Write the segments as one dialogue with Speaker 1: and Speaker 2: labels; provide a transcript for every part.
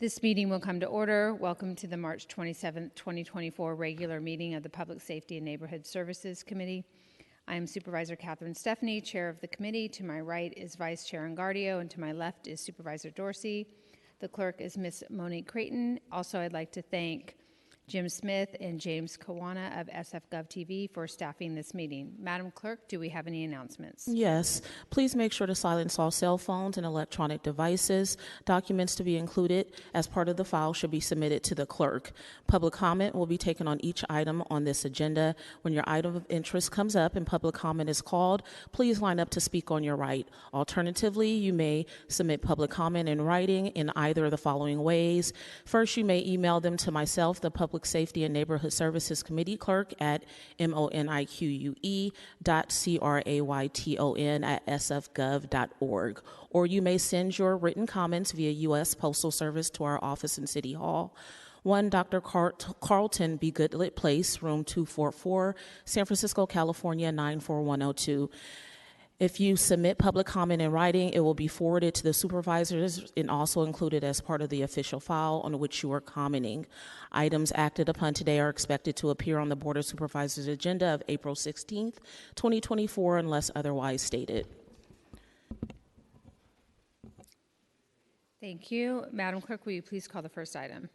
Speaker 1: This meeting will come to order. Welcome to the March 27th, 2024 regular meeting of the Public Safety and Neighborhood Services Committee. I am Supervisor Catherine Stephanie, Chair of the committee. To my right is Vice Chair Engardio, and to my left is Supervisor Dorsey. The clerk is Ms. Monique Creighton. Also, I'd like to thank Jim Smith and James Kawana of SF TV for staffing this meeting. Madam Clerk, do we have any announcements?
Speaker 2: Yes. Please make sure to silence all cell phones and electronic devices. Documents to be included as part of the file should be submitted to the clerk. Public comment will be taken on each item on this agenda. When your item of interest comes up and public comment is called, please line up to speak on your right. Alternatively, you may submit public comment in writing in either of the following ways. First, you may email them to myself, the Public Safety and Neighborhood Services Committee Clerk at monique.crayton@sfgov.org. Or you may send your written comments via U.S. Postal Service to our office in City Hall, 1 Dr. Carlton B. Goodlett Place, room 244, San Francisco, California, 94102. If you submit public comment in writing, it will be forwarded to the supervisors and also included as part of the official file on which you are commenting. Items acted upon today are expected to appear on the Board of Supervisors agenda of April 16th, 2024, unless otherwise stated.
Speaker 1: Thank you. Madam Clerk, will you please call the first item?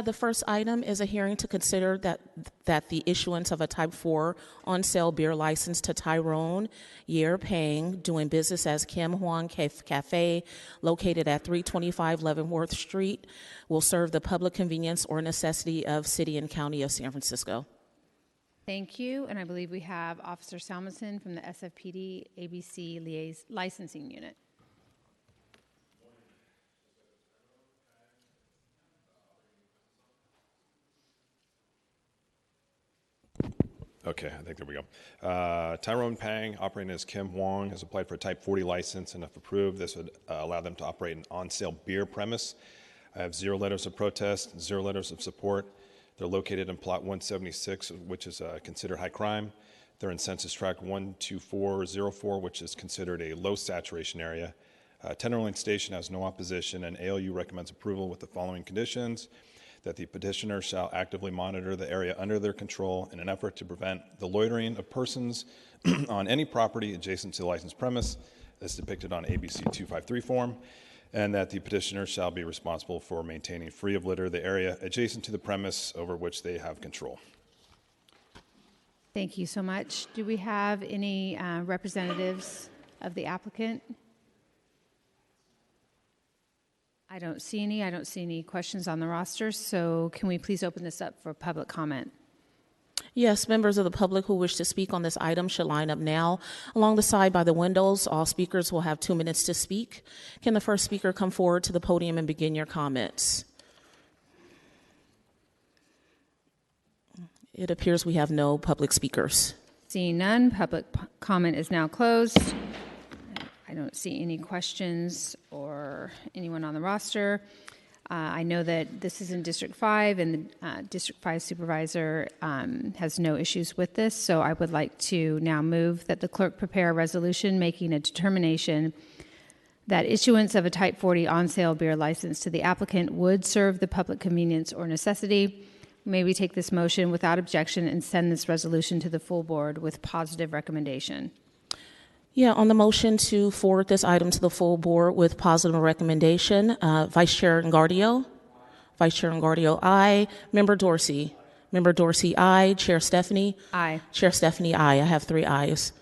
Speaker 2: The first item is a hearing to consider that the issuance of a Type 4 on-sale beer license to Tyrone Yer Pang, doing business as Kim Huang Cafe, located at 325 Leavenworth Street, will serve the public convenience or necessity of City and County of San Francisco.
Speaker 1: Thank you. And I believe we have Officer Salmonson from the SFPD ABC Licensing Unit.
Speaker 3: Okay, I think there we go. Tyrone Pang, operating as Kim Huang, has applied for a Type 40 license, and if approved, this would allow them to operate an on-sale beer premise. I have 0 letters of protest, 0 letters of support. They're located in Plot 176, which is considered high crime. They're in Census Tract 12404, which is considered a low saturation area. Tenderloin Station has no opposition, and ALU recommends approval with the following conditions: that the petitioner shall actively monitor the area under their control in an effort to prevent the loitering of persons on any property adjacent to the licensed premise, as depicted on ABC 253 form, and that the petitioner shall be responsible for maintaining free of litter the area adjacent to the premise over which they have control.
Speaker 1: Thank you so much. Do we have any representatives of the applicant? I don't see any. I don't see any questions on the roster. So can we please open this up for public comment?
Speaker 2: Yes, members of the public who wish to speak on this item should line up now. Along the side by the windows, all speakers will have 2 minutes to speak. Can the first speaker come forward to the podium and begin your comments? It appears we have no public speakers.
Speaker 1: Seeing none, public comment is now closed. I don't see any questions or anyone on the roster. I know that this is in District 5, and the District 5 supervisor has no issues with this, so I would like to now move that the clerk prepare a resolution making a determination that issuance of a Type 40 on-sale beer license to the applicant would serve the public convenience or necessity. May we take this motion without objection and send this resolution to the full board with positive recommendation?
Speaker 2: Yeah, on the motion to forward this item to the full board with positive recommendation, Vice Chair Engardio. Vice Chair Engardio, aye. Member Dorsey. Member Dorsey, aye. Chair Stephanie.
Speaker 1: Aye.
Speaker 2: Chair Stephanie, aye. I have 3 ayes.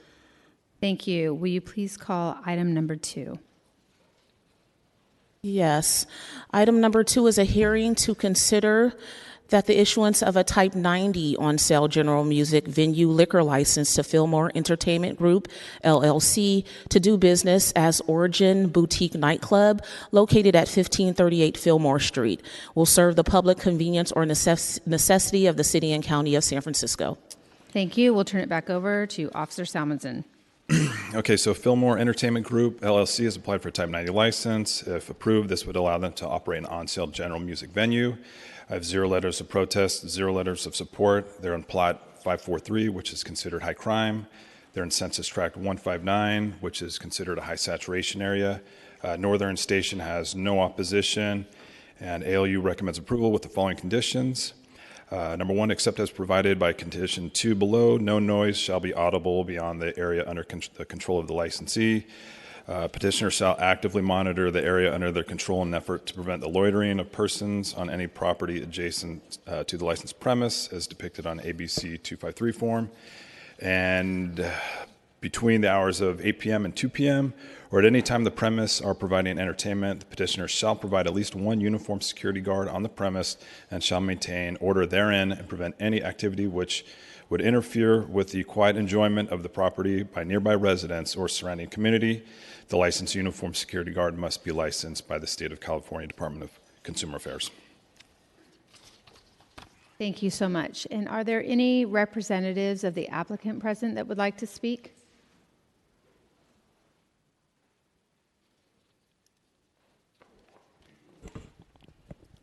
Speaker 1: Thank you. Will you please call item number 2?
Speaker 2: Yes. Item number 2 is a hearing to consider that the issuance of a Type 90 on-sale general music venue liquor license to Fillmore Entertainment Group, LLC, to do business as Origin Boutique Nightclub, located at 1538 Fillmore Street, will serve the public convenience or necessity of the City and County of San Francisco.
Speaker 1: Thank you. We'll turn it back over to Officer Salmonson.
Speaker 3: Okay, so Fillmore Entertainment Group, LLC, has applied for a Type 90 license. If approved, this would allow them to operate an on-sale general music venue. I have 0 letters of protest, 0 letters of support. They're in Plot 543, which is considered high crime. They're in Census Tract 159, which is considered a high saturation area. Northern Station has no opposition, And ALU recommends approval with the following conditions. Number 1, except as provided by condition 2 below, no noise shall be audible beyond the area under the control of the licensee. Petitioner shall actively monitor the area under their control in an effort to prevent the loitering of persons on any property adjacent to the licensed premise as depicted on ABC 253 form. And between the hours of 8 p.m. and 2 p.m., or at any time the premise are providing entertainment, the petitioner shall provide at least one uniformed security guard on the premise and shall maintain order therein and prevent any activity which would interfere with the quiet enjoyment of the property by nearby residents or surrounding community. The licensed uniformed security guard must be licensed by the State of California Department of Consumer Affairs.
Speaker 1: Thank you so much. And are there any representatives of the applicant present that would like to speak?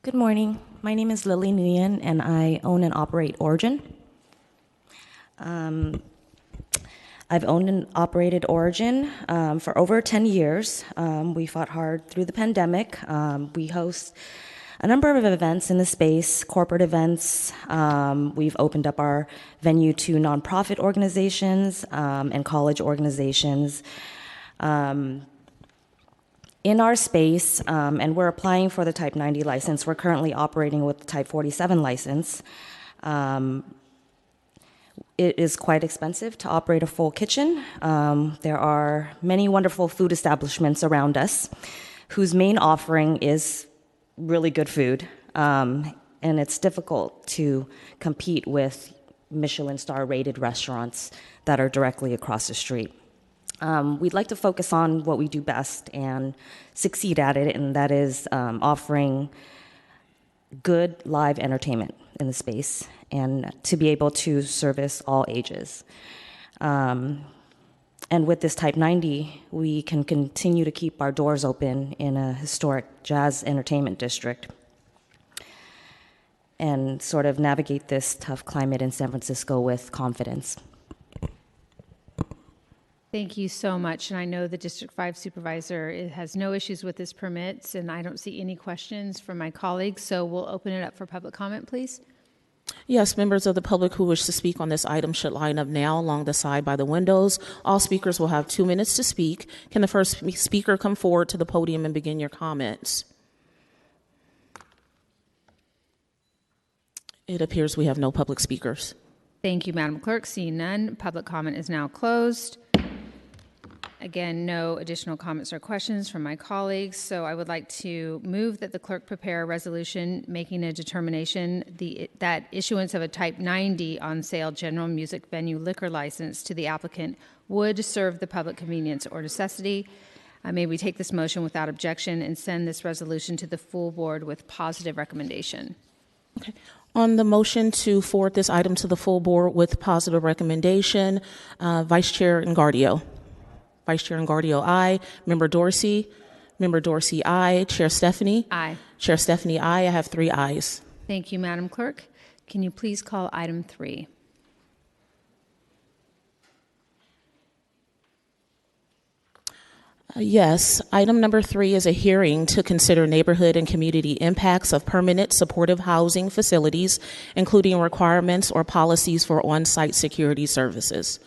Speaker 4: Good morning. My name is Lily Nguyen, and I own and operate Origin. I've owned and operated Origin for over 10 years. We fought hard through the pandemic. We host a number of events in the space, corporate events. We've opened up our venue to nonprofit organizations and college organizations. In our space, and we're applying for the Type 90 license. We're currently operating with the Type 47 license. It is quite expensive to operate a full kitchen. There are many wonderful food establishments around us whose main offering is really good food, and it's difficult to compete with Michelin star rated restaurants that are directly across the street. We'd like to focus on what we do best and succeed at it, and that is offering good live entertainment in the space and to be able to service all ages. And with this Type 90, we can continue to keep our doors open in a historic jazz entertainment district and sort of navigate this tough climate in San Francisco with confidence.
Speaker 1: Thank you so much. And I know the District 5 supervisor has no issues with this permits, and I don't see any questions from my colleagues, so we'll open it up for public comment, please.
Speaker 2: Yes, members of the public who wish to speak on this item should line up now along the side by the windows. All speakers will have 2 minutes to speak. Can the first speaker come forward to the podium and begin your comments? It appears we have no public speakers.
Speaker 1: Thank you, Madam Clerk. Seeing none, public comment is now closed. Again, no additional comments or questions from my colleagues, so I would like to move that the clerk prepare a resolution making a determination that issuance of a Type 90 on sale general music venue liquor license to the applicant would serve the public convenience or necessity. May we take this motion without objection and send this resolution to the full board with positive recommendation.
Speaker 2: Okay. On the motion to forward this item to the full board with positive recommendation, Vice Chair Engardio. Vice Chair Engardio, aye. Member Dorsey? Member Dorsey, aye. Chair Stephanie?
Speaker 1: Aye.
Speaker 2: Chair Stephanie, aye. I have 3 ayes.
Speaker 1: Thank you, Madam Clerk. Can you please call item 3?
Speaker 2: Yes. Item number 3 is a hearing to consider neighborhood and community impacts of permanent supportive housing facilities, including requirements or policies for on-site security services.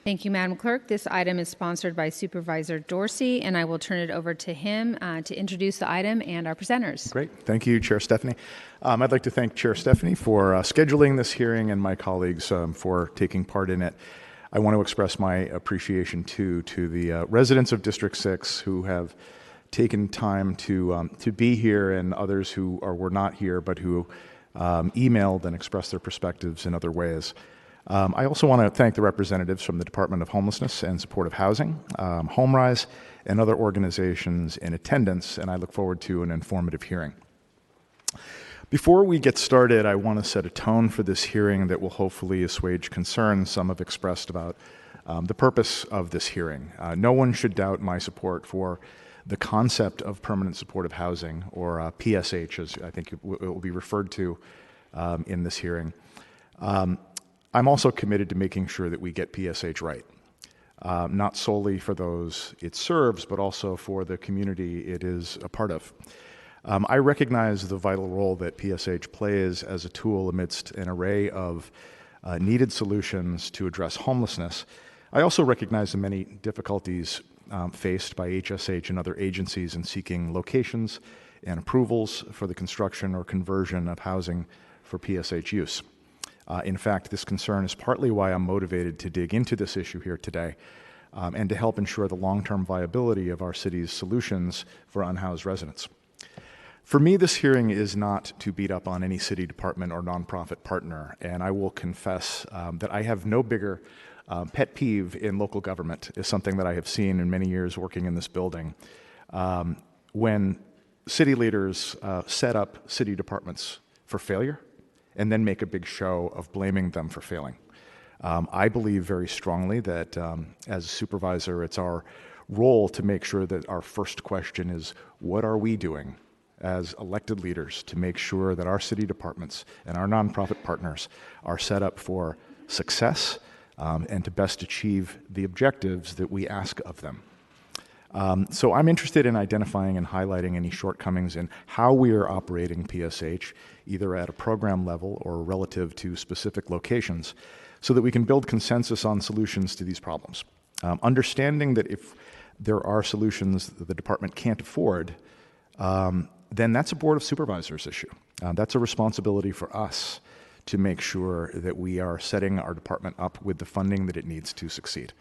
Speaker 1: Thank you, Madam Clerk. This item is sponsored by Supervisor Dorsey, and I will turn it over to him to introduce the item and our presenters.
Speaker 5: Great. Thank you, Chair Stephanie. I'd like to thank Chair Stephanie for scheduling this hearing and my colleagues for taking part in it. I want to express my appreciation, too, to the residents of District 6 who have taken time to be here and others who were not here but who emailed and expressed their perspectives in other ways. I also want to thank the representatives from the Department of Homelessness and Supportive Housing, HomeRise, and other organizations in attendance, and I look forward to an informative hearing. Before we get started, I want to set a tone for this hearing that will hopefully assuage concerns some have expressed about the purpose of this hearing. No one should doubt my support for the concept of permanent supportive housing, or PSH, as I think it will be referred to in this hearing. I'm also committed to making sure that we get PSH right, not solely for those it serves, but also for the community it is a part of. I recognize the vital role that PSH plays as a tool amidst an array of needed solutions to address homelessness. I also recognize the many difficulties faced by HSH and other agencies in seeking locations and approvals for the construction or conversion of housing for PSH use. In fact, this concern is partly why I'm motivated to dig into this issue here today and to help ensure the long-term viability of our city's solutions for unhoused residents. For me, this hearing is not to beat up on any city department or nonprofit partner, and I will confess that I have no bigger pet peeve in local government, is something that I have seen in many years working in this building. When city leaders set up city departments for failure and then make a big show of blaming them for failing. I believe very strongly that as a supervisor, it's our role to make sure that our first question is, what are we doing as elected leaders to make sure that our city departments and our nonprofit partners are set up for success and to best achieve the objectives that we ask of them. So I'm interested in identifying and highlighting any shortcomings in how we are operating PSH, either at a program level or relative to specific locations, so that we can build consensus on solutions to these problems. Understanding that if there are solutions that the department can't afford, then that's a Board of Supervisors issue. That's a responsibility for us to make sure that we are setting our department up with the funding that it needs to succeed.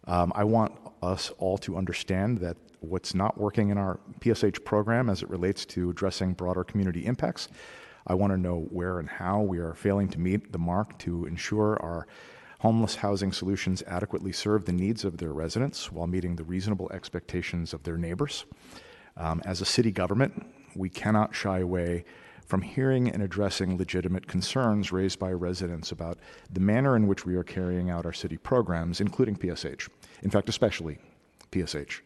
Speaker 5: I want us all to understand that what's not working in our PSH program as it relates to addressing broader community impacts. I want to know where and how we are failing to meet the mark to ensure our homeless housing solutions adequately serve the needs of their residents while meeting the reasonable expectations of their neighbors. As a city government, we cannot shy away from hearing and addressing legitimate concerns raised by residents about the manner in which we are carrying out our city programs, including PSH. In fact, especially PSH.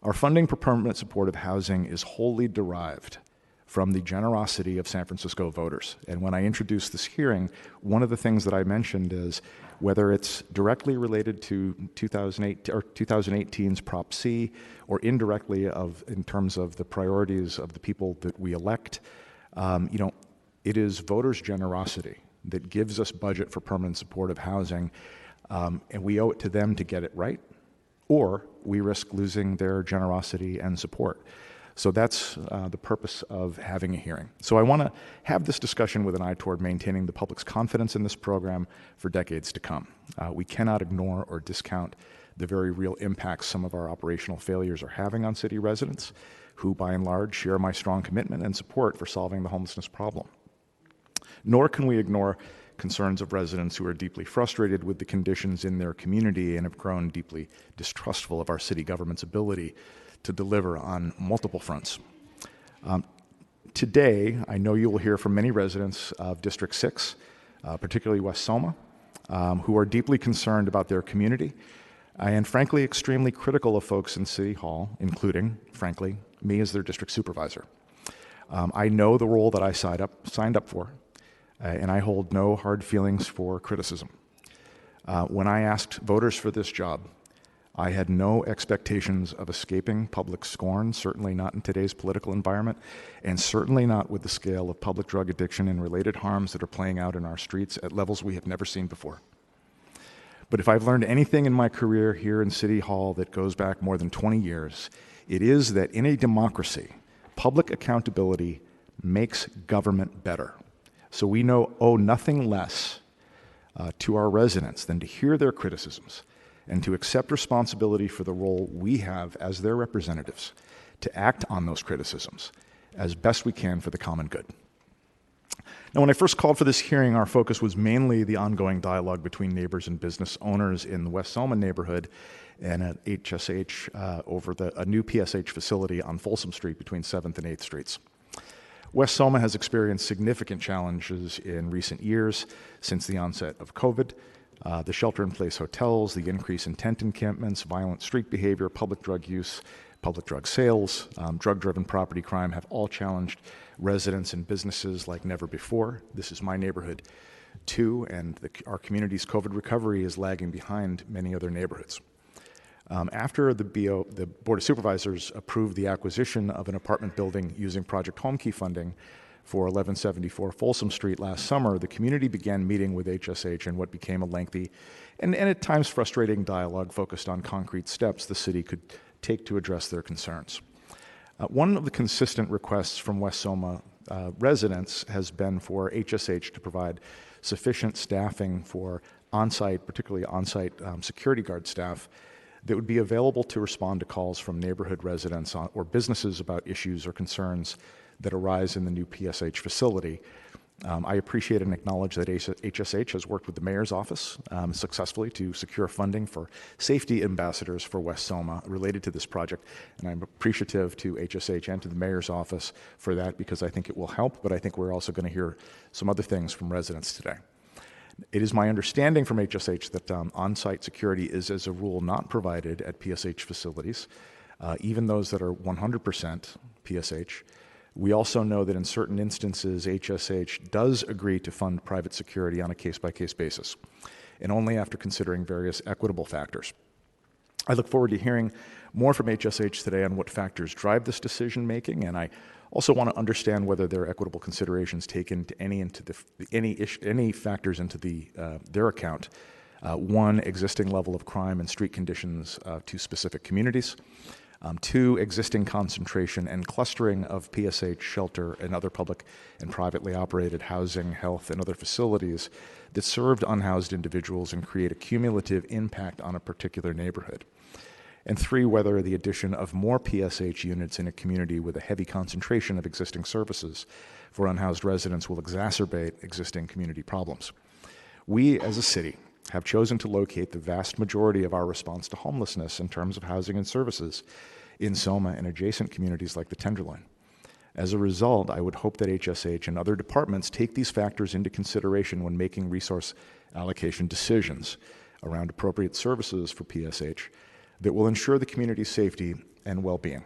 Speaker 5: Our funding for permanent supportive housing is wholly derived from the generosity of San Francisco voters. And when I introduced this hearing, one of the things that I mentioned is whether it's directly related to 2018's Prop C or indirectly in terms of the priorities of the people that we elect, it is voters' generosity that gives us budget for permanent supportive housing, and we owe it to them to get it right, or we risk losing their generosity and support. So that's the purpose of having a hearing. So I want to have this discussion with an eye toward maintaining the public's confidence in this program for decades to come. We cannot ignore or discount the very real impacts some of our operational failures are having on city residents, who by and large share my strong commitment and support for solving the homelessness problem. Nor can we ignore concerns of residents who are deeply frustrated with the conditions in their community and have grown deeply distrustful of our city government's ability to deliver on multiple fronts. Today, I know you will hear from many residents of District 6, particularly West Soma, who are deeply concerned about their community and frankly extremely critical of folks in City Hall, including, frankly, me as their district supervisor. I know the role that I signed up for, and I hold no hard feelings for criticism. When I asked voters for this job, I had no expectations of escaping public scorn, certainly not in today's political environment, and certainly not with the scale of public drug addiction and related harms that are playing out in our streets at levels we have never seen before. But if I've learned anything in my career here in City Hall that goes back more than 20 years, it is that in a democracy, public accountability makes government better. So we owe nothing less to our residents than to hear their criticisms and to accept responsibility for the role we have as their representatives to act on those criticisms as best we can for the common good. Now, when I first called for this hearing, our focus was mainly the ongoing dialogue between neighbors and business owners in the West Soma neighborhood and at HSH over a new PSH facility on Folsom Street between 7th and 8th Streets. West Soma has experienced significant challenges in recent years since the onset of COVID. The shelter-in-place hotels, the increase in tent encampments, violent street behavior, public drug use, public drug sales, drug-driven property crime have all challenged residents and businesses like never before. This is my neighborhood too, and our community's COVID recovery is lagging behind many other neighborhoods. After the Board of Supervisors approved the acquisition of an apartment building using Project Homekey funding for 1174 Folsom Street last summer, the community began meeting with HSH in what became a lengthy and at times frustrating dialogue focused on concrete steps the city could take to address their concerns. One of the consistent requests from West Soma residents has been for HSH to provide sufficient staffing for on-site, particularly on-site security guard staff that would be available to respond to calls from neighborhood residents or businesses about issues or concerns that arise in the new PSH facility. I appreciate and acknowledge that HSH has worked with the mayor's office successfully to secure funding for safety ambassadors for West Soma related to this project, and I'm appreciative to HSH and to the mayor's office for that because I think it will help, but I think we're also going to hear some other things from residents today. It is my understanding from HSH that on-site security is, as a rule, not provided at PSH facilities, even those that are 100% PSH. We also know that in certain instances, HSH does agree to fund private security on a case-by-case basis, and only after considering various equitable factors. I look forward to hearing more from HSH today on what factors drive this decision-making, and I also want to understand whether there are equitable considerations taken to any factors into their account. One, existing level of crime and street conditions to specific communities. Two, existing concentration and clustering of PSH shelter and other public and privately operated housing, health, and other facilities that served unhoused individuals and create a cumulative impact on a particular neighborhood. And three, whether the addition of more PSH units in a community with a heavy concentration of existing services for unhoused residents will exacerbate existing community problems. We, as a city, have chosen to locate the vast majority of our response to homelessness in terms of housing and services in Soma and adjacent communities like the Tenderloin. As a result, I would hope that HSH and other departments take these factors into consideration when making resource allocation decisions around appropriate services for PSH that will ensure the community's safety and well-being.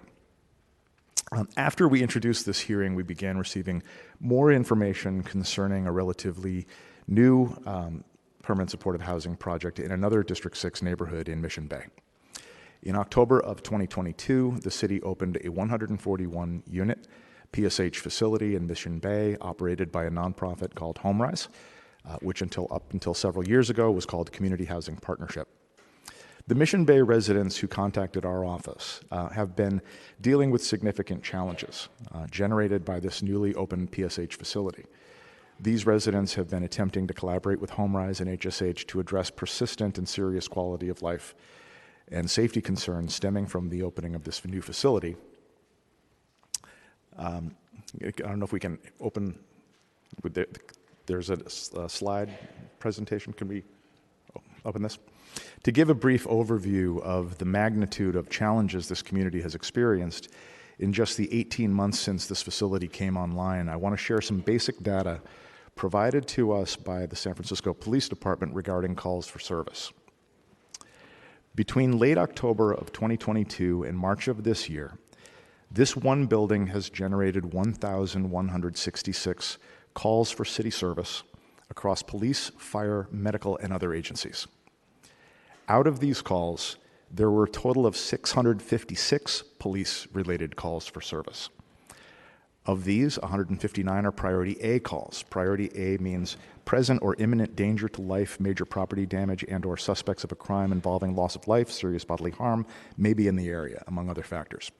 Speaker 5: After we introduced this hearing, we began receiving more information concerning a relatively new permanent supportive housing project in another District 6 neighborhood in Mission Bay. In October of 2022, the city opened a 141-unit PSH facility in Mission Bay operated by a nonprofit called HomeRise, which up until several years ago was called Community Housing Partnership. The Mission Bay residents who contacted our office have been dealing with significant challenges generated by this newly opened PSH facility. These residents have been attempting to collaborate with HomeRise and HSH to address persistent and serious quality of life and safety concerns stemming from the opening of this new facility. I don't know if we can open, there's a slide presentation. Can we open this? To give a brief overview of the magnitude of challenges this community has experienced in just the 18 months since this facility came online, I want to share some basic data provided to us by the San Francisco Police Department regarding calls for service. Between late October of 2022 and March of this year, this one building has generated 1,166 calls for city service across police, fire, medical, and other agencies. Out of these calls, there were a total of 656 police-related calls for service. Of these, 159 are Priority A calls. Priority A means present or imminent danger to life, major property damage, and/or suspects of a crime involving loss of life, serious bodily harm, may be in the area, among other factors.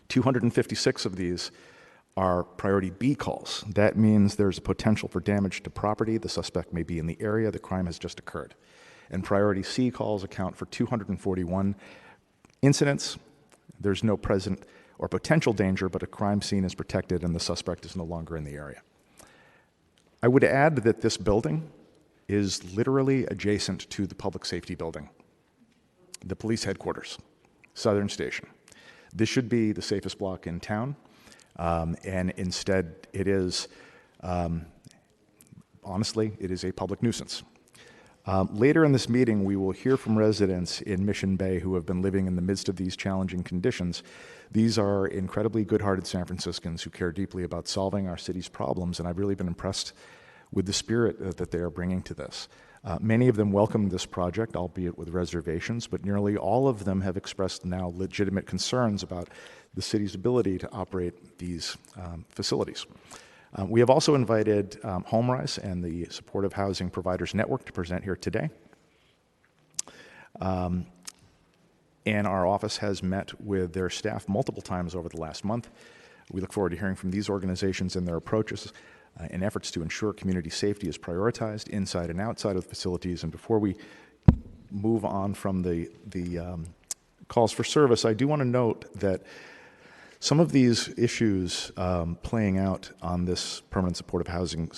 Speaker 5: 256 of these are Priority B calls. That means there's a potential for damage to property, the suspect may be in the area, the crime has just occurred. And Priority C calls account for 241 incidents. There's no present or potential danger, but a crime scene is protected and the suspect is no longer in the area. I would add that this building is literally adjacent to the public safety building, the police headquarters, Southern Station. This should be the safest block in town, and instead it is, honestly, it is a public nuisance. Later in this meeting, we will hear from residents in Mission Bay who have been living in the midst of these challenging conditions. These are incredibly good-hearted San Franciscans who care deeply about solving our city's problems, and I've really been impressed with the spirit that they are bringing to this. Many of them welcome this project, albeit with reservations, but nearly all of them have expressed now legitimate concerns about the city's ability to operate these facilities. We have also invited HomeRise and the Supportive Housing Providers Network to present here today. And our office has met with their staff multiple times over the last month. We look forward to hearing from these organizations and their approaches in efforts to ensure community safety is prioritized inside and outside of the facilities. And before we move on from the calls for service, I do want to note that some of these issues playing out on this permanent supportive housing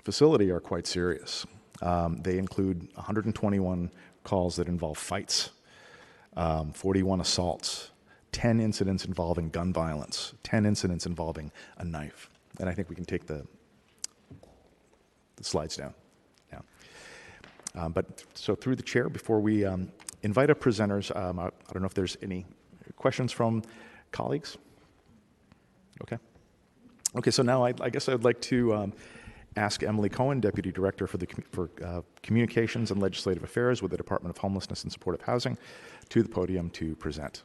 Speaker 5: facility are quite serious. They include 121 calls that involve fights, 41 assaults, 10 incidents involving gun violence, 10 incidents involving a knife. And I think we can take the slides down now. But so through the chair, before we invite our presenters, I don't know if there's any questions from colleagues. Okay, so now I guess I'd like to ask Emily Cohen, Deputy Director for Communications and Legislative Affairs with the Department of Homelessness and Supportive Housing, to the podium to present.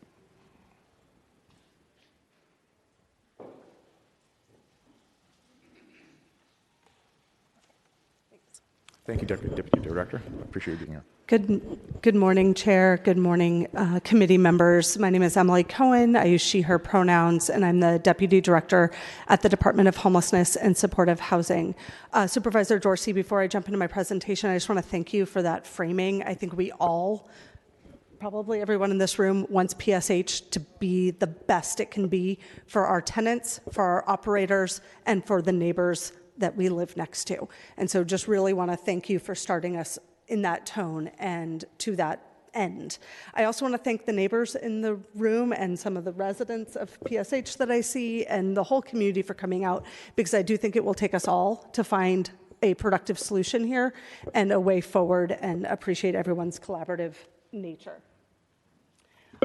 Speaker 5: Thank you, Deputy Director. I appreciate you being here.
Speaker 6: Good morning, Chair. Good morning, committee members. My name is Emily Cohen. I use she, her pronouns, and I'm the Deputy Director at the Department of Homelessness and Supportive Housing. Supervisor Dorsey, before I jump into my presentation, I just want to thank you for that framing. I think we all, probably everyone in this room, wants PSH to be the best it can be for our tenants, for our operators, and for the neighbors that we live next to. And so just really want to thank you for starting us in that tone and to that end. I also want to thank the neighbors in the room and some of the residents of PSH that I see and the whole community for coming out, because I do think it will take us all to find a productive solution here and a way forward, and appreciate everyone's collaborative nature.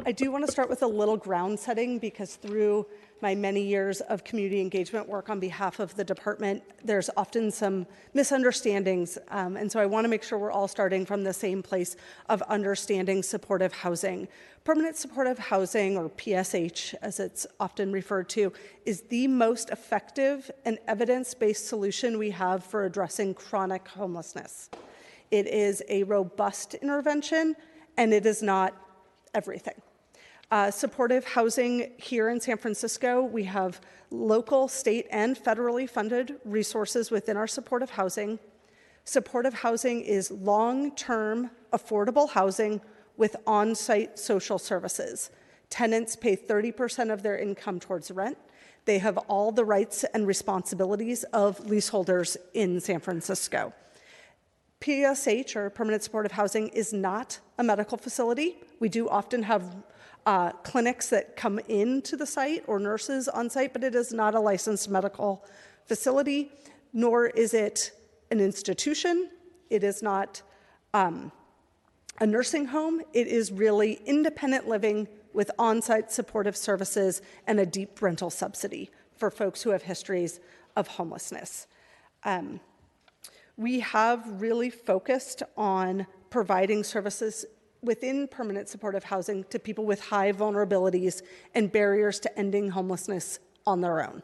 Speaker 6: I do want to start with a little ground setting, because through my many years of community engagement work on behalf of the department, there's often some misunderstandings. And so I want to make sure we're all starting from the same place of understanding supportive housing. Permanent supportive housing, or PSH as it's often referred to, is the most effective and evidence-based solution we have for addressing chronic homelessness. It is a robust intervention, and it is not everything. Supportive housing here in San Francisco, we have local, state, and federally funded resources within our supportive housing. Supportive housing is long-term, affordable housing with on-site social services. Tenants pay 30% of their income towards rent. They have all the rights and responsibilities of leaseholders in San Francisco. PSH, or permanent supportive housing, is not a medical facility. We do often have clinics that come into the site or nurses on site, but it is not a licensed medical facility, nor is it an institution. It is not a nursing home. It is really independent living with on-site supportive services and a deep rental subsidy for folks who have histories of homelessness. We have really focused on providing services within permanent supportive housing to people with high vulnerabilities and barriers to ending homelessness on their own.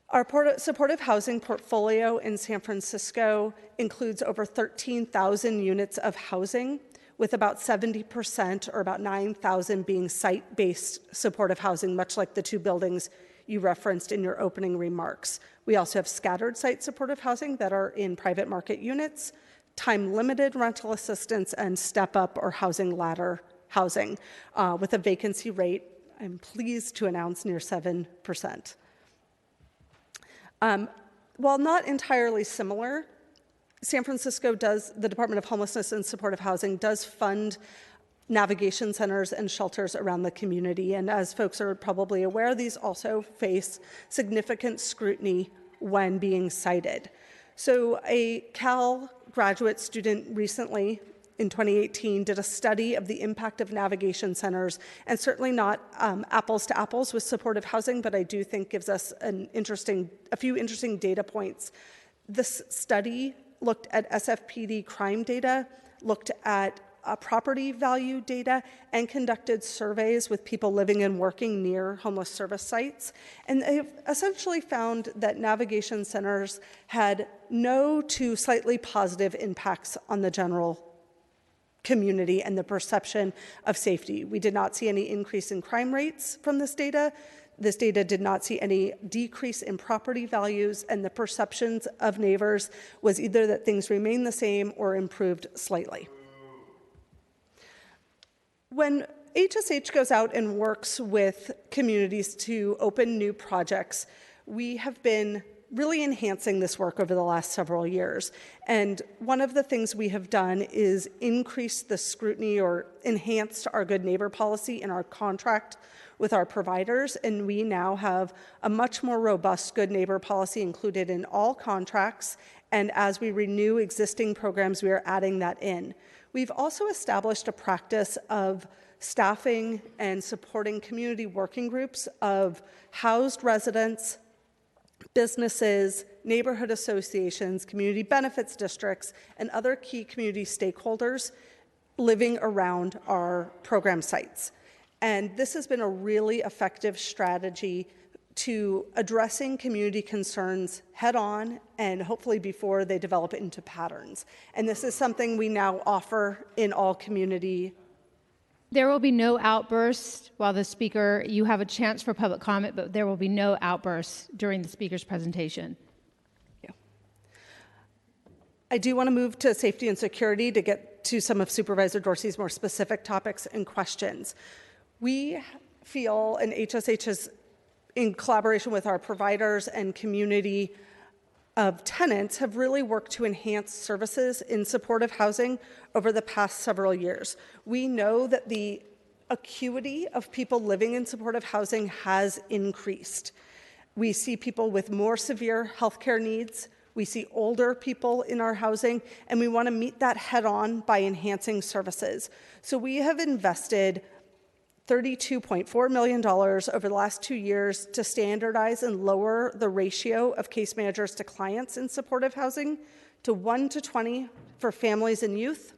Speaker 6: Our supportive housing portfolio in San Francisco includes over 13,000 units of housing, with about 70%, or about 9,000, being site-based supportive housing, much like the two buildings you referenced in your opening remarks. We also have scattered site supportive housing that are in private market units, time-limited rental assistance, and step-up or housing ladder housing, with a vacancy rate, I'm pleased to announce, near 7%. While not entirely similar, San Francisco the Department of Homelessness and Supportive Housing does fund navigation centers and shelters around the community. And as folks are probably aware, these also face significant scrutiny when being cited. So a Cal graduate student recently, in 2018, did a study of the impact of navigation centers, and certainly not apples to apples with supportive housing, but I do think gives us a few interesting data points. This study looked at SFPD crime data, looked at property value data, and conducted surveys with people living and working near homeless service sites. And they've essentially found that navigation centers had no to slightly positive impacts on the general community and the perception of safety. We did not see any increase in crime rates from this data. This data did not see any decrease in property values, and the perceptions of neighbors was either that things remained the same or improved slightly. When HSH goes out and works with communities to open new projects, we have been really enhancing this work over the last several years. And one of the things we have done is increase the scrutiny or enhanced our good neighbor policy in our contract with our providers. And we now have a much more robust good neighbor policy included in all contracts. And as we renew existing programs, we are adding that in. We've also established a practice of staffing and supporting community working groups of housed residents, businesses, neighborhood associations, community benefits districts, and other key community stakeholders living around our program sites. And this has been a really effective strategy to addressing community concerns head on and hopefully before they develop into patterns. And this is something we now offer in all community.
Speaker 1: There will be no outbursts while the speaker, you have a chance for public comment, but there will be no outbursts during the speaker's presentation.
Speaker 6: Yeah. I do want to move to safety and security to get to some of Supervisor Dorsey's more specific topics and questions. We feel, and HSH is in collaboration with our providers and community of tenants, have really worked to enhance services in supportive housing over the past several years. We know that the acuity of people living in supportive housing has increased. We see people with more severe healthcare needs. We see older people in our housing, and we want to meet that head on by enhancing services. So we have invested $32.4 million over the last 2 years to standardize and lower the ratio of case managers to clients in supportive housing to 1 to 20 for families and youth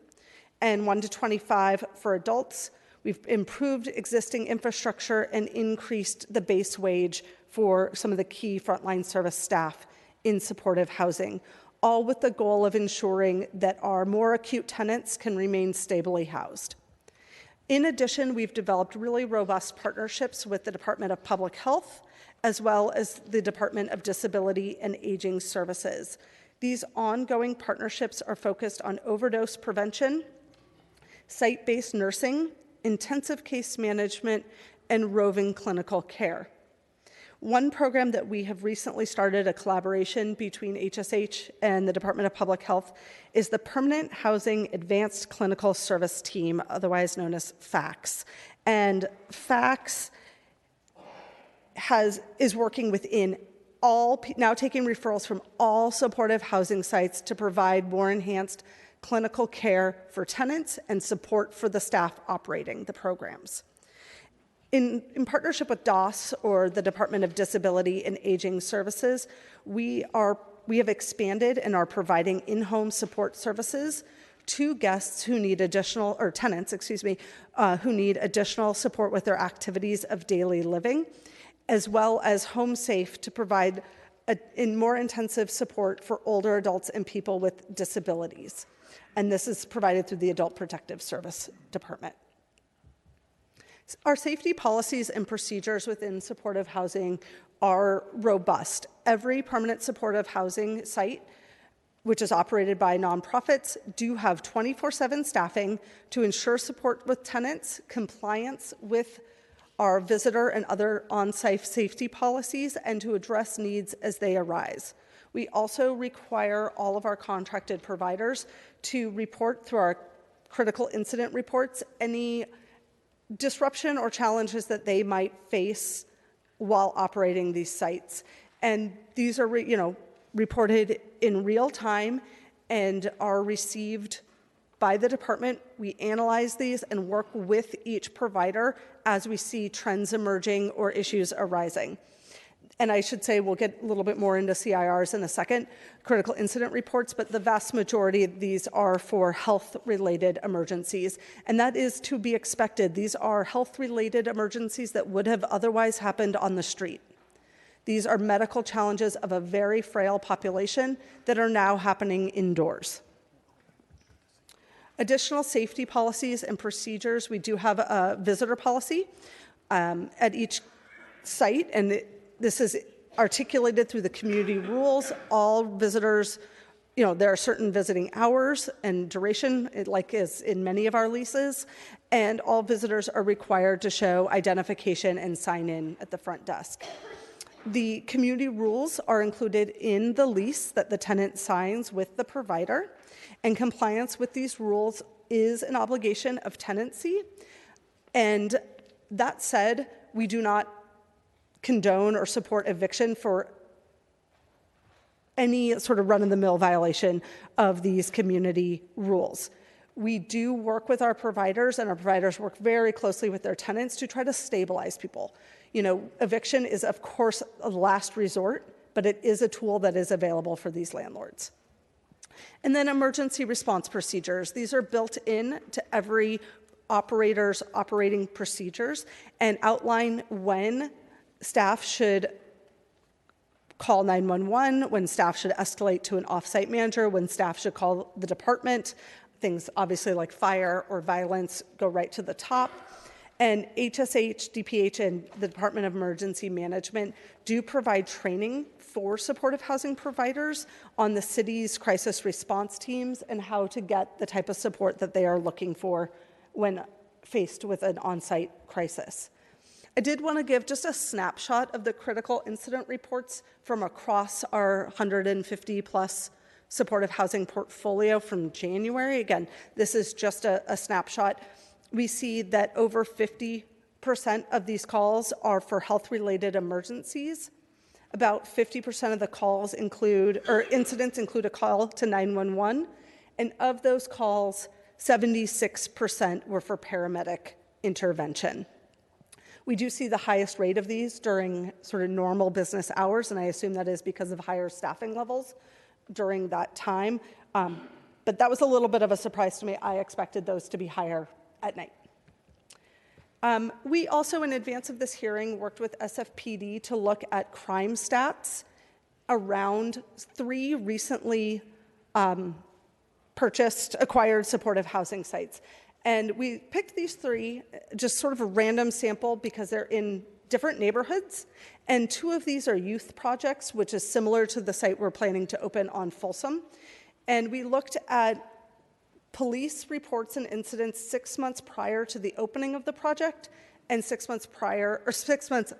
Speaker 6: and 1 to 25 for adults. We've improved existing infrastructure and increased the base wage for some of the key frontline service staff in supportive housing, all with the goal of ensuring that our more acute tenants can remain stably housed. In addition, we've developed really robust partnerships with the Department of Public Health, as well as the Department of Disability and Aging Services. These ongoing partnerships are focused on overdose prevention, site-based nursing, intensive case management, and roving clinical care. One program that we have recently started a collaboration between HSH and the Department of Public Health is the Permanent Housing Advanced Clinical Service Team, otherwise known as FACS. And FACS is working within now taking referrals from all supportive housing sites to provide more enhanced clinical care for tenants and support for the staff operating the programs. In partnership with DOS, or the Department of Disability and Aging Services, we have expanded and are providing in-home support services to guests who need additional, or tenants, who need additional support with their activities of daily living, as well as Home Safe to provide in more intensive support for older adults and people with disabilities. And this is provided through the Adult Protective Service Department. Our safety policies and procedures within supportive housing are robust. Every permanent supportive housing site, which is operated by nonprofits, do have 24/7 staffing to ensure support with tenants, compliance with our visitor and other on-site safety policies, and to address needs as they arise. We also require all of our contracted providers to report through our critical incident reports any disruption or challenges that they might face while operating these sites. And these are reported in real time and are received by the department. We analyze these and work with each provider as we see trends emerging or issues arising. and I should say we'll get a little bit more into CIRs in a second, critical incident reports, but the vast majority of these are for health-related emergencies, and that is to be expected. These are health-related emergencies that would have otherwise happened on the street. These are medical challenges of a very frail population that are now happening indoors. Additional safety policies and procedures, we do have a visitor policy at each site, and this is articulated through the community rules. All visitors, there are certain visiting hours and duration, like is in many of our leases, and all visitors are required to show identification and sign in at the front desk. The community rules are included in the lease that the tenant signs with the provider, and compliance with these rules is an obligation of tenancy. And that said, we do not condone or support eviction for any sort of run-of-the-mill violation of these community rules. We do work with our providers, and our providers work very closely with their tenants to try to stabilize people. Eviction is, of course, a last resort, but it is a tool that is available for these landlords. And then emergency response procedures. These are built in to every operator's operating procedures and outline when staff should call 911, when staff should escalate to an off-site manager, when staff should call the department. Things obviously like fire or violence go right to the top. And HSH, DPH, and the Department of Emergency Management do provide training for supportive housing providers on the city's crisis response teams and how to get the type of support that they are looking for when faced with an on-site crisis. I did want to give just a snapshot of the critical incident reports from across our 150 plus supportive housing portfolio from January. Again, this is just a snapshot. We see that over 50% of these calls are for health-related emergencies. About 50% of the calls incidents include a call to 911, and of those calls, 76% were for paramedic intervention. We do see the highest rate of these during sort of normal business hours, and I assume that is because of higher staffing levels during that time. But that was a little bit of a surprise to me. I expected those to be higher at night. We also, in advance of this hearing, worked with SFPD to look at crime stats around 3 recently acquired supportive housing sites. And we picked these 3, just sort of a random sample because they're in different neighborhoods. And 2 of these are youth projects, which is similar to the site we're planning to open on Folsom. And we looked at police reports and incidents 6 months prior to the opening of the project and 6 months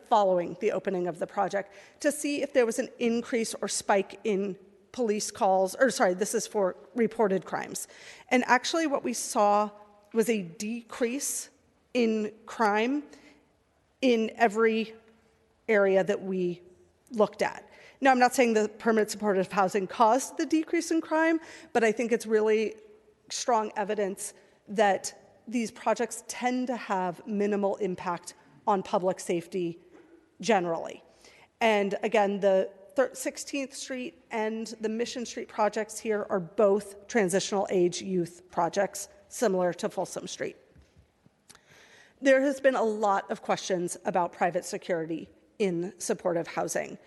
Speaker 6: following the opening of the project to see if there was an increase or spike in police calls, this is for reported crimes. And actually what we saw was a decrease in crime in every area that we looked at. Now, I'm not saying the permanent supportive housing caused the decrease in crime, but I think it's really strong evidence that these projects tend to have minimal impact on public safety generally. And again, the 16th Street and the Mission Street projects here are both transitional age youth projects, similar to Folsom Street. There has been a lot of questions about private security in supportive housing.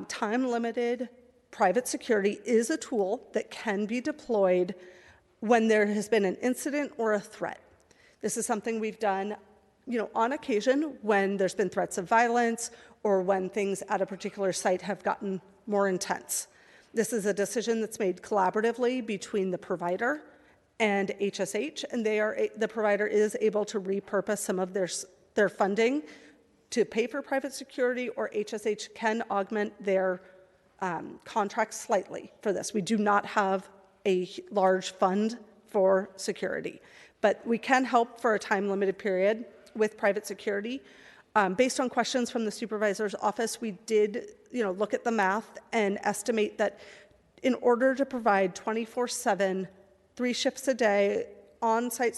Speaker 6: Time-limited private security is a tool that can be deployed when there has been an incident or a threat. This is something we've done, on occasion when there's been threats of violence or when things at a particular site have gotten more intense. This is a decision that's made collaboratively between the provider and HSH, and the provider is able to repurpose some of their funding to pay for private security, or HSH can augment their contracts slightly for this. We do not have a large fund for security, but we can help for a time-limited period with private security. Based on questions from the supervisor's office, we did look at the math and estimate that in order to provide 24/7, 3 shifts a day, on-site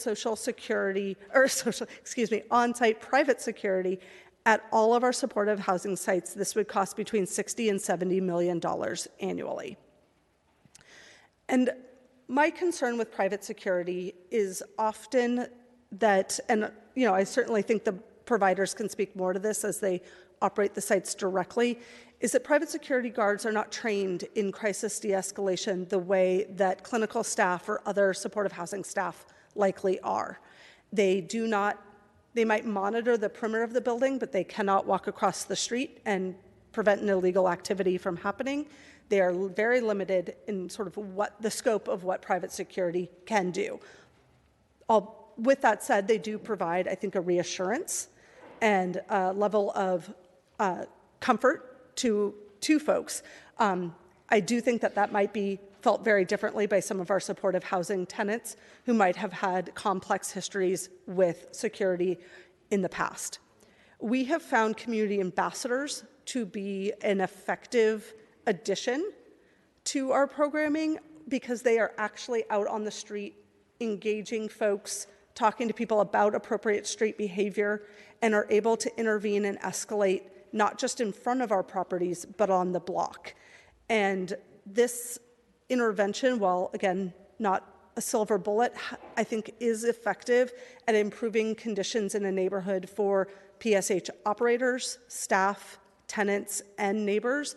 Speaker 6: on-site private security At all of our supportive housing sites, this would cost between $60 and $70 million annually. And my concern with private security is often that, and I certainly think the providers can speak more to this as they operate the sites directly, is that private security guards are not trained in crisis de-escalation the way that clinical staff or other supportive housing staff likely are. They might monitor the perimeter of the building, but they cannot walk across the street and prevent an illegal activity from happening. They are very limited in sort of what the scope of what private security can do. With that said, they do provide, I think, a reassurance and a level of comfort to folks. I do think that might be felt very differently by some of our supportive housing tenants who might have had complex histories with security in the past. We have found community ambassadors to be an effective addition to our programming because they are actually out on the street engaging folks, talking to people about appropriate street behavior, and are able to intervene and escalate not just in front of our properties, but on the block. And this intervention, while again, not a silver bullet, I think is effective at improving conditions in a neighborhood for PSH operators, staff, tenants, and neighbors.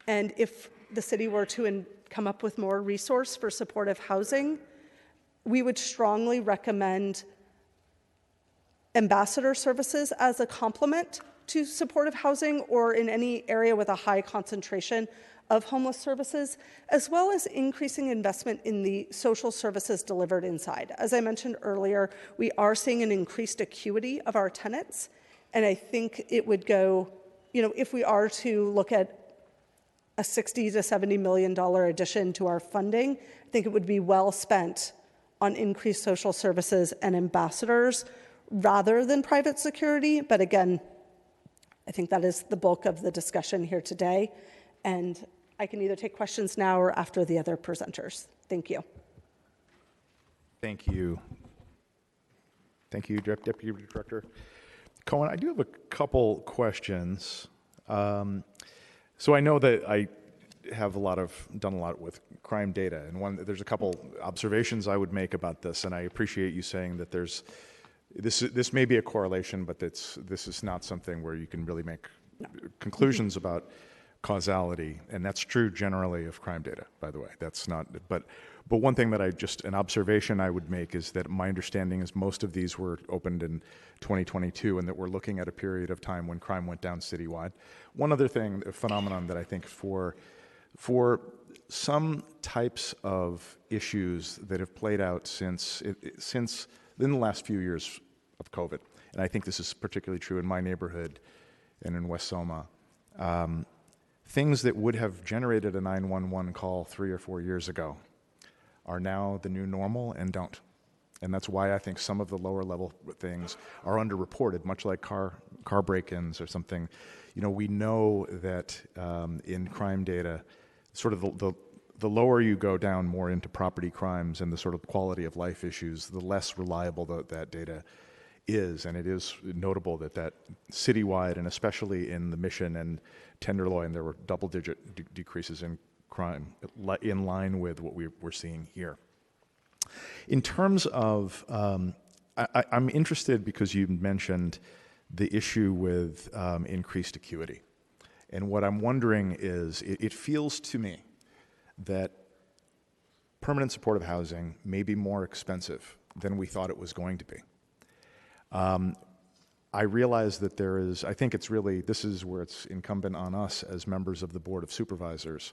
Speaker 6: And if the city were to come up with more resource for supportive housing, we would strongly recommend ambassador services as a complement to supportive housing or in any area with a high concentration of homeless services, as well as increasing investment in the social services delivered inside. As I mentioned earlier, we are seeing an increased acuity of our tenants, and I think it would go, if we are to look at a $60 to $70 million addition to our funding, I think it would be well spent on increased social services and ambassadors rather than private security. But again, I think that is the bulk of the discussion here today. And I can either take questions now or after the other presenters. Thank you.
Speaker 5: Thank you. Thank you, Deputy Director Cohen. I do have a couple questions. So I know that I have done a lot with crime data, and there's a couple observations I would make about this, and I appreciate you saying that this may be a correlation, but this is not something where you can really make conclusions about causality, and that's true generally of crime data, by the way. That's not, but one thing that an observation I would make is that my understanding is most of these were opened in 2022, and that we're looking at a period of time when crime went down citywide. One other thing, a phenomenon that I think for some types of issues that have played out since in the last few years of COVID, and I think this is particularly true in my neighborhood and in West Soma, things that would have generated a 911 call 3 or 4 years ago are now the new normal and don't. And that's why I think some of the lower level things are underreported, much like car break-ins or something. We know that in crime data, sort of the lower you go down more into property crimes and the sort of quality of life issues, the less reliable that data is. And it is notable that citywide, and especially in the Mission and Tenderloin, there were double-digit decreases in crime in line with what we're seeing here. In terms of, I'm interested because you mentioned the issue with increased acuity. And what I'm wondering is, it feels to me that permanent supportive housing may be more expensive than we thought it was going to be. I realize that I think this is where it's incumbent on us as members of the Board of Supervisors,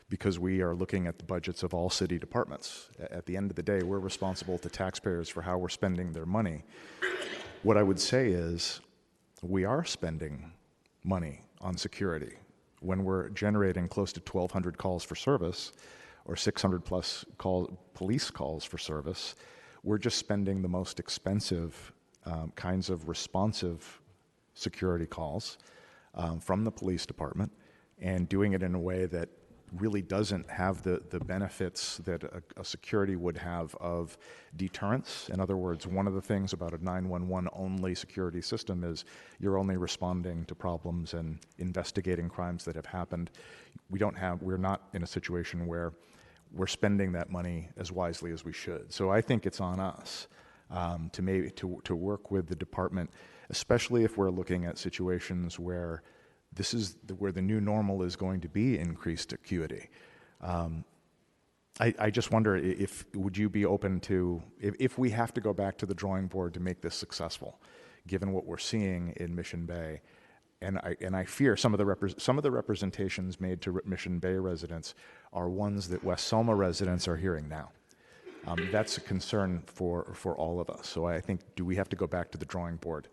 Speaker 5: because we are looking at the budgets of all city departments. At the end of the day, we're responsible to taxpayers for how we're spending their money. What I would say is, we are spending money on security when we're generating close to 1,200 calls for service or 600 plus police calls for service. We're just spending the most expensive kinds of responsive security calls from the police department, and doing it in a way that really doesn't have the benefits that a security would have of deterrence. In other words, one of the things about a 911 only security system is you're only responding to problems and investigating crimes that have happened. We're not in a situation where we're spending that money as wisely as we should. So I think it's on us to work with the department, especially if we're looking at situations where this is where the new normal is going to be increased acuity. I just wonder would you be open to, if we have to go back to the drawing board to make this successful, given what we're seeing in Mission Bay, and I fear some of the representations made to Mission Bay residents are ones that West Soma residents are hearing now. That's a concern for all of us. So I think, do we have to go back to the drawing board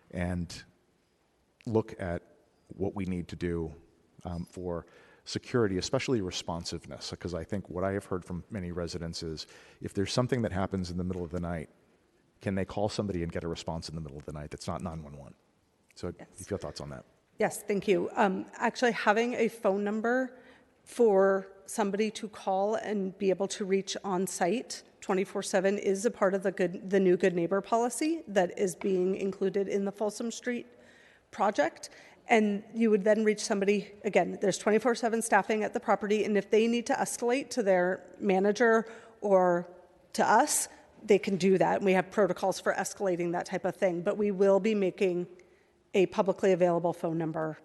Speaker 5: and look at what we need to do for security, especially responsiveness? Because I think what I have heard from many residents is, if there's something that happens in the middle of the night, can they call somebody and get a response in the middle of the night that's not 911? So
Speaker 6: Yes.
Speaker 5: if your thoughts on that.
Speaker 6: Yes, thank you. Actually, having a phone number for somebody to call and be able to reach on site 24/7 is a part of the new Good Neighbor policy that is being included in the Folsom Street project. And you would then reach somebody, again, there's 24/7 staffing at the property, and if they need to escalate to their manager or to us, they can do that. And we have protocols for escalating that type of thing. But we will be making a publicly available phone number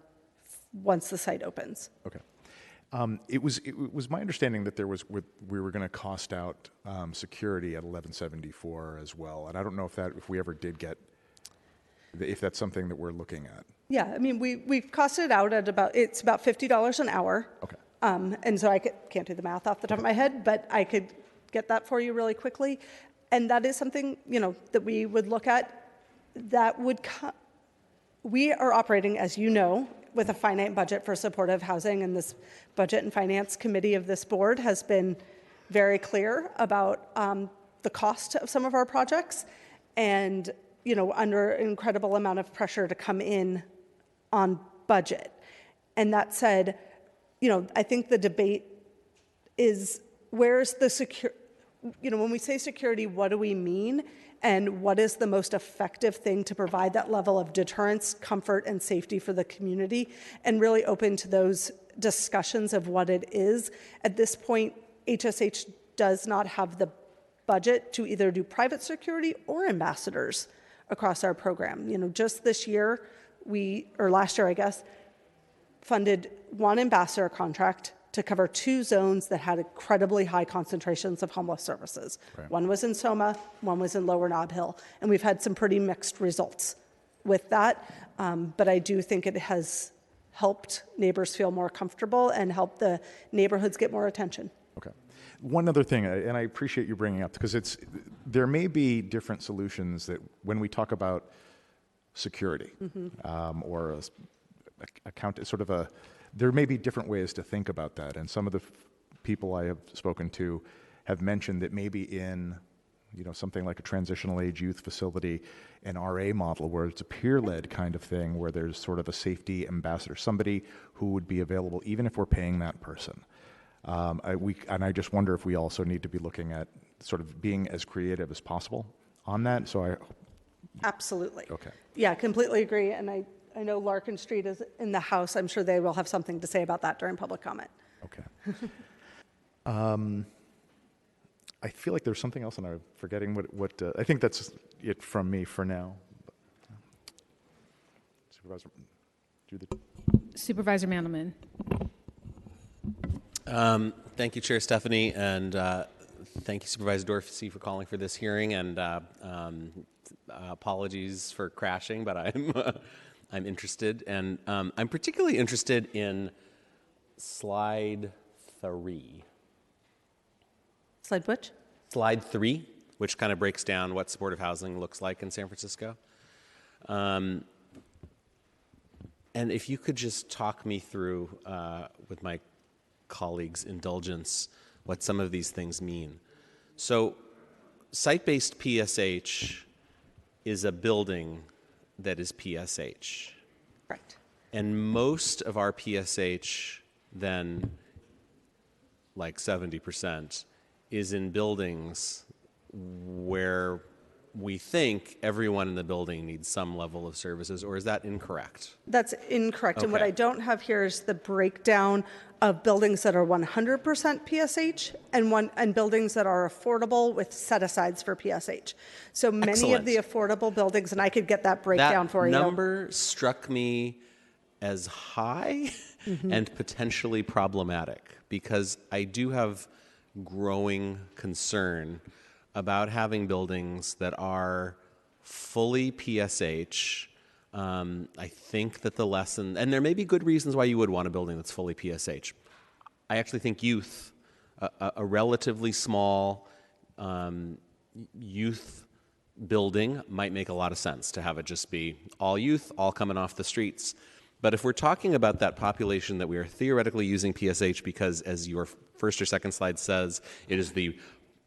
Speaker 6: once the site opens.
Speaker 5: Okay. It was my understanding that we were going to cost out security at 1174 as well, and I don't know if we ever did get, if that's something that we're looking at.
Speaker 6: Yeah, I mean, we've costed it out at about $50 an hour.
Speaker 5: Okay.
Speaker 6: And so I can't do the math off the top of my head, but I could get that for you really quickly. And that is something, that we would look at. We are operating, as you know, with a finite budget for supportive housing, and this Budget and Finance Committee of this board has been very clear about the cost of some of our projects, and under an incredible amount of pressure to come in on budget. And that said, I think the debate is, where's the when we say security, what do we mean? And what is the most effective thing to provide that level of deterrence, comfort, and safety for the community? And really open to those discussions of what it is. At this point, HSH does not have the budget to either do private security or ambassadors across our program. Just this year, or last year, I guess, funded one ambassador contract to cover 2 zones that had incredibly high concentrations of homeless services.
Speaker 5: Right.
Speaker 6: One was in Soma, one was in Lower Nob Hill, and we've had some pretty mixed results with that. But I do think it has helped neighbors feel more comfortable and helped the neighborhoods get more attention.
Speaker 5: Okay. One other thing, and I appreciate you bringing up, because there may be different solutions that when we talk about security, or there may be different ways to think about that. And some of the people I have spoken to have mentioned that maybe in something like a transitional age youth facility, an RA model where it's a peer-led kind of thing, where there's sort of a safety ambassador, somebody who would be available even if we're paying that person. I just wonder if we also need to be looking at sort of being as creative as possible on that. So
Speaker 6: Absolutely.
Speaker 5: Okay.
Speaker 6: Yeah, completely agree. And I know Larkin Street is in the House. I'm sure they will have something to say about that during public comment.
Speaker 5: Okay. I feel like there's something else, and I'm forgetting what I think that's it from me for now. Supervisor,
Speaker 1: Supervisor Mandelman.
Speaker 7: Thank you, Chair Stephanie, and thank you, Supervisor Dorsey, for calling for this hearing. And apologies for crashing, but I'm interested, and I'm particularly interested in slide 3.
Speaker 6: Slide which?
Speaker 7: Slide 3, which kind of breaks down what supportive housing looks like in San Francisco. And if you could just talk me through, with my colleagues' indulgence, what some of these things mean. So, site-based PSH is a building that is PSH.
Speaker 6: Right.
Speaker 7: And most of our PSH then like 70%, is in buildings where we think everyone in the building needs some level of services, or is that incorrect?
Speaker 6: That's incorrect. And what
Speaker 7: Okay.
Speaker 6: I don't have here is the breakdown of buildings that are 100% PSH and buildings that are affordable with set-asides for PSH. So many of the affordable buildings, and I could get that breakdown for you.
Speaker 7: That number struck me as high and potentially problematic, because I do have growing concern about having buildings that are fully PSH. I think that the lesson, and there may be good reasons why you would want a building that's fully PSH. I actually think youth, a relatively small youth building might make a lot of sense to have it just be all youth, all coming off the streets. But if we're talking about that population that we are theoretically using PSH because, as your first or second slide says, it is the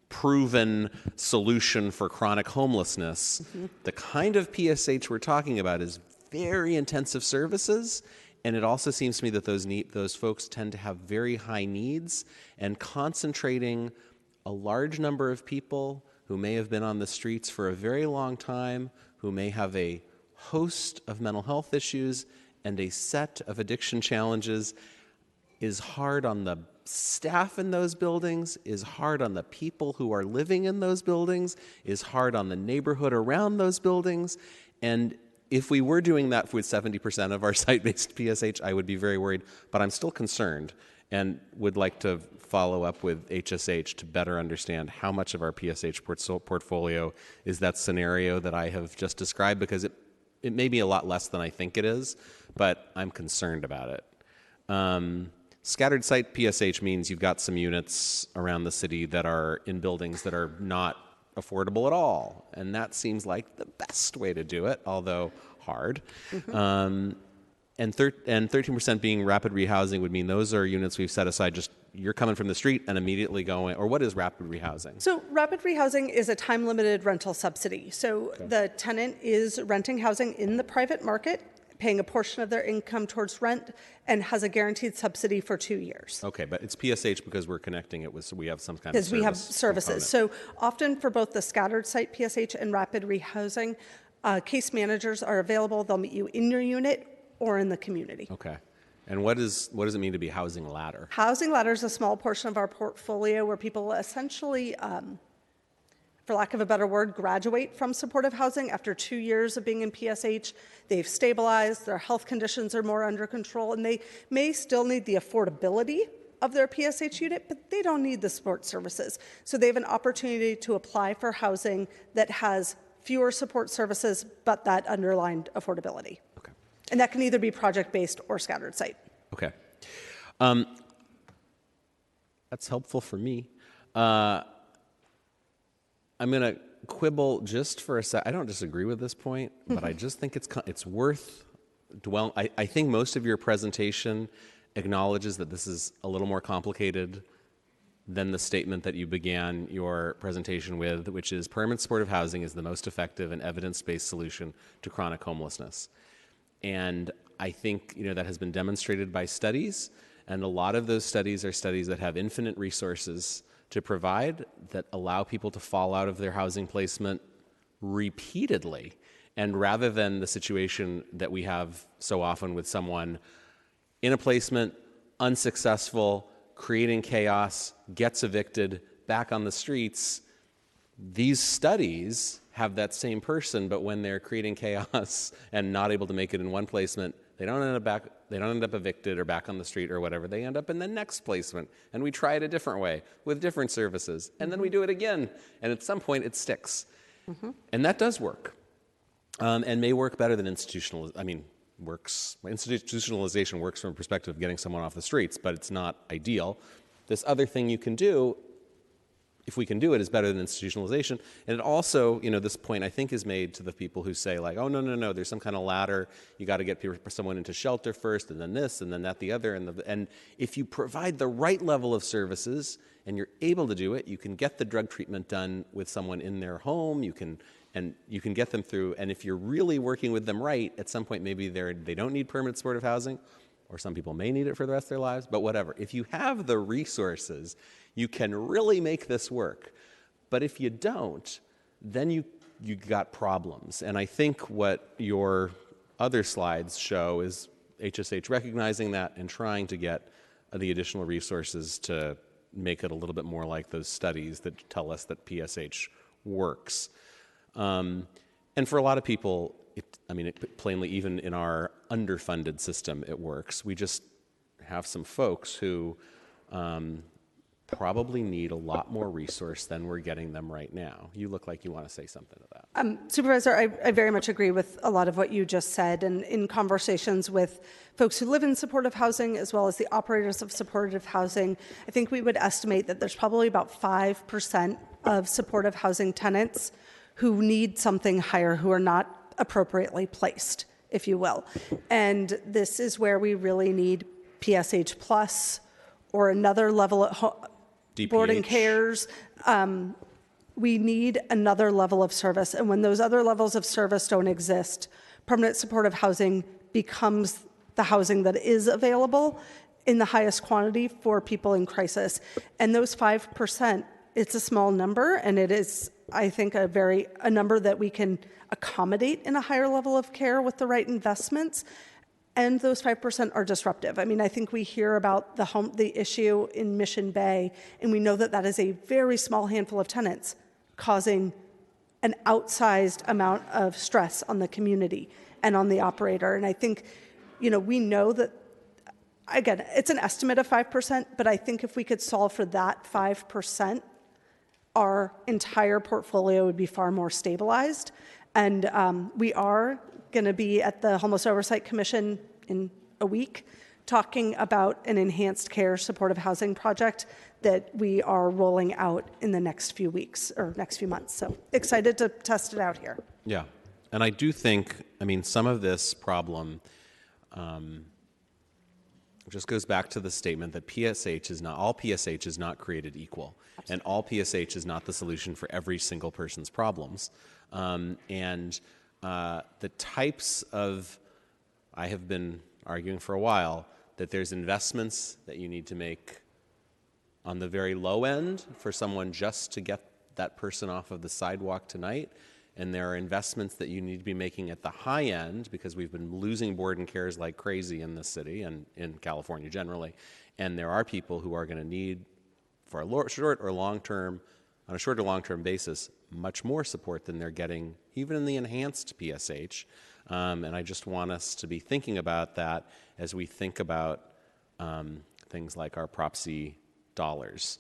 Speaker 7: proven solution for chronic homelessness, the kind of PSH we're talking about is very intensive services, and it also seems to me that those folks tend to have very high needs, and concentrating a large number of people who may have been on the streets for a very long time, who may have a host of mental health issues and a set of addiction challenges, is hard on the staff in those buildings, is hard on the people who are living in those buildings, is hard on the neighborhood around those buildings. And if we were doing that with 70% of our site-based PSH, I would be very worried, but I'm still concerned and would like to follow up with HSH to better understand how much of our PSH portfolio is that scenario that I have just described, because it may be a lot less than I think it is, but I'm concerned about it. Scattered site PSH means you've got some units around the city that are in buildings that are not affordable at all, and that seems like the best way to do it, although hard. And 13% being rapid rehousing would mean those are units we've set aside, just you're coming from the street and immediately going, or what is rapid rehousing?
Speaker 6: So rapid rehousing is a time-limited rental subsidy. So the tenant is renting housing in the private market, paying a portion of their income towards rent, and has a guaranteed subsidy for 2 years.
Speaker 7: Okay, but it's PSH because we're connecting it with, so we have some kind of
Speaker 6: Because we have services.
Speaker 7: component.
Speaker 6: So often for both the scattered site PSH and rapid rehousing, case managers are available. They'll meet you in your unit or in the community.
Speaker 7: Okay. And what does it mean to be housing ladder?
Speaker 6: Housing ladder is a small portion of our portfolio where people essentially, for lack of a better word, graduate from supportive housing after 2 years of being in PSH. They've stabilized, their health conditions are more under control, and they may still need the affordability of their PSH unit, but they don't need the support services. So they have an opportunity to apply for housing that has fewer support services, but that underlined affordability.
Speaker 7: Okay.
Speaker 6: And that can either be project-based or scattered site.
Speaker 7: Okay. That's helpful for me. I'm going to quibble just for a sec. I don't disagree with this point, but I just think it's worth dwelling. I think most of your presentation acknowledges that this is a little more complicated than the statement that you began your presentation with, which is permanent supportive housing is the most effective and evidence-based solution to chronic homelessness. And I think that has been demonstrated by studies, and a lot of those studies are studies that have infinite resources to provide that allow people to fall out of their housing placement repeatedly. And rather than the situation that we have so often with someone in a placement, unsuccessful, creating chaos, gets evicted, back on the streets, these studies have that same person, but when they're creating chaos and not able to make it in one placement, they don't end up evicted or back on the street or whatever. They end up in the next placement, and we try it a different way with different services, and then we do it again, and at some point it sticks. And that does work, and may work better than institutionalization works from a perspective of getting someone off the streets, but it's not ideal. This other thing you can do, if we can do it, is better than institutionalization. And it also, this point I think is made to the people who say like, oh, no, there's some kind of ladder. You got to get someone into shelter first, and then this, and then that, the other. And if you provide the right level of services and you're able to do it, you can get the drug treatment done with someone in their home. You can get them through. And if you're really working with them right, at some point maybe they don't need permanent supportive housing, or some people may need it for the rest of their lives, but whatever. If you have the resources, you can really make this work. But if you don't, then you got problems. And I think what your other slides show is HSH recognizing that and trying to get the additional resources to make it a little bit more like those studies that tell us that PSH works. And for a lot of people, plainly, even in our underfunded system, it works. We just have some folks who probably need a lot more resource than we're getting them right now. You look like you want to say something to that.
Speaker 6: Supervisor, I very much agree with a lot of what you just said. And in conversations with folks who live in supportive housing, as well as the operators of supportive housing, I think we would estimate that there's probably about 5% of supportive housing tenants who need something higher, who are not appropriately placed, if you will. And this is where we really need PSH Plus or another level at boarding cares. We need another level of service. And when those other levels of service don't exist, permanent supportive housing becomes the housing that is available in the highest quantity for people in crisis. And those 5%, it's a small number, and it is, I think, a number that we can accommodate in a higher level of care with the right investments. And those 5% are disruptive. I think we hear about the issue in Mission Bay, and we know that that is a very small handful of tenants causing an outsized amount of stress on the community and on the operator. And I think, we know that, again, it's an estimate of 5%, but I think if we could solve for that 5%, our entire portfolio would be far more stabilized. And we are going to be at the Homeless Oversight Commission in a week talking about an enhanced care supportive housing project that we are rolling out in the next few weeks or next few months. So excited to test it out here.
Speaker 7: Yeah. And I do think, some of this problem just goes back to the statement that all PSH is not created equal. Absolutely. And all PSH is not the solution for every single person's problems. The types of, I have been arguing for a while, that there's investments that you need to make on the very low end for someone just to get that person off of the sidewalk tonight. And there are investments that you need to be making at the high end, because we've been losing board and cares like crazy in this city and in California generally. And there are people who are going to need, for a short or long term, on a short or long term basis, much more support than they're getting even in the enhanced PSH. And I just want us to be thinking about that as we think about things like our Prop C dollars.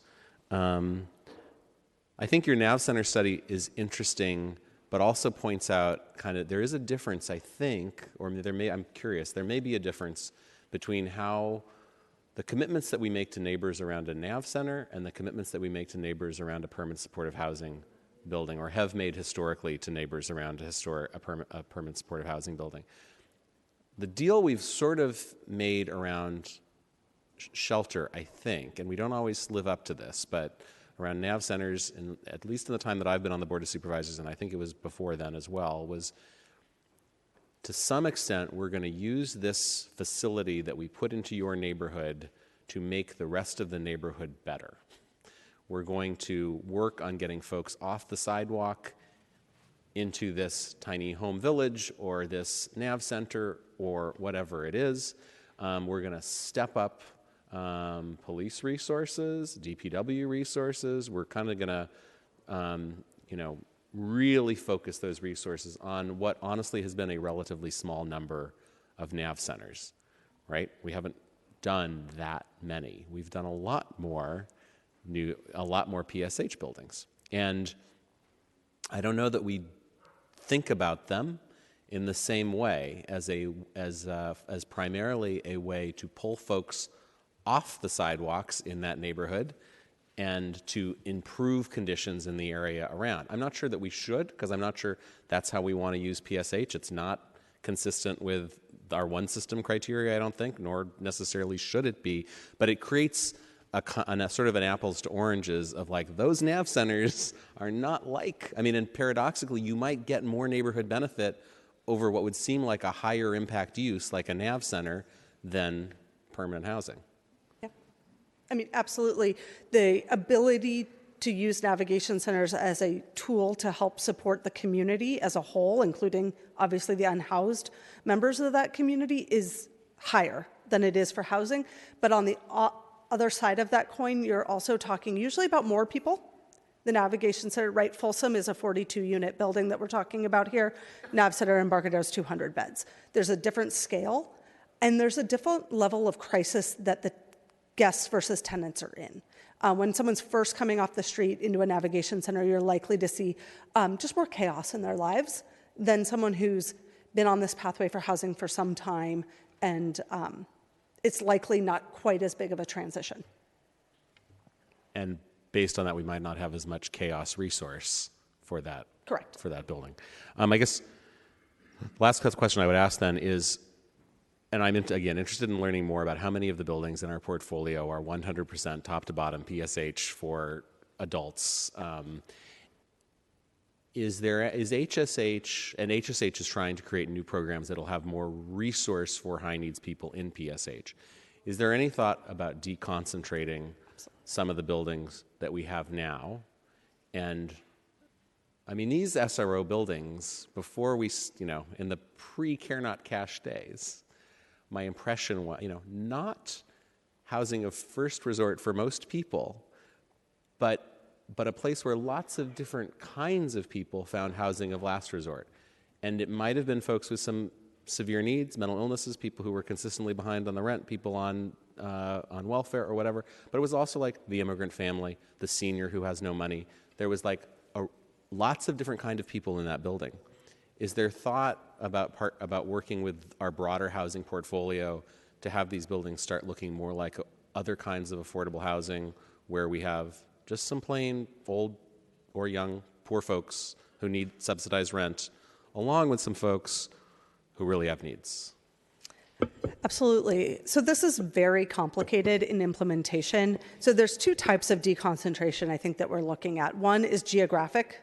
Speaker 7: I think your NAV Center study is interesting, but also points out there is a difference, I think, or I'm curious, there may be a difference between how the commitments that we make to neighbors around a NAV Center and the commitments that we make to neighbors around a permanent supportive housing building, or have made historically to neighbors around a permanent supportive housing building. The deal we've sort of made around shelter, I think, and we don't always live up to this, but around NAV centers, and at least in the time that I've been on the Board of Supervisors, and I think it was before then as well, was to some extent we're going to use this facility that we put into your neighborhood to make the rest of the neighborhood better. We're going to work on getting folks off the sidewalk into this tiny home village or this NAV center or whatever it is. We're going to step up police resources, DPW resources. We're kind of going to, really focus those resources on what honestly has been a relatively small number of NAV centers, right? We haven't done that many. We've done a lot more PSH buildings. And I don't know that we think about them in the same way as primarily a way to pull folks off the sidewalks in that neighborhood and to improve conditions in the area around. I'm not sure that we should, because I'm not sure that's how we want to use PSH. It's not consistent with our one system criteria, I don't think, nor necessarily should it be. But it creates a sort of an apples to oranges of like, those NAV centers are not like, and paradoxically, you might get more neighborhood benefit over what would seem like a higher impact use, like a NAV center, than permanent housing.
Speaker 6: Yeah. I mean, absolutely. The ability to use navigation centers as a tool to help support the community as a whole, including obviously the unhoused members of that community, is higher than it is for housing. But on the other side of that coin, you're also talking usually about more people. The navigation center, right, Folsom is a 42-unit building that we're talking about here. Nav Center Embarcadero is 200 beds. There's a different scale, and there's a different level of crisis that the guests versus tenants are in. When someone's first coming off the street into a navigation center, you're likely to see just more chaos in their lives than someone who's been on this pathway for housing for some time, and it's likely not quite as big of a transition.
Speaker 7: And based on that, we might not have as much chaos resource for that.
Speaker 6: Correct.
Speaker 7: For that building. I guess last question I would ask then is, and I'm interested in learning more about how many of the buildings in our portfolio are 100% top to bottom PSH for adults. Is HSH, and HSH is trying to create new programs that'll have more resource for high needs people in PSH. Is there any thought about deconcentrating some of the buildings that we have now? And I mean, these SRO buildings, before we, in the pre-Care Not Cash days, my impression was, not housing of first resort for most people, but a place where lots of different kinds of people found housing of last resort. And it might have been folks with some severe needs, mental illnesses, people who were consistently behind on the rent, people on welfare or whatever. But it was also like the immigrant family, the senior who has no money. There was like lots of different kind of people in that building. Is there thought about working with our broader housing portfolio to have these buildings start looking more like other kinds of affordable housing, where we have just some plain old or young poor folks who need subsidized rent, along with some folks who really have needs?
Speaker 6: Absolutely. So this is very complicated in implementation. So there's two types of deconcentration I think that we're looking at. One is geographic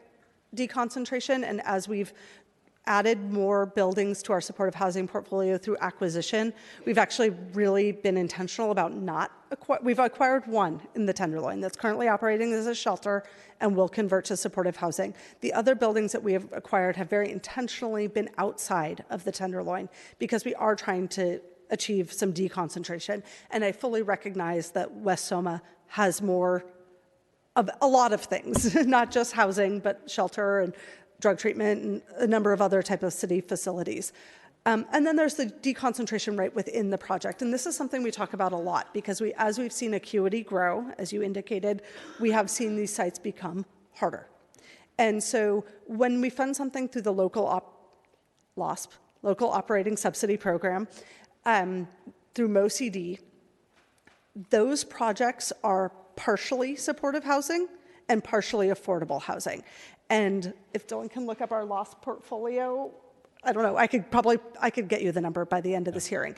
Speaker 6: deconcentration, and as we've added more buildings to our supportive housing portfolio through acquisition, we've actually really been intentional about we've acquired one in the Tenderloin that's currently operating as a shelter and will convert to supportive housing. The other buildings that we have acquired have very intentionally been outside of the Tenderloin because we are trying to achieve some deconcentration. And I fully recognize that West Soma has more of a lot of things, not just housing, but shelter and drug treatment and a number of other type of city facilities. And then there's the deconcentration right within the project. And this is something we talk about a lot because as we've seen acuity grow, as you indicated, we have seen these sites become harder. And so when we fund something through the local LOSP, Local Operating Subsidy Program, through MOCD, those projects are partially supportive housing and partially affordable housing. And if Dylan can look up our LOSP portfolio, I don't know, I could get you the number by the end of this hearing.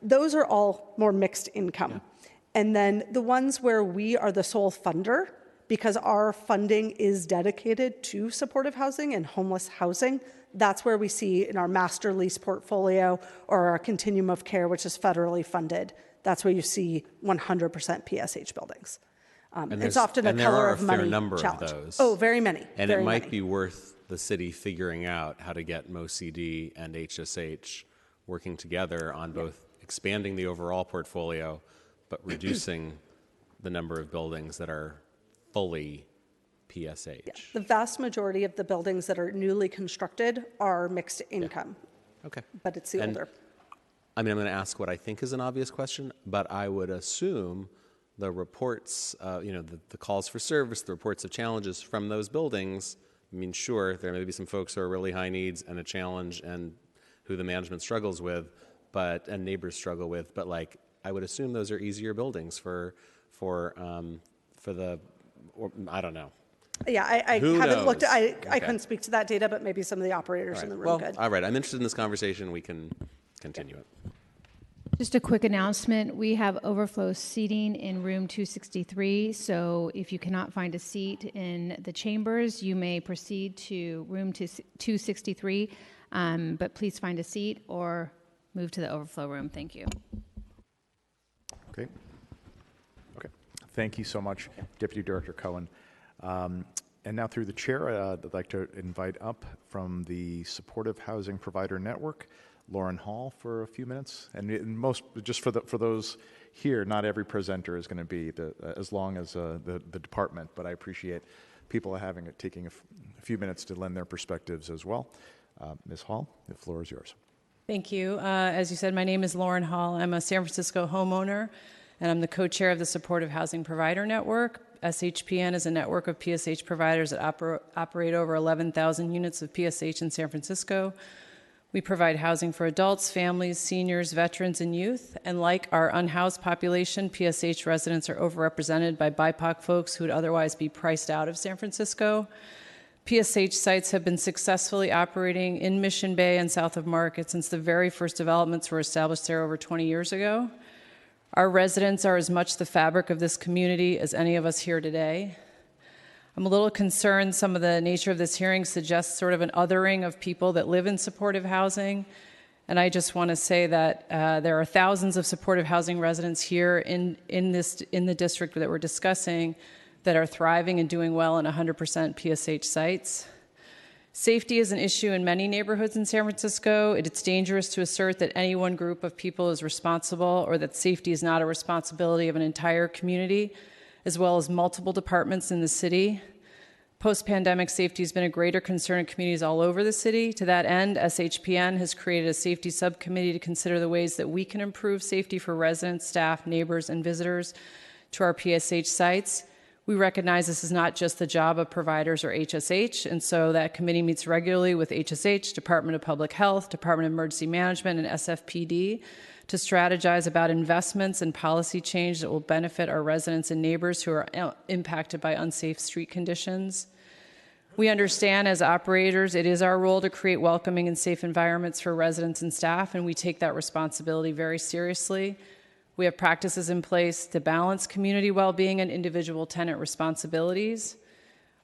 Speaker 6: Those are all more mixed income. Yeah. And then the ones where we are the sole funder, because our funding is dedicated to supportive housing and homeless housing, that's where we see in our master lease portfolio or our continuum of care, which is federally funded. That's where you see 100% PSH buildings. It's often a color of money challenge.
Speaker 7: There are a fair number of those.
Speaker 6: Oh, very many.
Speaker 7: And
Speaker 6: very
Speaker 7: it might
Speaker 6: many.
Speaker 7: be worth the city figuring out how to get MOCD and HSH working together on both expanding the overall portfolio, but reducing the number of buildings that are fully PSH.
Speaker 6: Yeah. The vast majority of the buildings that are newly constructed are mixed income.
Speaker 7: Yeah. Okay.
Speaker 6: But it's the older.
Speaker 7: I mean, I'm going to ask what I think is an obvious question, but I would assume the reports, the calls for service, the reports of challenges from those buildings, I mean, sure, there may be some folks who are really high needs and a challenge and who the management struggles with, and neighbors struggle with, but like, I would assume those are easier buildings for the, or I don't know.
Speaker 6: Yeah, I haven't looked at, I couldn't speak to that data, but maybe some of the operators in the room could.
Speaker 7: All right, I'm interested in this conversation. We can continue it.
Speaker 1: Just a quick announcement. We have overflow seating in room 263. So if you cannot find a seat in the chambers, you may proceed to room 263. But please find a seat or move to the overflow room. Thank you.
Speaker 5: Okay. Okay. Thank you so much, Deputy Director Cohen. And now through the chair, I'd like to invite up from the Supportive Housing Provider Network, Lauren Hall, for a few minutes. And most, just for those here, not every presenter is going to be as long as the department, but I appreciate people taking a few minutes to lend their perspectives as well. Ms. Hall, the floor is yours.
Speaker 8: Thank you. As you said, my name is Lauren Hall. I'm a San Francisco homeowner, and I'm the co-chair of the Supportive Housing Provider Network. SHPN is a network of PSH providers that operate over 11,000 units of PSH in San Francisco. We provide housing for adults, families, seniors, veterans, and youth. And like our unhoused population, PSH residents are overrepresented by BIPOC folks who would otherwise be priced out of San Francisco. PSH sites have been successfully operating in Mission Bay and south of Market since the very first developments were established there over 20 years ago. Our residents are as much the fabric of this community as any of us here today. I'm a little concerned some of the nature of this hearing suggests sort of an othering of people that live in supportive housing. And I just want to say that there are thousands of supportive housing residents here in the district that we're discussing that are thriving and doing well in 100% PSH sites. Safety is an issue in many neighborhoods in San Francisco. It's dangerous to assert that any one group of people is responsible or that safety is not a responsibility of an entire community, as well as multiple departments in the city. Post-pandemic safety has been a greater concern in communities all over the city. To that end, SHPN has created a safety subcommittee to consider the ways that we can improve safety for residents, staff, neighbors, and visitors to our PSH sites. We recognize this is not just the job of providers or HSH, and so that committee meets regularly with HSH, Department of Public Health, Department of Emergency Management, and SFPD to strategize about investments and policy change that will benefit our residents and neighbors who are impacted by unsafe street conditions. We understand as operators it is our role to create welcoming and safe environments for residents and staff, and we take that responsibility very seriously. We have practices in place to balance community well-being and individual tenant responsibilities.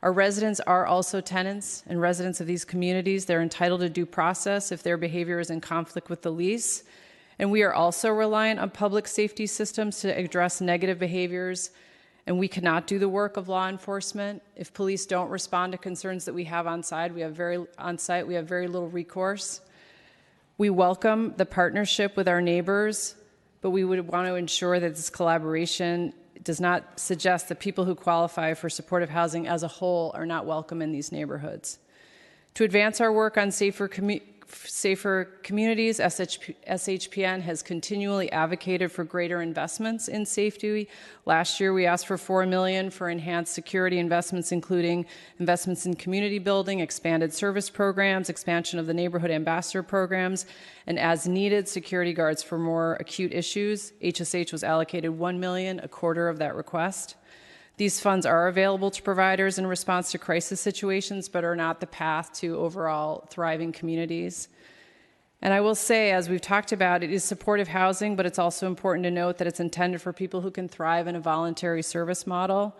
Speaker 8: Our residents are also tenants and residents of these communities. They're entitled to due process if their behavior is in conflict with the lease. And we are also reliant on public safety systems to address negative behaviors, and we cannot do the work of law enforcement. If police don't respond to concerns that we have on site, we have very little recourse. We welcome the partnership with our neighbors, but we would want to ensure that this collaboration does not suggest that people who qualify for supportive housing as a whole are not welcome in these neighborhoods. To advance our work on safer communities, SHPN has continually advocated for greater investments in safety. Last year, we asked for $4 million for enhanced security investments, including investments in community building, expanded service programs, expansion of the neighborhood ambassador programs, and as needed, security guards for more acute issues. HSH was allocated $1 million, a quarter of that request. These funds are available to providers in response to crisis situations, but are not the path to overall thriving communities. And I will say, as we've talked about, it is supportive housing, but it's also important to note that it's intended for people who can thrive in a voluntary service model.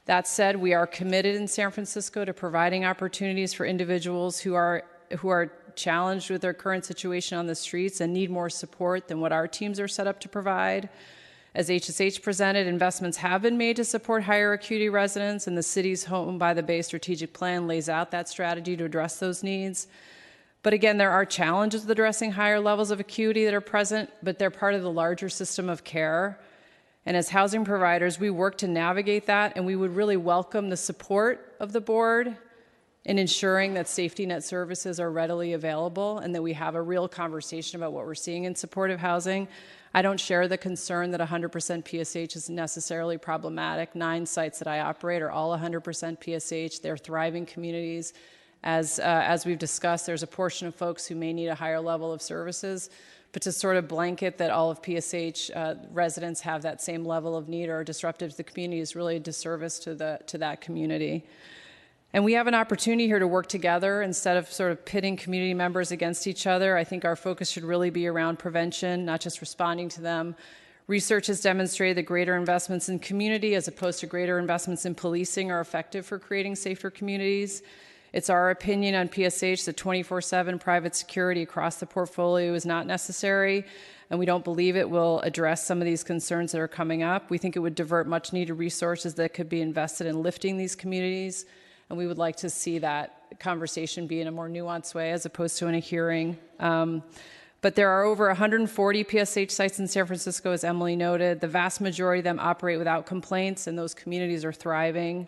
Speaker 8: That said, we are committed in San Francisco to providing opportunities for individuals who are challenged with their current situation on the streets and need more support than what our teams are set up to provide. As HSH presented, investments have been made to support higher acuity residents, and the city's Home by the Bay strategic plan lays out that strategy to address those needs. But again, there are challenges with addressing higher levels of acuity that are present, but they're part of the larger system of care. And as housing providers, we work to navigate that, and we would really welcome the support of the board in ensuring that safety net services are readily available and that we have a real conversation about what we're seeing in supportive housing. I don't share the concern that 100% PSH is necessarily problematic. 9 sites that I operate are all 100% PSH. They're thriving communities. As we've discussed, there's a portion of folks who may need a higher level of services, but to sort of blanket that all of PSH residents have that same level of need or are disruptive to the community is really a disservice to that community. And we have an opportunity here to work together instead of sort of pitting community members against each other. I think our focus should really be around prevention, not just responding to them. Research has demonstrated that greater investments in community as opposed to greater investments in policing are effective for creating safer communities. It's our opinion on PSH that 24/7 private security across the portfolio is not necessary, and we don't believe it will address some of these concerns that are coming up. We think it would divert much needed resources that could be invested in lifting these communities, and we would like to see that conversation be in a more nuanced way as opposed to in a hearing. But there are over 140 PSH sites in San Francisco, as Emily noted. The vast majority of them operate without complaints, and those communities are thriving.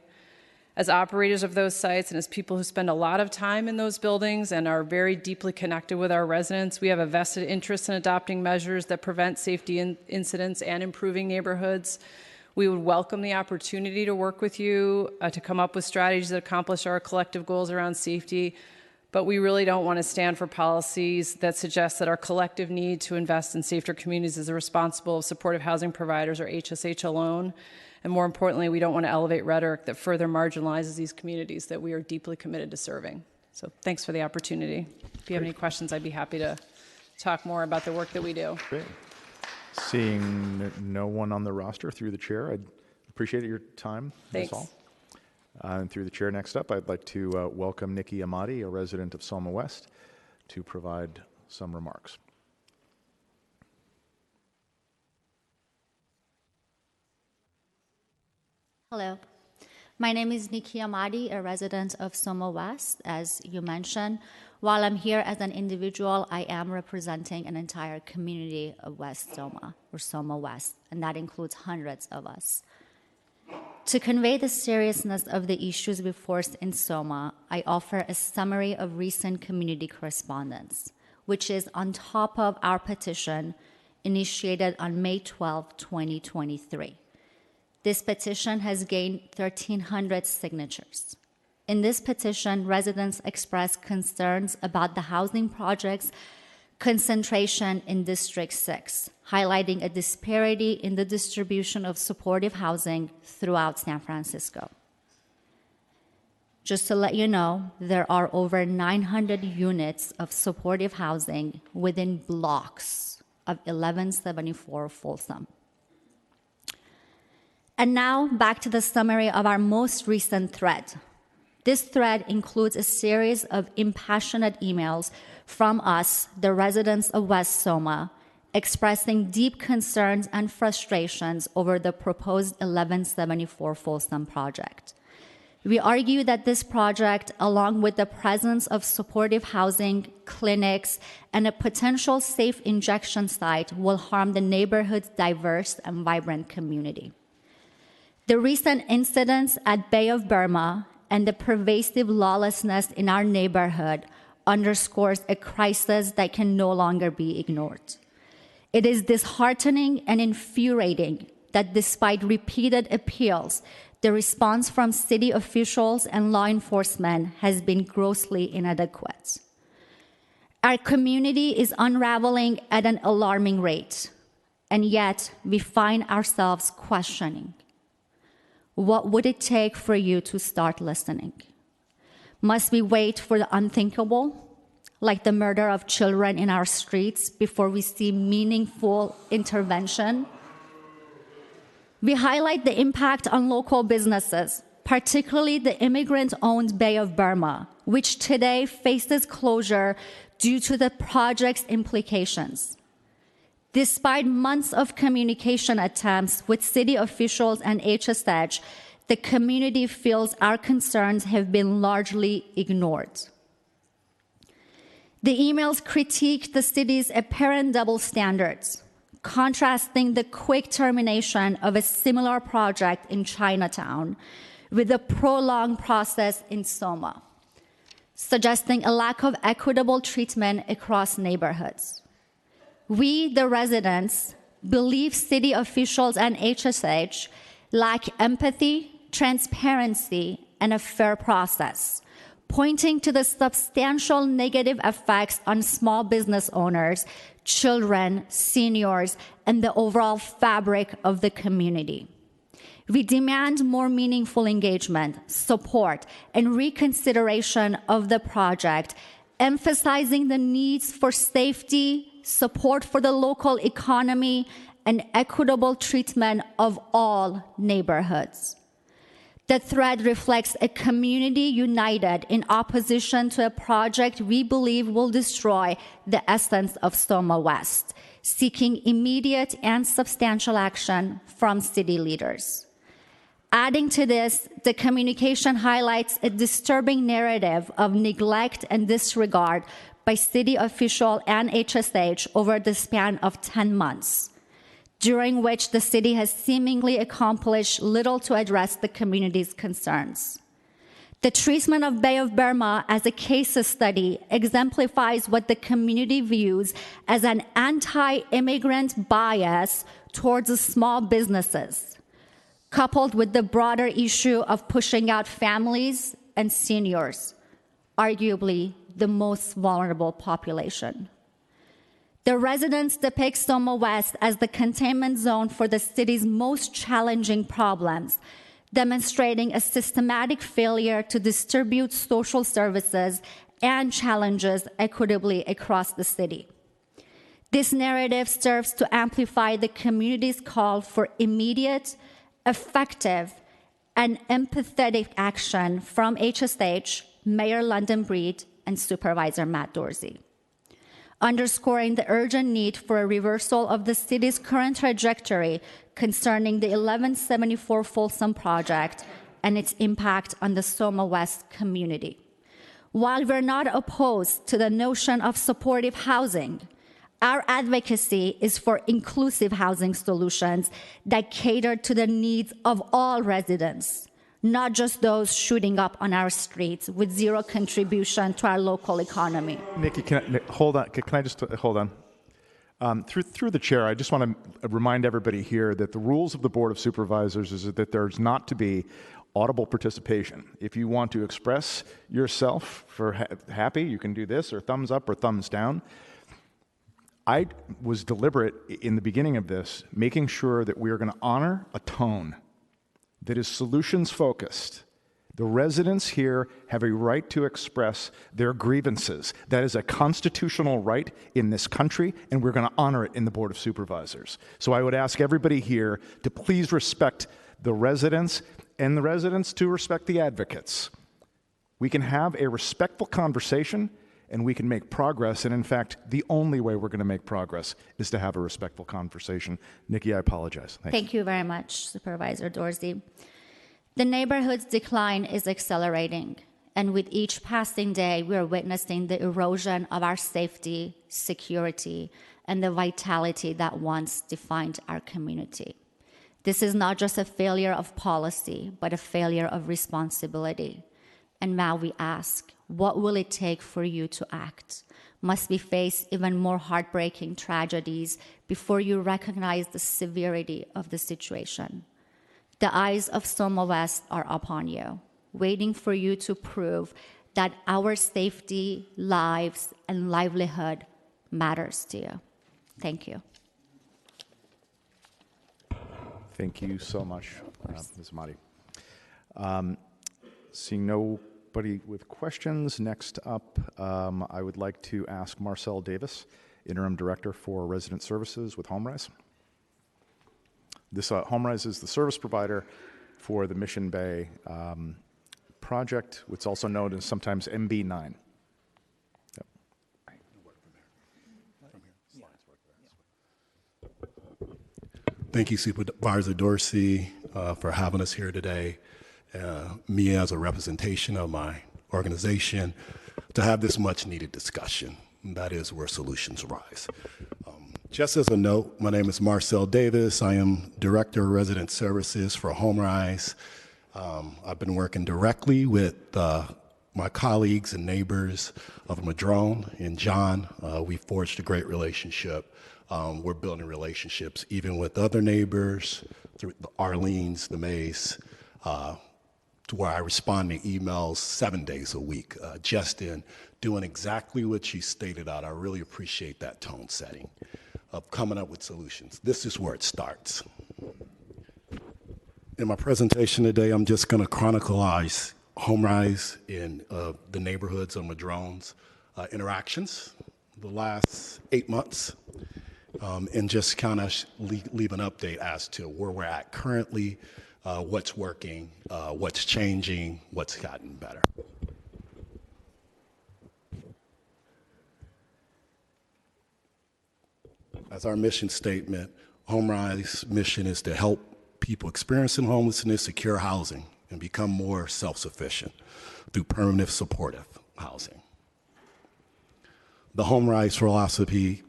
Speaker 8: As operators of those sites and as people who spend a lot of time in those buildings and are very deeply connected with our residents, we have a vested interest in adopting measures that prevent safety incidents and improving neighborhoods. We would welcome the opportunity to work with you to come up with strategies that accomplish our collective goals around safety, but we really don't want to stand for policies that suggest that our collective need to invest in safer communities is the responsible of supportive housing providers or HSH alone. And more importantly, we don't want to elevate rhetoric that further marginalizes these communities that we are deeply committed to serving. So thanks for the opportunity. If you have any questions, I'd be happy to talk more about the work that we do.
Speaker 5: Great. Seeing no one on the roster, through the chair, I'd appreciate your time.
Speaker 8: Thanks.
Speaker 5: That's all. And through the chair, next up, I'd like to welcome Nikki Amati, a resident of Soma West, to provide some remarks.
Speaker 9: Hello. My name is Nikki Amadi, a resident of Soma West, as you mentioned. While I'm here as an individual, I am representing an entire community of West Soma, or Soma West, and that includes hundreds of us. To convey the seriousness of the issues before us in Soma, I offer a summary of recent community correspondence, which is on top of our petition initiated on May 12, 2023. This petition has gained 1,300 signatures. In this petition, residents express concerns about the housing project's concentration in District 6, highlighting a disparity in the distribution of supportive housing throughout San Francisco. Just to let you know, there are over 900 units of supportive housing within blocks of 1174 Folsom. And now, back to the summary of our most recent thread. This thread includes a series of impassioned emails from us, the residents of West Soma, expressing deep concerns and frustrations over the proposed 1174 Folsom project. We argue that this project, along with the presence of supportive housing, clinics, and a potential safe injection site, will harm the neighborhood's diverse and vibrant community. The recent incidents at Bay of Burma and the pervasive lawlessness in our neighborhood underscores a crisis that can no longer be ignored. It is disheartening and infuriating that despite repeated appeals, the response from city officials and law enforcement has been grossly inadequate. Our community is unraveling at an alarming rate, and yet we find ourselves questioning. What would it take for you to start listening? Must we wait for the unthinkable, like the murder of children in our streets, before we see meaningful intervention? We highlight the impact on local businesses, particularly the immigrant-owned Bay of Burma, which today faces closure due to the project's implications. Despite months of communication attempts with city officials and HSH, the community feels our concerns have been largely ignored. The emails critique the city's apparent double standards, contrasting the quick termination of a similar project in Chinatown with a prolonged process in Soma, suggesting a lack of equitable treatment across neighborhoods. We, the residents, believe city officials and HSH lack empathy, transparency, and a fair process, pointing to the substantial negative effects on small business owners, children, seniors, and the overall fabric of the community. We demand more meaningful engagement, support, and reconsideration of the project, emphasizing the needs for safety, support for the local economy, and equitable treatment of all neighborhoods. The thread reflects a community united in opposition to a project we believe will destroy the essence of Soma West, seeking immediate and substantial action from city leaders. Adding to this, the communication highlights a disturbing narrative of neglect and disregard by city official and HSH over the span of 10 months, during which the city has seemingly accomplished little to address the community's concerns. The treatment of Bay of Burma as a case study exemplifies what the community views as an anti-immigrant bias towards small businesses, coupled with the broader issue of pushing out families and seniors, arguably the most vulnerable population. The residents depict Soma West as the containment zone for the city's most challenging problems, demonstrating a systematic failure to distribute social services and challenges equitably across the city. This narrative serves to amplify the community's call for immediate, effective, and empathetic action from HSH, Mayor London Breed, and Supervisor Matt Dorsey, underscoring the urgent need for a reversal of the city's current trajectory concerning the 1174 Folsom project and its impact on the Soma West community. While we're not opposed to the notion of supportive housing, our advocacy is for inclusive housing solutions that cater to the needs of all residents, not just those shooting up on our streets with zero contribution to our local economy.
Speaker 5: Nikki, hold on. Can I just hold on? Through the chair, I just want to remind everybody here that the rules of the Board of Supervisors is that there's not to be audible participation. If you want to express yourself for happy, you can do this, or thumbs up or thumbs down. I was deliberate in the beginning of this, making sure that we are going to honor a tone that is solutions-focused. The residents here have a right to express their grievances. That is a constitutional right in this country, and we're going to honor it in the Board of Supervisors. So I would ask everybody here to please respect the residents, and the residents to respect the advocates. We can have a respectful conversation, and we can make progress. And in fact, the only way we're going to make progress is to have a respectful conversation. Nikki, I apologize.
Speaker 9: Thank you very much, Supervisor Dorsey. The neighborhood's decline is accelerating, and with each passing day, we are witnessing the erosion of our safety, security, and the vitality that once defined our community. This is not just a failure of policy, but a failure of responsibility. And now we ask, what will it take for you to act? Must we face even more heartbreaking tragedies before you recognize the severity of the situation? The eyes of Soma West are upon you, waiting for you to prove that our safety, lives, and livelihood matters to you. Thank you.
Speaker 5: Thank you so much, Ms. Amati. Seeing nobody with questions, next up, I would like to ask Marcel Davis, Interim Director for Resident Services with HomeRise. This HomeRise is the service provider for the Mission Bay project, which is also known as sometimes MB9. Yep.
Speaker 10: Thank you, Supervisor Dorsey, for having us here today. Me as a representation of my organization to have this much needed discussion. And that is where solutions rise. Just as a note, my name is Marcel Davis. I am Director of Resident Services for HomeRise. I've been working directly with my colleagues and neighbors of Madrone and John. We forged a great relationship. We're building relationships even with other neighbors, through the Arlene's, the Mays, to where I respond to emails 7 days a week, just in doing exactly what she stated out. I really appreciate that tone setting of coming up with solutions. This is where it starts. In my presentation today, I'm just going to chronicleize HomeRise in the neighborhoods of Madrone's interactions the last 8 months, and just kind of leave an update as to where we're at currently, what's working, what's changing, what's gotten better. As our mission statement, HomeRise's mission is to help people experiencing homelessness secure housing and become more self-sufficient through permanent supportive housing. The HomeRise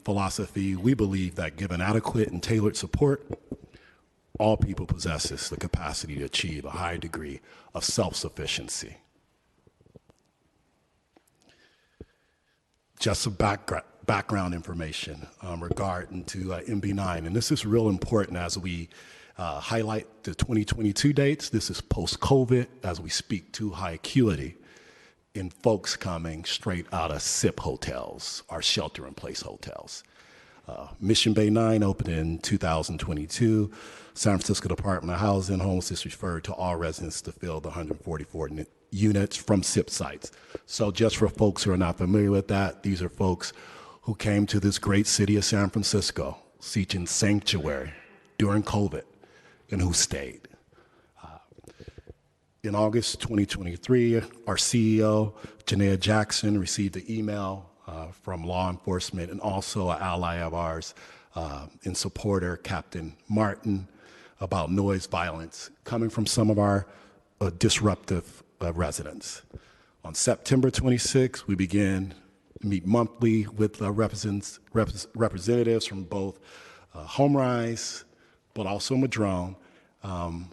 Speaker 10: philosophy, we believe that given adequate and tailored support, all people possesses the capacity to achieve a high degree of self-sufficiency. Just some background information regarding to MB9, and this is real important as we highlight the 2022 dates. This is post-COVID as we speak to high acuity in folks coming straight out of SIP hotels, our shelter-in-place hotels. Mission Bay 9 opened in 2022. San Francisco Department of Housing and Homelessness referred to all residents to fill the 144 units from SIP sites. So just for folks who are not familiar with that, these are folks who came to this great city of San Francisco seeking sanctuary during COVID and who stayed. In August 2023, our CEO, Janaea Jackson, received an email from law enforcement and also an ally of ours and supporter, Captain Martin, about noise violence coming from some of our disruptive residents. On September 26, we began to meet monthly with representatives from both HomeRise, but also Madrone,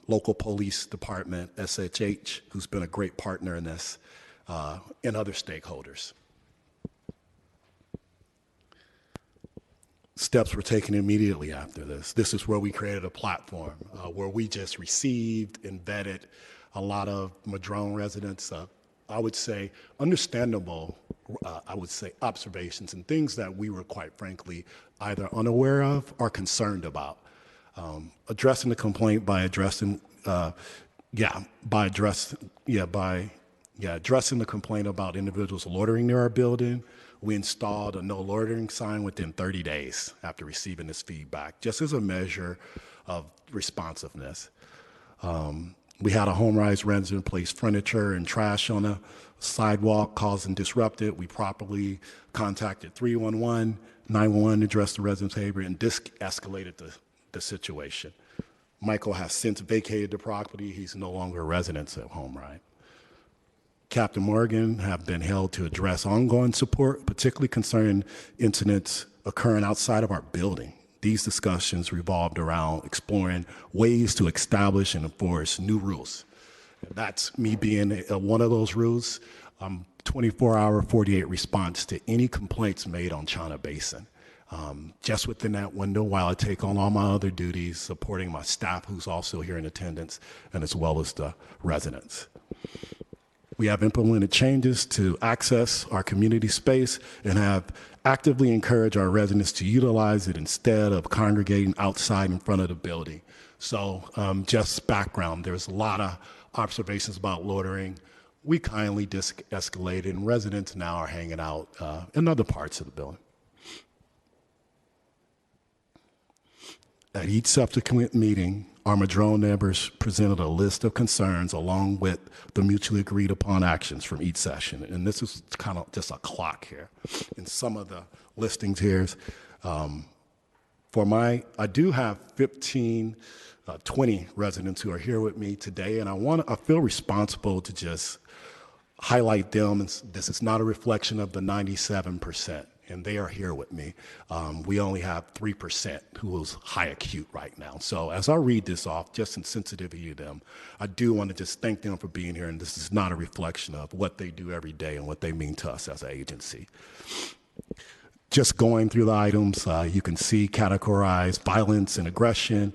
Speaker 10: local police department, SHH, who's been a great partner in this, and other stakeholders. Steps were taken immediately after this. This is where we created a platform where we just received and vetted a lot of Madrone residents, I would say understandable, observations and things that we were quite frankly either unaware of or concerned about. Addressing the complaint by addressing the complaint about individuals loitering near our building. We installed a no loitering sign within 30 days after receiving this feedback, just as a measure of responsiveness. We had a HomeRise resident place furniture and trash on a sidewalk, causing disrupted. We properly contacted 311, 911, addressed the resident's behavior, and escalated the situation. Michael has since vacated the property. He's no longer a resident at HomeRise. Captain Morgan have been held to address ongoing support, particularly concerning incidents occurring outside of our building. These discussions revolved around exploring ways to establish and enforce new rules. That's me being one of those rules. 24-hour, 48 response to any complaints made on China Basin. Just within that window, while I take on all my other duties, supporting my staff who's also here in attendance, and as well as the residents. We have implemented changes to access our community space and have actively encouraged our residents to utilize it instead of congregating outside in front of the building. So just background, there's a lot of observations about loitering. We kindly escalated, and residents now are hanging out in other parts of the building. At each subsequent meeting, our Madrone members presented a list of concerns along with the mutually agreed upon actions from each session. And this is kind of just a clock here. In some of the listings here, I do have 20 residents who are here with me today, and I feel responsible to just highlight them. This is not a reflection of the 97%. And they are here with me. We only have 3% who is high acute right now. So as I read this off, just in sensitivity to them, I do want to just thank them for being here. And this is not a reflection of what they do every day and what they mean to us as an agency. Just going through the items, you can see categorized violence and aggression.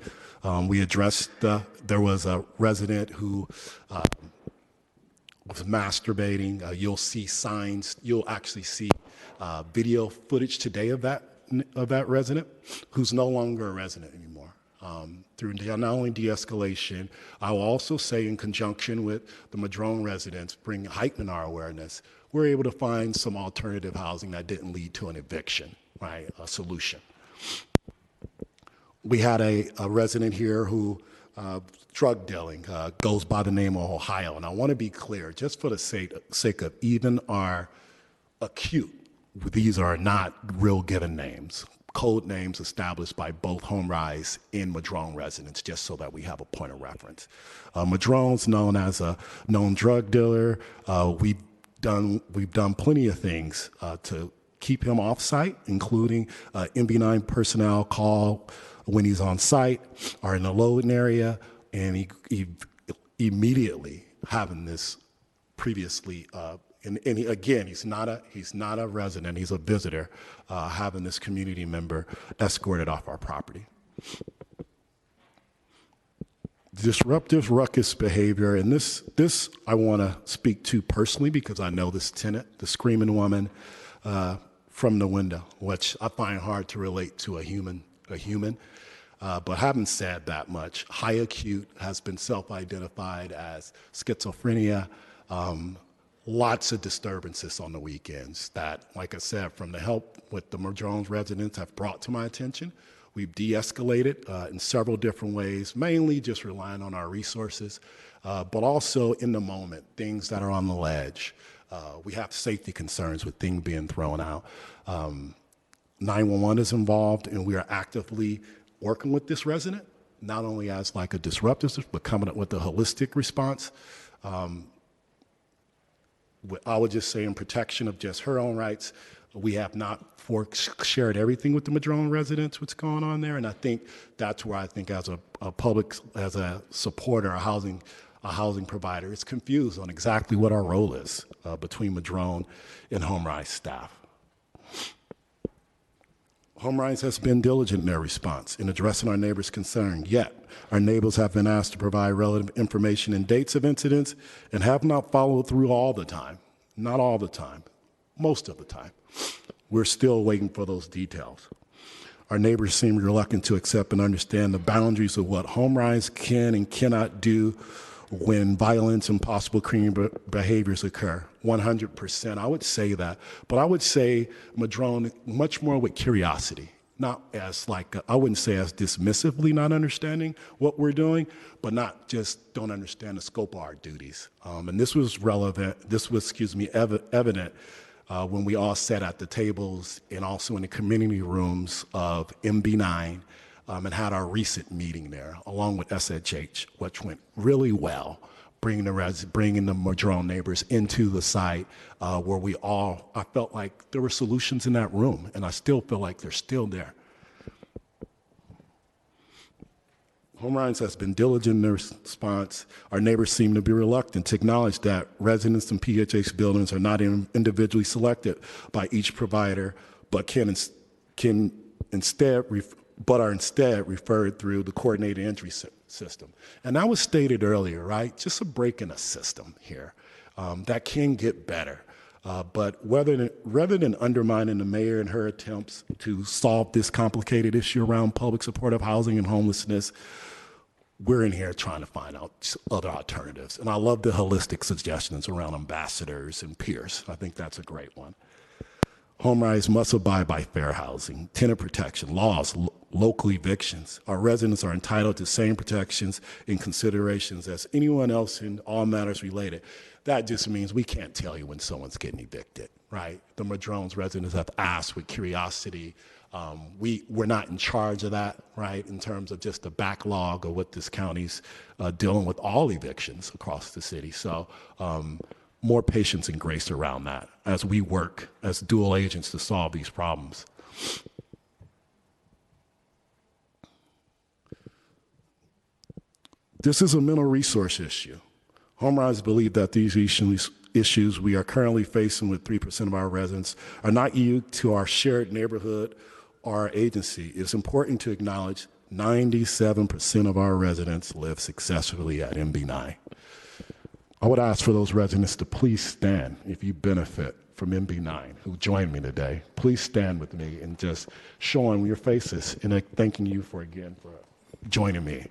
Speaker 10: We addressed, there was a resident who was masturbating. You'll see signs, you'll actually see video footage today of that resident who's no longer a resident anymore. Through not only de-escalation, I will also say in conjunction with the Madrone residents, heightening our awareness, we're able to find some alternative housing that didn't lead to an eviction, right? A solution. We had a resident here who drug dealing goes by the name of Ohio. And I want to be clear, just for the sake of even our acute, these are not real given names, code names established by both HomeRise and Madrone residents, just so that we have a point of reference. Madrone's known as a known drug dealer. We've done plenty of things to keep him off site, including MB9 personnel call when he's on site or in the loading area, and he immediately having this previously. Again, he's not a resident; he's a visitor, having this community member escorted off our property. Disruptive ruckus behavior, and this I want to speak to personally because I know this tenant, the screaming woman from the window, which I find hard to relate to a human. But having said that much, high acute has been self-identified as schizophrenia. Lots of disturbances on the weekends that, like I said, from the help with the Madrone residents have brought to my attention. We've de-escalated in several different ways, mainly just relying on our resources, but also in the moment, things that are on the ledge. We have safety concerns with things being thrown out. 911 is involved, and we are actively working with this resident, not only as like a disruptive, but coming up with a holistic response. I would just say in protection of just her own rights, we have not shared everything with the Madrone residents, what's going on there. And I think that's where I think as a supporter, a housing provider, is confused on exactly what our role is between Madrone and HomeRise staff. HomeRise has been diligent in their response in addressing our neighbors' concern, yet our neighbors have been asked to provide relevant information and dates of incidents and have not followed through all the time. Not all the time, most of the time. We're still waiting for those details. Our neighbors seem reluctant to accept and understand the boundaries of what HomeRise can and cannot do when violence and possible criminal behaviors occur. 100%, I would say that. But I would say Madrone much more with curiosity, not as like, I wouldn't say as dismissively not understanding what we're doing, but not just don't understand the scope of our duties. And this was evident when we all sat at the tables and also in the community rooms of MB9 and had our recent meeting there, along with SHH, which went really well, bringing the Madrone neighbors into the site where I felt like there were solutions in that room, and I still feel like they're still there. HomeRise has been diligent in their response. Our neighbors seem to be reluctant to acknowledge that residents in PHH buildings are not individually selected by each provider, but are instead referred through the coordinated entry system. And that was stated earlier, right? Just a break in a system here that can get better. But rather than undermining the mayor and her attempts to solve this complicated issue around public supportive housing and homelessness, we're in here trying to find out other alternatives. And I love the holistic suggestions around ambassadors and peers. I think that's a great one. HomeRise must abide by fair housing, tenant protection, laws, local evictions. Our residents are entitled to same protections and considerations as anyone else in all matters related. That just means we can't tell you when someone's getting evicted, right? The Madrone's residents have asked with curiosity. We're not in charge of that, right, in terms of just the backlog of what this county's dealing with all evictions across the city. So more patience and grace around that as we work as dual agents to solve these problems. This is a mental resource issue. HomeRise believe that these issues we are currently facing with 3% of our residents are not unique to our shared neighborhood or our agency. It's important to acknowledge 97% of our residents live successfully at MB9. I would ask for those residents to please stand if you benefit from MB9 who joined me today. Please stand with me and just showing your faces and thanking you for joining me.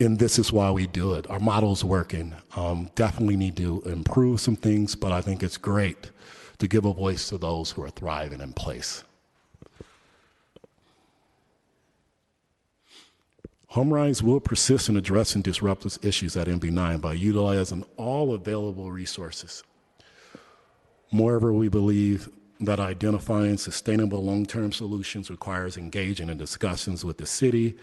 Speaker 10: and this is why we do it. Our model's working. Definitely need to improve some things, but I think it's great to give a voice to those who are thriving in place. HomeRise will persist in addressing disruptive issues at MB9 by utilizing all available resources. Moreover, we believe that identifying sustainable long-term solutions requires engaging in discussions with the city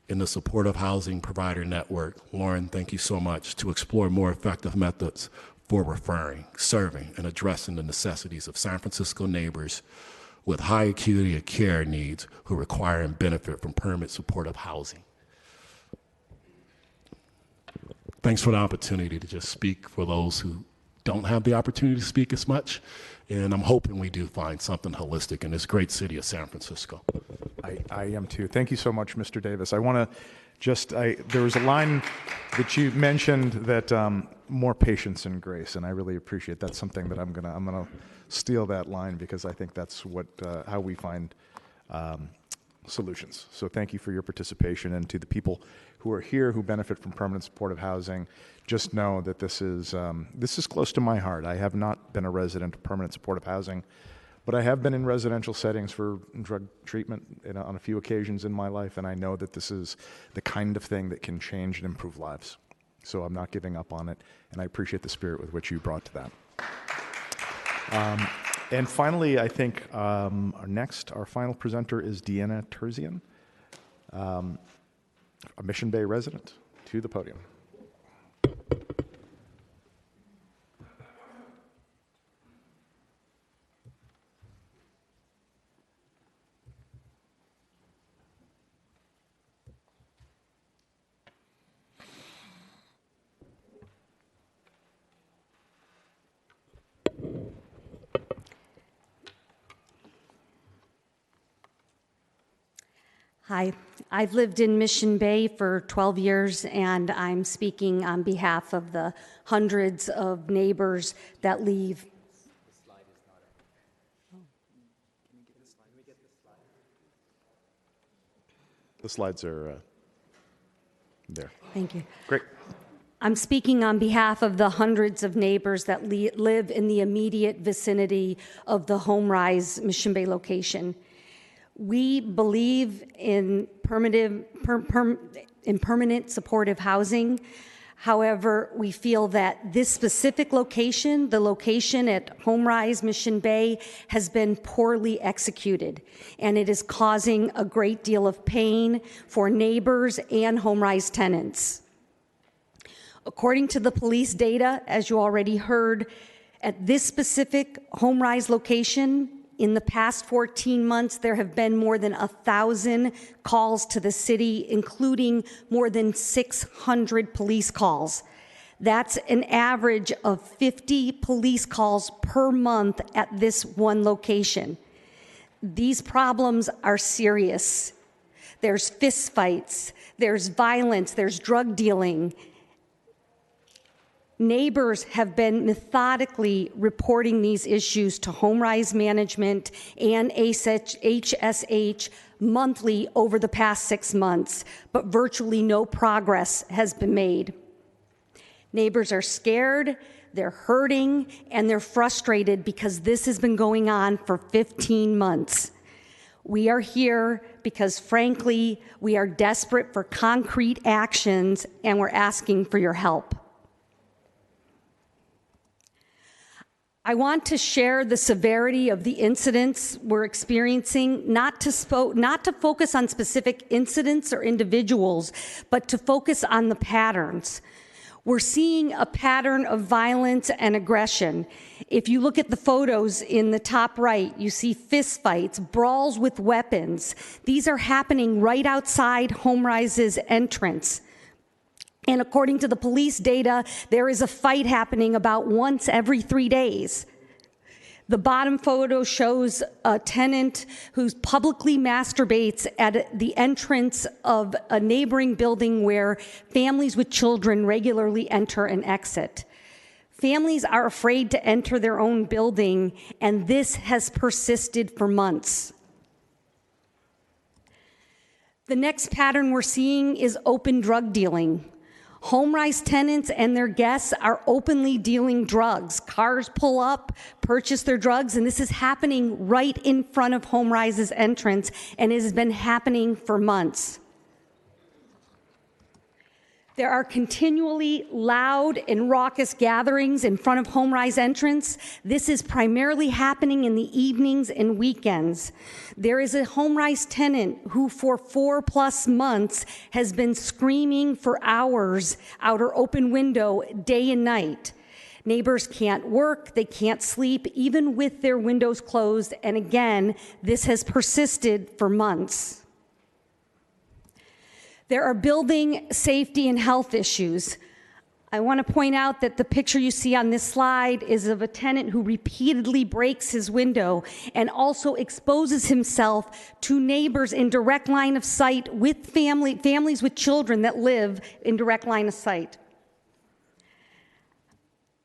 Speaker 10: and the supportive housing provider network. Lauren, thank you so much, to explore more effective methods for referring, serving, and addressing the necessities of San Francisco neighbors with high acuity of care needs who require and benefit from permanent supportive housing. Thanks for the opportunity to just speak for those who don't have the opportunity to speak as much. And I'm hoping we do find something holistic in this great city of San Francisco.
Speaker 5: I am too. Thank you so much, Mr. Davis. I want to just, there was a line that you mentioned that more patience and grace, and I really appreciate that's something that I'm gonna steal that line because I think that's what how we find solutions. So thank you for your participation, and to the people who are here who benefit from permanent supportive housing, just know that this is close to my heart. I have not been a resident of permanent supportive housing, but I have been in residential settings for drug treatment on a few occasions in my life, and I know that this is the kind of thing that can change and improve lives. So I'm not giving up on it, and I appreciate the spirit with which you brought to that. And finally, I think our final presenter is Deanna Terzian, a Mission Bay resident, to the podium.
Speaker 11: Hi, I've lived in Mission Bay for 12 years, and I'm speaking on behalf of the hundreds of neighbors that leave.
Speaker 5: The slides are there.
Speaker 11: Thank you.
Speaker 5: Great.
Speaker 11: I'm speaking on behalf of the hundreds of neighbors that live in the immediate vicinity of the HomeRise Mission Bay location. We believe in permanent supportive housing. However, we feel that this specific location, the location at HomeRise Mission Bay, has been poorly executed, and it is causing a great deal of pain for neighbors and HomeRise tenants. According to the police data, as you already heard, at this specific HomeRise location, in the past 14 months, there have been more than 1,000 calls to the city, including more than 600 police calls. That's an average of 50 police calls per month at this one location. These problems are serious. There's fistfights, there's violence, there's drug dealing. Neighbors have been methodically reporting these issues to HomeRise management and HSH monthly over the past 6 months, but virtually no progress has been made. Neighbors are scared, they're hurting, and they're frustrated because this has been going on for 15 months. We are here because, frankly, we are desperate for concrete actions, and we're asking for your help. I want to share the severity of the incidents we're experiencing, not to focus on specific incidents or individuals, but to focus on the patterns. We're seeing a pattern of violence and aggression. If you look at the photos in the top right, you see fistfights, brawls with weapons. These are happening right outside HomeRise's entrance. And according to the police data, there is a fight happening about once every 3 days. The bottom photo shows a tenant who publicly masturbates at the entrance of a neighboring building where families with children regularly enter and exit. Families are afraid to enter their own building, and this has persisted for months. The next pattern we're seeing is open drug dealing. Home-rise tenants and their guests are openly dealing drugs. Cars pull up, purchase their drugs, and this is happening right in front of home-rise's entrance, and it has been happening for months. There are continually loud and raucous gatherings in front of home-rise entrance. This is primarily happening in the evenings and weekends. There is a home-rise tenant who for 4+ months has been screaming for hours out her open window day and night. Neighbors can't work, they can't sleep, even with their windows closed, and again, this has persisted for months. There are building safety and health issues. I want to point out that the picture you see on this slide is of a tenant who repeatedly breaks his window and also exposes himself to neighbors in direct line of sight with families with children that live in direct line of sight.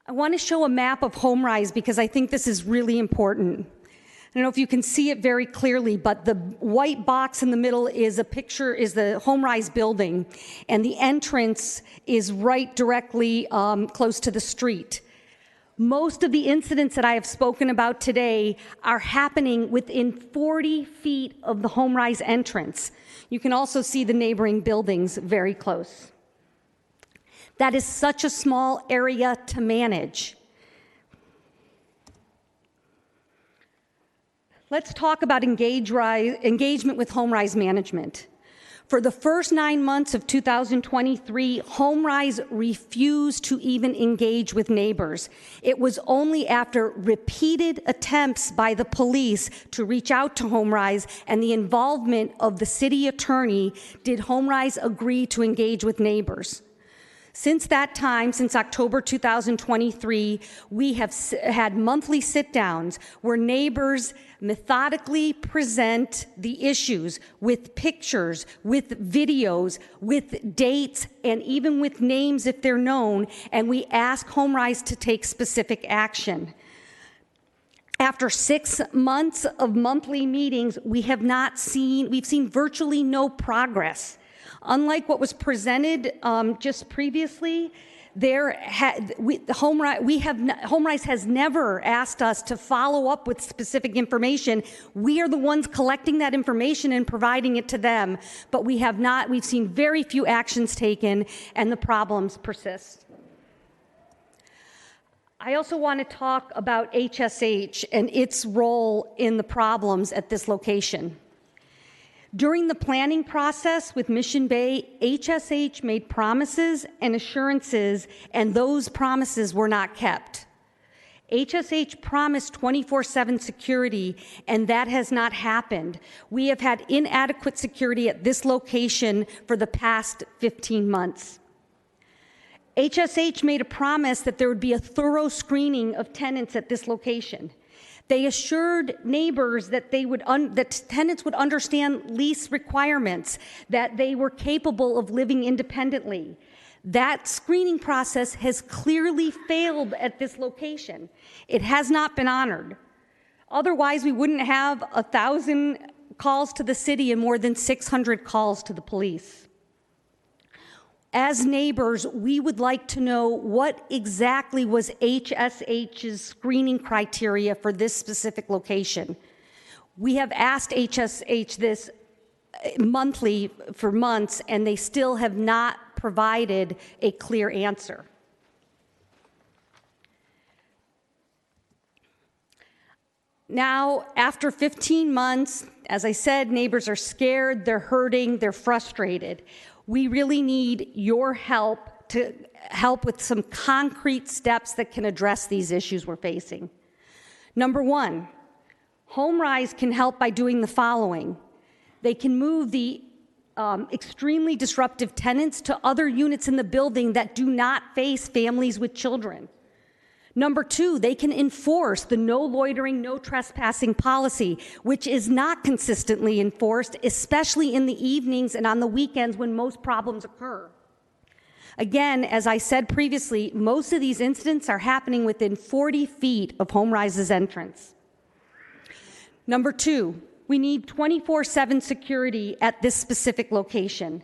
Speaker 11: I want to show a map of home-rise because I think this is really important. I don't know if you can see it very clearly, but the white box in the middle is the home-rise building, and the entrance is right directly close to the street. Most of the incidents that I have spoken about today are happening within 40 feet of the home-rise entrance. You can also see the neighboring buildings very close. That is such a small area to manage. Let's talk about engagement with home-rise management. For the first 9 months of 2023, home-rise refused to even engage with neighbors. It was only after repeated attempts by the police to reach out to home-rise and the involvement of the city attorney did home-rise agree to engage with neighbors. Since that time, since October 2023, we have had monthly sit-downs where neighbors methodically present the issues with pictures, with videos, with dates, and even with names if they're known, and we ask home-rise to take specific action. After 6 months of monthly meetings, we've seen virtually no progress. Unlike what was presented just previously, home-rise has never asked us to follow up with specific information. We are the ones collecting that information and providing it to them, but we've seen very few actions taken, and the problems persist. I also want to talk about HSH and its role in the problems at this location. During the planning process with Mission Bay, HSH made promises and assurances, and those promises were not kept. HSH promised 24/7 security, and that has not happened. We have had inadequate security at this location for the past 15 months. HSH made a promise that there would be a thorough screening of tenants at this location. They assured neighbors that that tenants would understand lease requirements, that they were capable of living independently. That screening process has clearly failed at this location. It has not been honored. Otherwise, we wouldn't have 1,000 calls to the city and more than 600 calls to the police. As neighbors, we would like to know what exactly was HSH's screening criteria for this specific location. We have asked HSH this monthly for months, and they still have not provided a clear answer. Now, after 15 months, as I said, neighbors are scared, they're hurting, they're frustrated. We really need your help to help with some concrete steps that can address these issues we're facing. Number one, home-rise can help by doing the following. They can move the extremely disruptive tenants to other units in the building that do not face families with children. Number two, they can enforce the no loitering, no trespassing policy, which is not consistently enforced, especially in the evenings and on the weekends when most problems occur. Again, as I said previously, most of these incidents are happening within 40 feet of home-rise's entrance. Number two, We need 24/7 security at this specific location.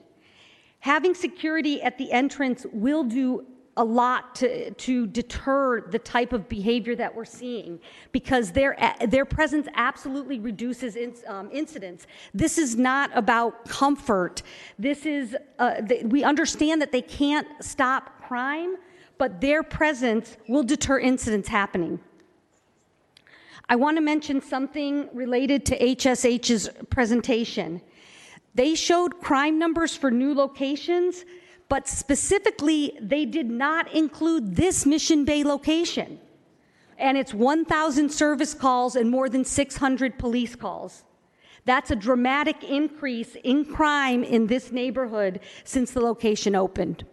Speaker 11: Having security at the entrance will do a lot to deter the type of behavior that we're seeing, because their presence absolutely reduces incidents. This is not about comfort. This is, we understand that they can't stop crime, but their presence will deter incidents happening. I want to mention something related to HSH's presentation. They showed crime numbers for new locations, but specifically, they did not include this Mission Bay location. And it's 1,000 service calls and more than 600 police calls. That's a dramatic increase in crime in this neighborhood since the location opened.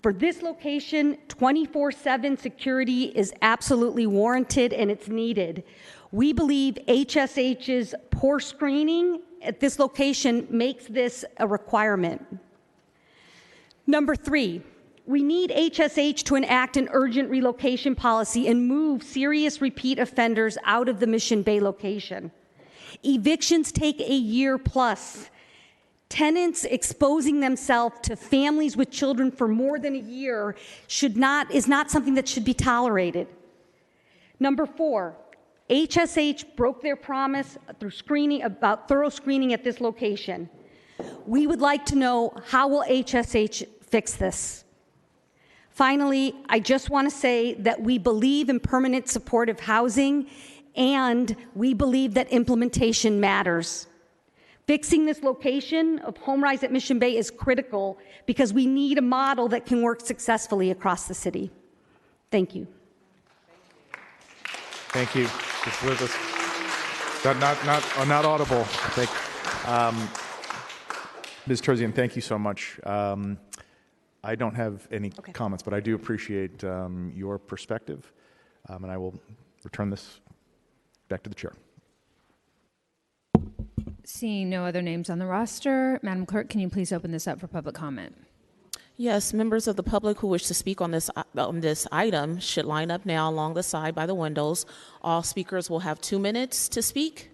Speaker 11: For this location, 24/7 security is absolutely warranted and it's needed. We believe HSH's poor screening at this location makes this a requirement. Number 3, we need HSH to enact an urgent relocation policy and move serious repeat offenders out of the Mission Bay location. Evictions take a year plus. Tenants exposing themselves to families with children for more than a year is not something that should be tolerated. Number 4, HSH broke their promise through screening about thorough screening at this location. We would like to know, how will HSH fix this? Finally, I just want to say that we believe in permanent supportive housing, and we believe that implementation matters. Fixing this location of HomeRise at Mission Bay is critical because we need a model that can work successfully across the city. Thank you.
Speaker 5: Thank you. Just with us. Not audible. Ms. Terzian, thank you so much. I don't have any comments, but I do appreciate your perspective, and I will return this back to the chair.
Speaker 1: Seeing no other names on the roster, Madam Clerk, can you please open this up for public comment?
Speaker 2: Yes, members of the public who wish to speak on this item should line up now along the side by the windows. All speakers will have 2 minutes to speak.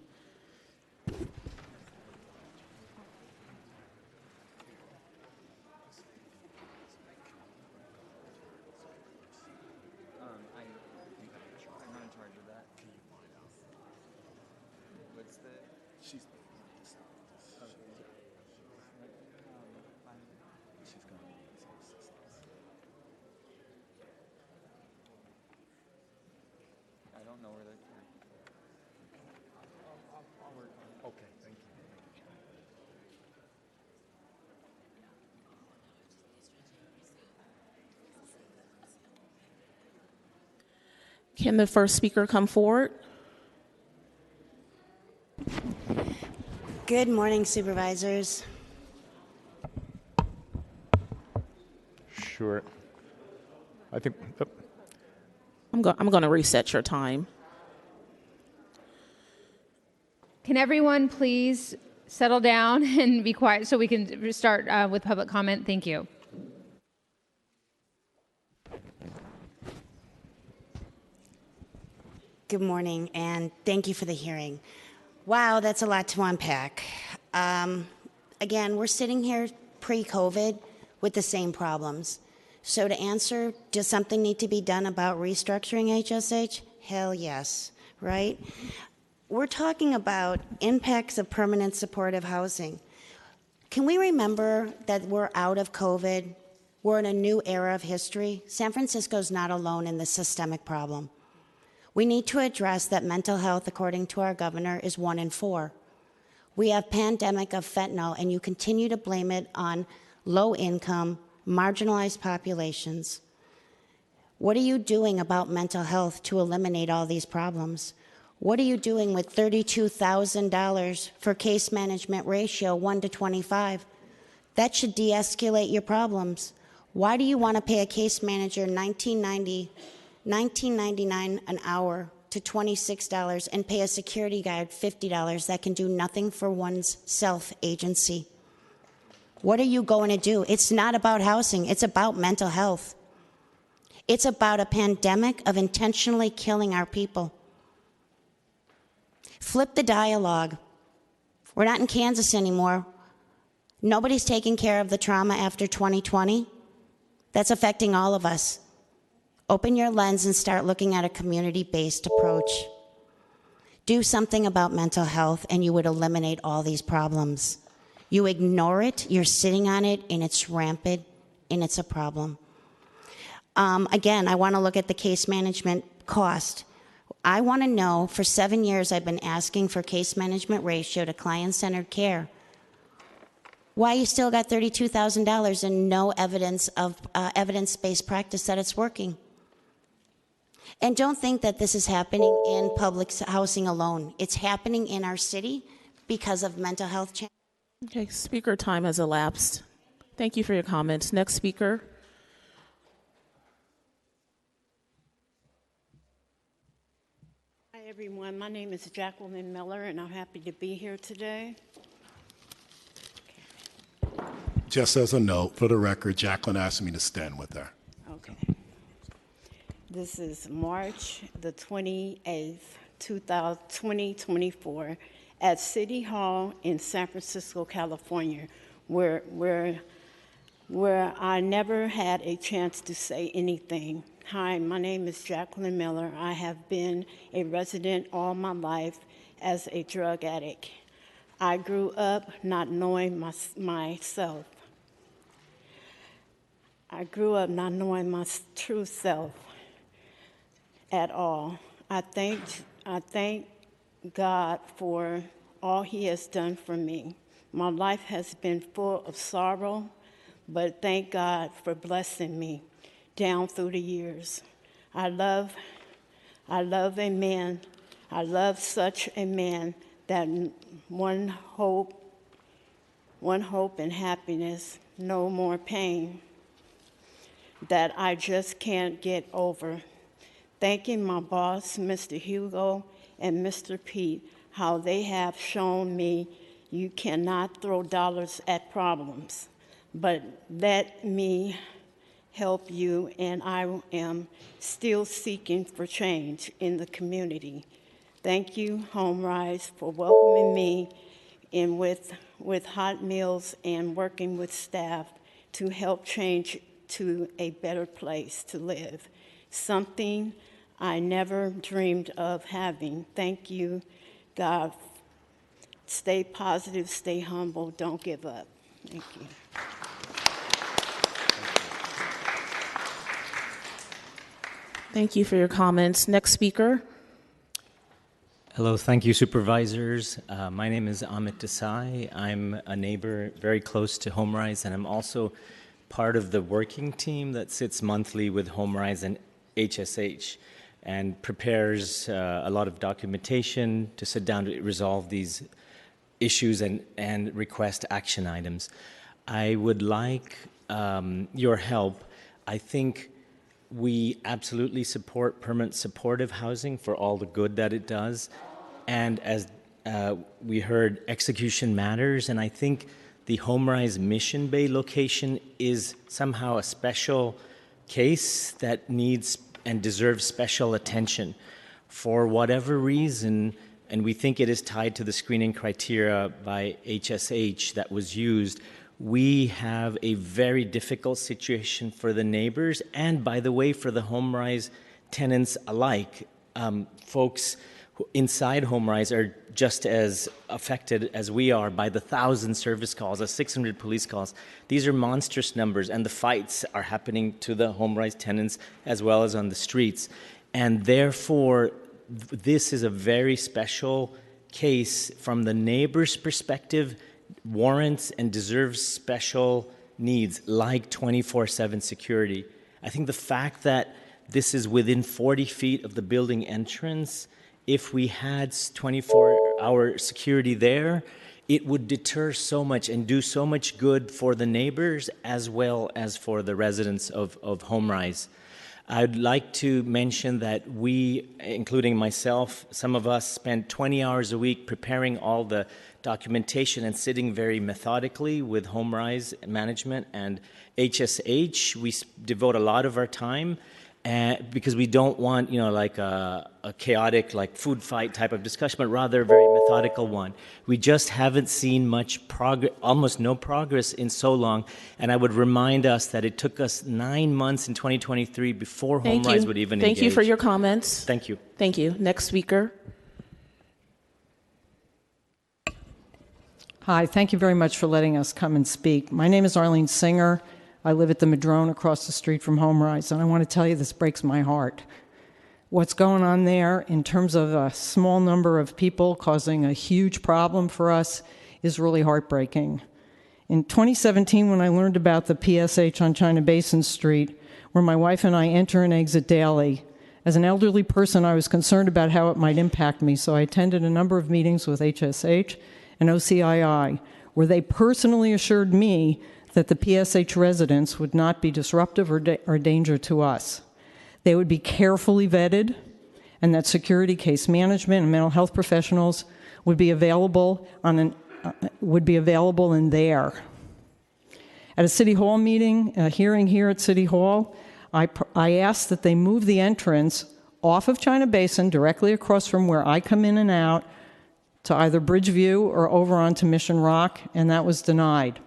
Speaker 2: Can the first speaker come forward?
Speaker 12: Good morning, supervisors.
Speaker 5: Sure. I think.
Speaker 2: I'm going to reset your time.
Speaker 1: Can everyone please settle down and be quiet so we can start with public comment? Thank you.
Speaker 12: Good morning, and thank you for the hearing. Wow, that's a lot to unpack. Again, we're sitting here pre-COVID with the same problems. So to answer, does something need to be done about restructuring HSH? Hell yes, right? We're talking about impacts of permanent supportive housing. Can we remember that we're out of COVID? We're in a new era of history. San Francisco's not alone in this systemic problem. We need to address that mental health, according to our governor, is 1 in 4. We have pandemic of fentanyl, and you continue to blame it on low-income, marginalized populations. What are you doing about mental health to eliminate all these problems? What are you doing with $32,000 for case management ratio 1 to 25? That should de-escalate your problems. Why do you want to pay a case manager $19.99 an hour to $26 and pay a security guard $50 that can do nothing for one's self-agency? What are you going to do? It's not about housing. It's about mental health. It's about a pandemic of intentionally killing our people. Flip the dialogue. We're not in Kansas anymore. Nobody's taking care of the trauma after 2020. That's affecting all of us. Open your lens and start looking at a community-based approach. Do something about mental health and you would eliminate all these problems. You ignore it, you're sitting on it, and it's rampant, and it's a problem. Again, I want to look at the case management cost. I want to know, for 7 years I've been asking for case management ratio to client-centered care. Why you still got $32,000 and no evidence of evidence-based practice that it's working? And don't think that this is happening in public housing alone. It's happening in our city because of mental health challenges.
Speaker 2: Okay, speaker time has elapsed. Thank you for your comments. Next speaker.
Speaker 13: Hi, everyone. My name is Jacqueline Miller, and I'm happy to be here today.
Speaker 10: Just as a note, for the record, Jacqueline asked me to stand with her.
Speaker 13: Okay. This is March the 28th, 2024, at City Hall in San Francisco, California, where I never had a chance to say anything. Hi, my name is Jacqueline Miller. I have been a resident all my life as a drug addict. I grew up not knowing myself. I grew up not knowing my true self at all. I thank God for all He has done for me. My life has been full of sorrow, but thank God for blessing me down through the years. I love a man. I love such a man that one hope and happiness, no more pain, that I just can't get over. Thanking my boss, Mr. Hugo, and Mr. Pete, how they have shown me you cannot throw dollars at problems, but let me help you, and I am still seeking for change in the community. Thank you, HomeRise, for welcoming me in with hot meals and working with staff to help change to a better place to live, something I never dreamed of having. Thank you, God. Stay positive, stay humble, don't give up. Thank you.
Speaker 2: Thank you for your comments. Next speaker.
Speaker 14: Hello, thank you, supervisors. My name is Amit Desai. I'm a neighbor very close to HomeRise, and I'm also part of the working team that sits monthly with HomeRise and HSH and prepares a lot of documentation to sit down to resolve these issues and request action items. I would like your help. I think we absolutely support permanent supportive housing for all the good that it does. And as we heard, execution matters. And I think the HomeRise Mission Bay location is somehow a special case that needs and deserves special attention. For whatever reason, and we think it is tied to the screening criteria by HSH that was used, we have a very difficult situation for the neighbors and, by the way, for the HomeRise tenants alike. Folks inside HomeRise are just as affected as we are by the 1,000 service calls, the 600 police calls. These are monstrous numbers, and the fights are happening to the HomeRise tenants as well as on the streets. And therefore, this is a very special case from the neighbor's perspective, warrants and deserves special needs like 24/7 security. I think the fact that this is within 40 feet of the building entrance, if we had 24-hour security there, it would deter so much and do so much good for the neighbors as well as for the residents of HomeRise. I'd like to mention that we, including myself, some of us spent 20 hours a week preparing all the documentation and sitting very methodically with HomeRise management and HSH. We devote a lot of our time And because we don't want, like a chaotic, like food fight type of discussion, but rather a very methodical one. We just haven't seen much progress, almost no progress in so long. And I would remind us that it took us 9 months in 2023 before HomeRise would even engage.
Speaker 2: Thank you for your comments.
Speaker 14: Thank you.
Speaker 2: Thank you. Next speaker.
Speaker 15: Hi, thank you very much for letting us come and speak. My name is Arlene Singer. I live at the Madrone across the street from HomeRise, and I want to tell you this breaks my heart. What's going on there in terms of a small number of people causing a huge problem for us is really heartbreaking. In 2017, when I learned about the PSH on China Basin Street, where my wife and I enter and exit daily, as an elderly person, I was concerned about how it might impact me, so I attended a number of meetings with HSH and OCII, where they personally assured me that the PSH residents would not be disruptive or danger to us. They would be carefully vetted, and that security, case management, and mental health professionals would be available in there. At a City Hall meeting, a hearing here at City Hall, I asked that they move the entrance off of China Basin, directly across from where I come in and out, to either Bridgeview or over onto Mission Rock, and that was denied.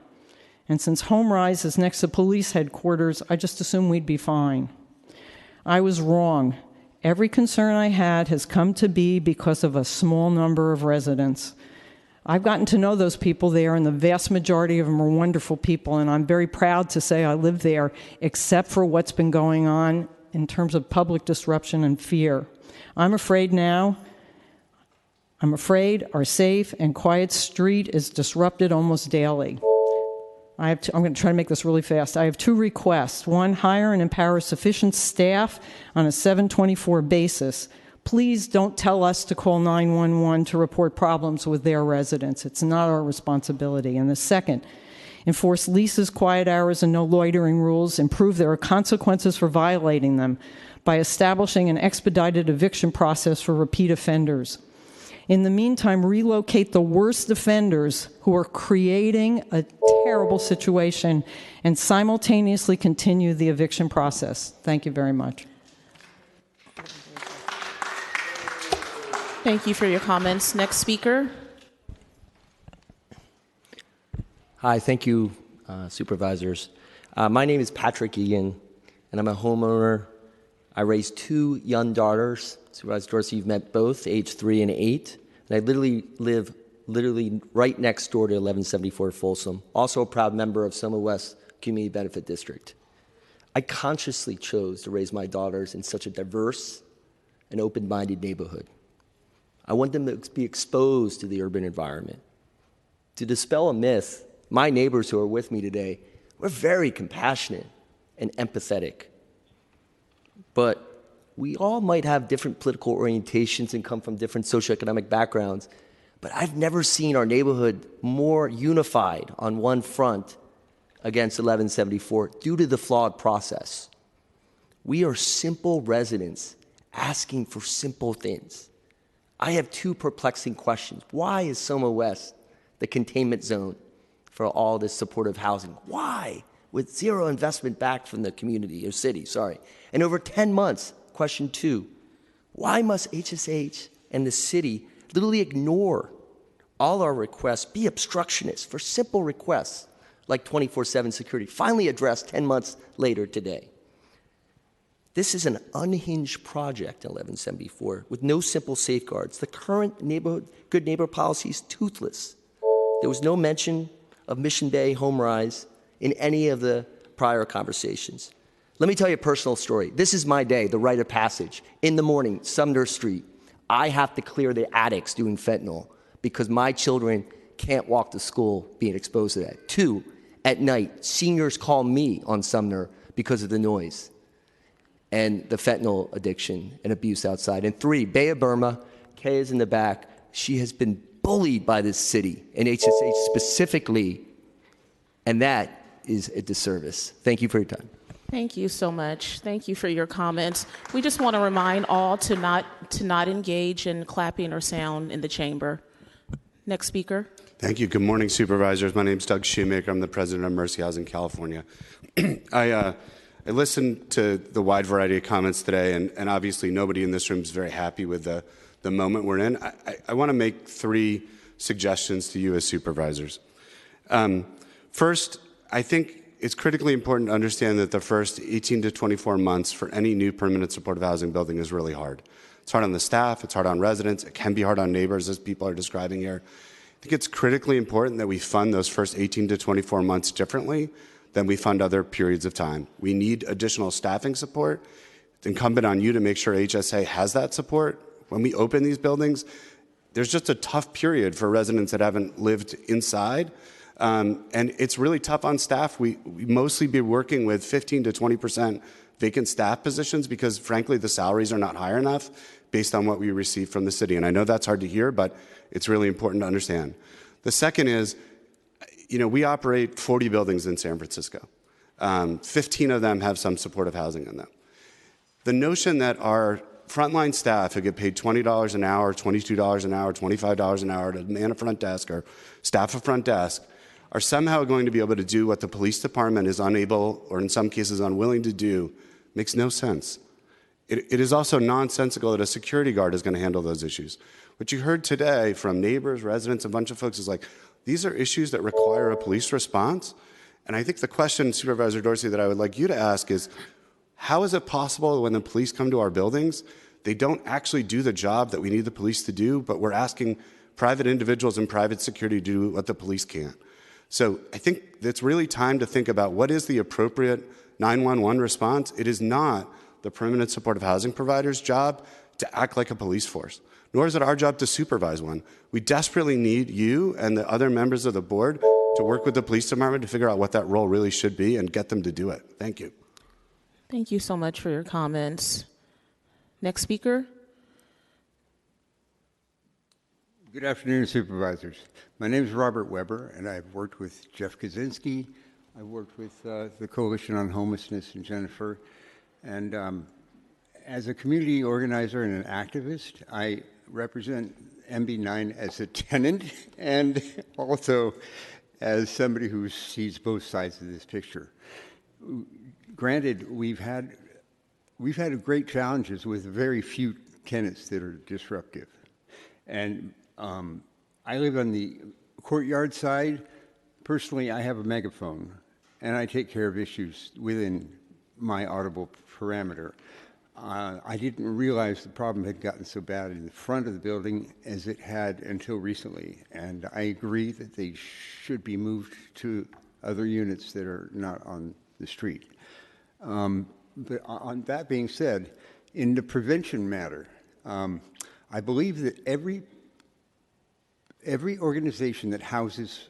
Speaker 15: And since HomeRise is next to police headquarters, I just assumed we'd be fine. I was wrong. Every concern I had has come to be because of a small number of residents. I've gotten to know those people there, and the vast majority of them are wonderful people, and I'm very proud to say I live there, except for what's been going on in terms of public disruption and fear. I'm afraid our safe and quiet street is disrupted almost daily. I'm going to try to make this really fast. I have two requests. One, hire and empower sufficient staff on a 7/24 basis. Please don't tell us to call 911 to report problems with their residents. It's not our responsibility. And the second, enforce leases, quiet hours, and no loitering rules. Improve there are consequences for violating them by establishing an expedited eviction process for repeat offenders. In the meantime, relocate the worst offenders who are creating a terrible situation and simultaneously continue the eviction process. Thank you very much.
Speaker 2: Thank you for your comments. Next speaker.
Speaker 16: Hi, thank you, supervisors. My name is Patrick Egan, and I'm a homeowner. I raised two young daughters. Supervisor Dorsey, you've met both, age 3 and 8. And I live right next door to 1174 Folsom, also a proud member of Soma West Community Benefit District. I consciously chose to raise my daughters in such a diverse and open-minded neighborhood. I want them to be exposed to the urban environment. To dispel a myth, my neighbors who are with me today, we're very compassionate and empathetic. But we all might have different political orientations and come from different socioeconomic backgrounds, but I've never seen our neighborhood more unified on one front against 1174 due to the flawed process. We are simple residents asking for simple things. I have two perplexing questions. Why is Soma West the containment zone for all this supportive housing? Why? With zero investment back from the community or city, And over 10 months, question 2, why must HSH and the city literally ignore all our requests, be obstructionists for simple requests like 24/7 security, finally addressed 10 months later today? This is an unhinged project in 1174 with no simple safeguards. The current good neighbor policy is toothless. There was no mention of Mission Bay HomeRise in any of the prior conversations. Let me tell you a personal story. This is my day, the rite of passage. In the morning, Sumner Street, I have to clear the attics doing fentanyl because my children can't walk to school being exposed to that. 2, at night, seniors call me on Sumner because of the noise and the fentanyl addiction and abuse outside. And 3, Bay of Burma, Kay is in the back. She has been bullied by this city and HSH specifically, and that is a disservice. Thank you for your time.
Speaker 2: Thank you so much. Thank you for your comments. We just want to remind all to not engage in clapping or sound in the chamber. Next speaker.
Speaker 17: Thank you. Good morning, supervisors. My name is Doug Shoemaker. I'm the president of Mercy Housing California. I I listened to the wide variety of comments today, and obviously nobody in this room is very happy with the moment we're in. I want to make 3 suggestions to you as supervisors. First, I think it's critically important to understand that the first 18 to 24 months for any new permanent supportive housing building is really hard. It's hard on the staff, it's hard on residents, it can be hard on neighbors, as people are describing here. I think it's critically important that we fund those first 18 to 24 months differently than we fund other periods of time. We need additional staffing support. It's incumbent on you to make sure HSA has that support. When we open these buildings, there's just a tough period for residents that haven't lived inside. And it's really tough on staff. We mostly be working with 15 to 20% vacant staff positions because, frankly, the salaries are not high enough based on what we receive from the city. And I know that's hard to hear, but it's really important to understand. The second is, we operate 40 buildings in San Francisco. 15 of them have some supportive housing in them. The notion that our frontline staff who get paid $20 an hour, $22 an hour, $25 an hour to man a front desk or staff a front desk are somehow going to be able to do what the police department is unable or in some cases unwilling to do makes no sense. It is also nonsensical that a security guard is going to handle those issues. What you heard today from neighbors, residents, a bunch of folks is like, these are issues that require a police response. And I think the question, Supervisor Dorsey, that I would like you to ask is, how is it possible when the police come to our buildings, they don't actually do the job that we need the police to do, but we're asking private individuals and private security to do what the police can't? So I think it's really time to think about what is the appropriate 911 response. It is not the permanent supportive housing provider's job to act like a police force, nor is it our job to supervise one. We desperately need you and the other members of the board to work with the police department to figure out what that role really should be and get them to do it. Thank you.
Speaker 2: Thank you so much for your comments. Next speaker.
Speaker 18: Good afternoon, supervisors. My name is Robert Weber, and I've worked with Jeff Kaczynski. I've worked with the Coalition on Homelessness and Jennifer. And as a community organizer and an activist, I represent MB9 as a tenant and also as somebody who sees both sides of this picture. Granted, we've had great challenges with very few tenants that are disruptive. And I live on the courtyard side. Personally, I have a megaphone, and I take care of issues within my audible parameter. I didn't realize the problem had gotten so bad in the front of the building as it had until recently, and I agree that they should be moved to other units that are not on the street. But on that being said, in the prevention matter, I believe that every organization that houses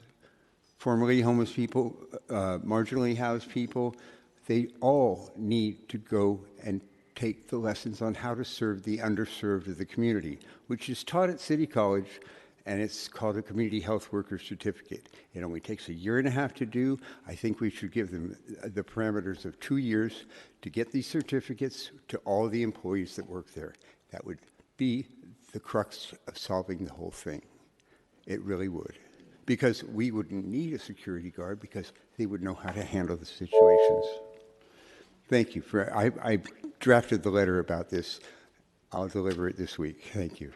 Speaker 18: formerly homeless people, marginally housed people, they all need to go and take the lessons on how to serve the underserved of the community, which is taught at City College, and it's called a Community Health Worker Certificate. It only takes a year and a half to do. I think we should give them the parameters of 2 years to get these certificates to all the employees that work there. That would be the crux of solving the whole thing. It really would. Because we wouldn't need a security guard because they would know how to handle the situations. Thank you. I drafted the letter about this. I'll deliver it this week. Thank you.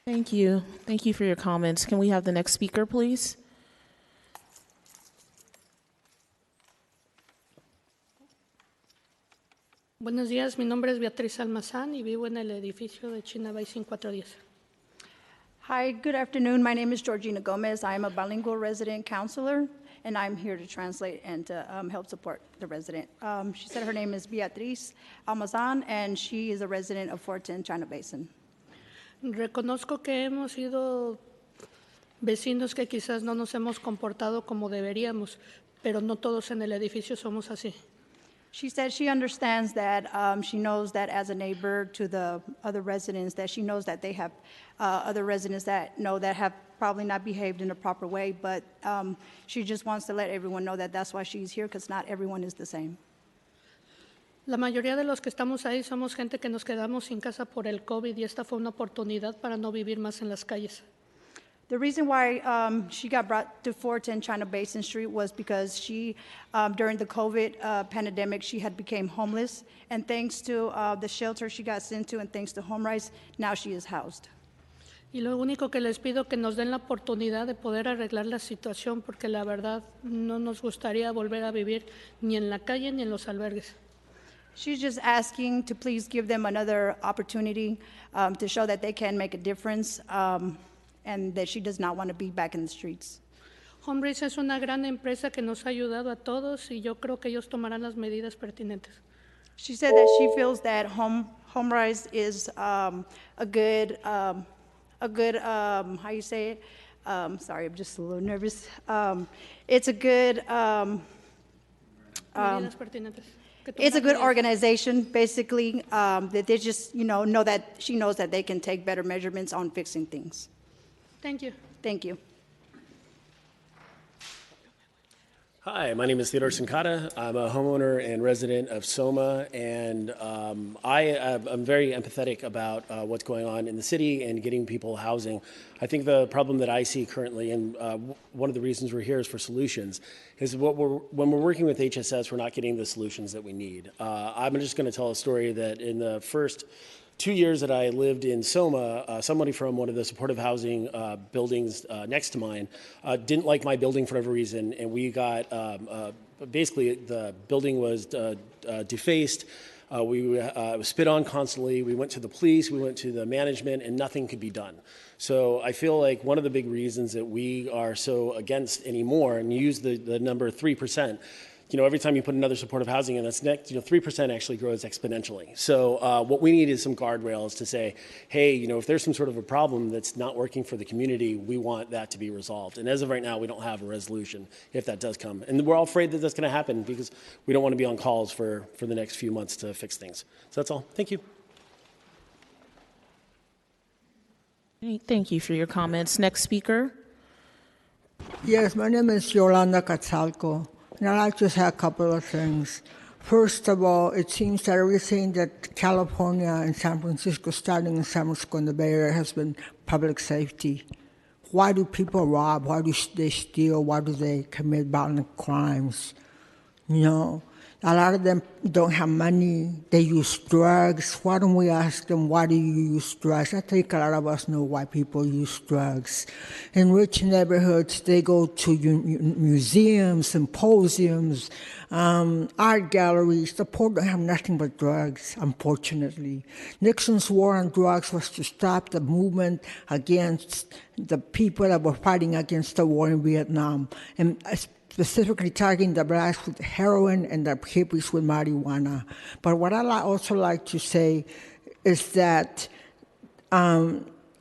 Speaker 2: Thank you. Thank you for your comments. Can we have the next speaker, please?
Speaker 19: Buenos días, mi nombre es Beatriz Almazán y vivo en el edificio de Chinabay 5410.
Speaker 20: Hi, good afternoon. My name is Georgina Gomez. I am a bilingual resident counselor, and I'm here to translate and to help support the resident. She said her name is Beatriz Almazán, and she is a resident of 410 China Basin.
Speaker 19: Reconozco que hemos sido vecinos que quizás no nos hemos comportado como deberíamos, pero no todos en el edificio somos así.
Speaker 20: She said she understands that she knows that as a neighbor to the other residents, that she knows that they have other residents that have probably not behaved in a proper way, but she just wants to let everyone know that that's why she's here, because not everyone is the same.
Speaker 19: La mayoría de los que estamos ahí somos gente que nos quedamos sin casa por el COVID y esta fue una oportunidad para no vivir más en las calles.
Speaker 20: The reason why she got brought to 410 China Basin Street was because she, during the COVID pandemic, she had become homeless. And thanks to the shelter she got sent to and thanks to HomeRise, now she is housed.
Speaker 19: Y lo único que les pido que nos den la oportunidad de poder arreglar la situación porque la verdad no nos gustaría volver a vivir ni en la calle ni en los albergues.
Speaker 20: She's just asking to please give them another opportunity to show that they can make a difference and that she does not want to be back in the streets.
Speaker 19: HomeRise es una gran empresa que nos ha ayudado a todos y yo creo que ellos tomarán las medidas pertinentes.
Speaker 20: She said that she feels that HomeRise is a good, how you say it? Sorry, I'm just a little nervous. It's a good,
Speaker 19: Medidas pertinentes.
Speaker 20: it's a good organization, basically, that they just, know that she knows that they can take better measurements on fixing things.
Speaker 19: Thank you.
Speaker 20: Thank you.
Speaker 21: Hi, my name is Theodore Sincata. I'm a homeowner and resident of Soma, and I'm very empathetic about what's going on in the city and getting people housing. I think the problem that I see currently, and one of the reasons we're here is for solutions, is when we're working with HSS, we're not getting the solutions that we need. I'm just going to tell a story that in the first 2 years that I lived in Soma, somebody from one of the supportive housing buildings next to mine didn't like my building for whatever reason, and we got basically the building was defaced. We spit on constantly. We went to the police, we went to the management, and nothing could be done. So I feel like one of the big reasons that we are so against anymore, and you use the number 3%, every time you put another supportive housing in, that's next, 3% actually grows exponentially. So what we need is some guardrails to say, hey, if there's some sort of a problem that's not working for the community, we want that to be resolved. And as of right now, we don't have a resolution if that does come. And we're all afraid that that's going to happen because we don't want to be on calls for the next few months to fix things. So that's all. Thank you.
Speaker 2: Thank you for your comments. Next speaker.
Speaker 22: Yes, my name is Yolanda Catzalco. And I'd like to say a couple of things. First of all, it seems that everything that California and San Francisco, starting in San Francisco and the Bay Area, has been public safety. Why do people rob? Why do they steal? Why do they commit violent crimes? A lot of them don't have money. They use drugs. Why don't we ask them, why do you use drugs? I think a lot of us know why people use drugs. In rich neighborhoods, they go to museums, symposiums, art galleries. The poor don't have nothing but drugs, unfortunately. Nixon's war on drugs was to stop the movement against the people that were fighting against the war in Vietnam, and specifically targeting the blacks with heroin and the hippies with marijuana. But what I also like to say is that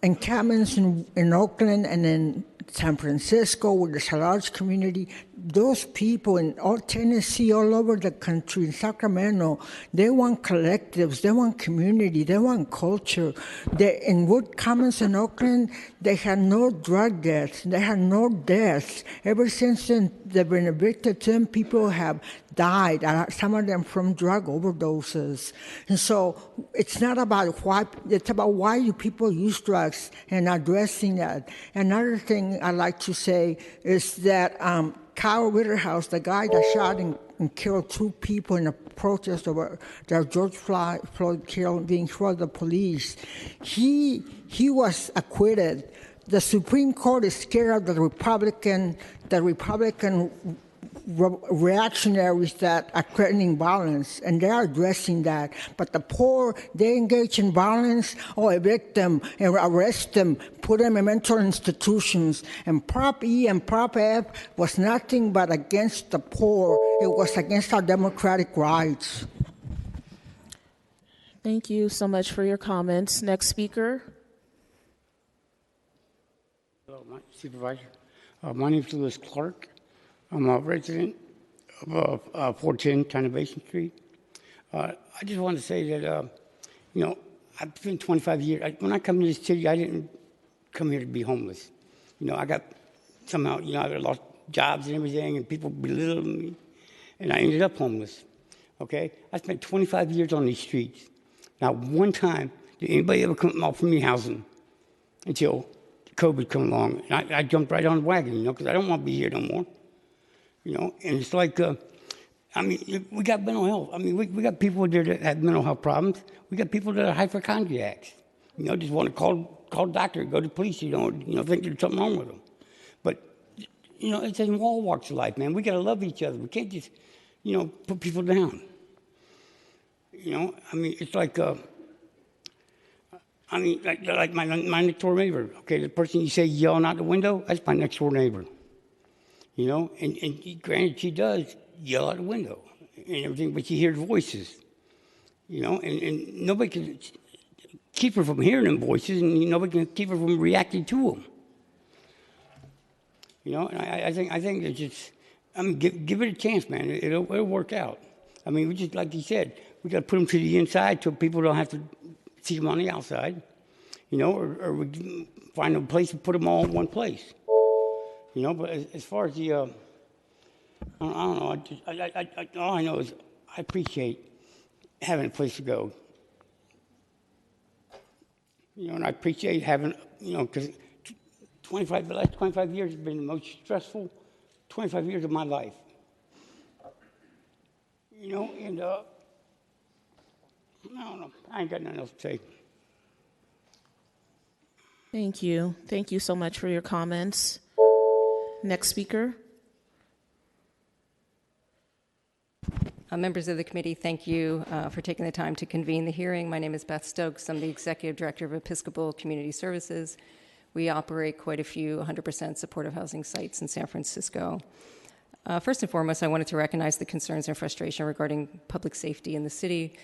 Speaker 22: encampments in Oakland and in San Francisco, where there's a large community, those people in all Tennessee, all over the country, in Sacramento, they want collectives, they want community, they want culture. In Wood Commons in Oakland, they had no drug deaths, they had no deaths. Ever since then, they've been evicted. 10 people have died, some of them from drug overdoses. And so it's not about why, it's about why do people use drugs and addressing that. Another thing I'd like to say is that Kyle Rittenhouse, the guy that shot and killed 2 people in a protest over that George Floyd being killed by the police, he was acquitted. The Supreme Court is scared of the Republican reactionaries that are threatening violence, and they're addressing that. But the poor, they engage in violence, evict them and arrest them, put them in mental institutions. And Prop E and Prop F was nothing but against the poor. It was against our democratic rights.
Speaker 2: Thank you so much for your comments. Next speaker.
Speaker 23: Hello, Supervisor. My name is Lewis Clark. I'm a resident of 410 China Basin Street. I just want to say that, I've been 25 years. When I come to this city, I didn't come here to be homeless. I got somehow, I lost jobs and everything, and people belittled me, and I ended up homeless. Okay? I spent 25 years on these streets. Not one time did anybody ever come offer me housing until COVID come along. And I jumped right on the wagon, because I don't want to be here no more. And it's like, we got mental health. We got people there that have mental health problems. We got people that are hypochondriacs. Just want to call doctor, go to police, think there's something wrong with them. But, it's in all walks of life, man. We got to love each other. We can't just, put people down. It's like, like my next door neighbor. Okay, the person you say yelling out the window, that's my next door neighbor. And granted, she does yell out the window and everything, but she hears voices. And nobody can keep her from hearing them voices, and nobody can keep her from reacting to them. And I think it's just, give it a chance, man. It'll work out. We just, like you said, we got to put them to the inside so people don't have to see them on the outside, or we find a place to put them all in one place. But as far as the, I don't know, all I know is I appreciate having a place to go. And I appreciate having, because the last 25 years have been the most stressful 25 years of my life. And I don't know, I ain't got nothing else to say.
Speaker 2: Thank you. Thank you so much for your comments. Next speaker.
Speaker 3: Members of the committee, thank you for taking the time to convene the hearing. My name is Beth Stokes. I'm the Executive Director of Episcopal Community Services. We operate quite a few 100% supportive housing sites in San Francisco. First and foremost, I wanted to recognize the concerns and frustration regarding public safety in the city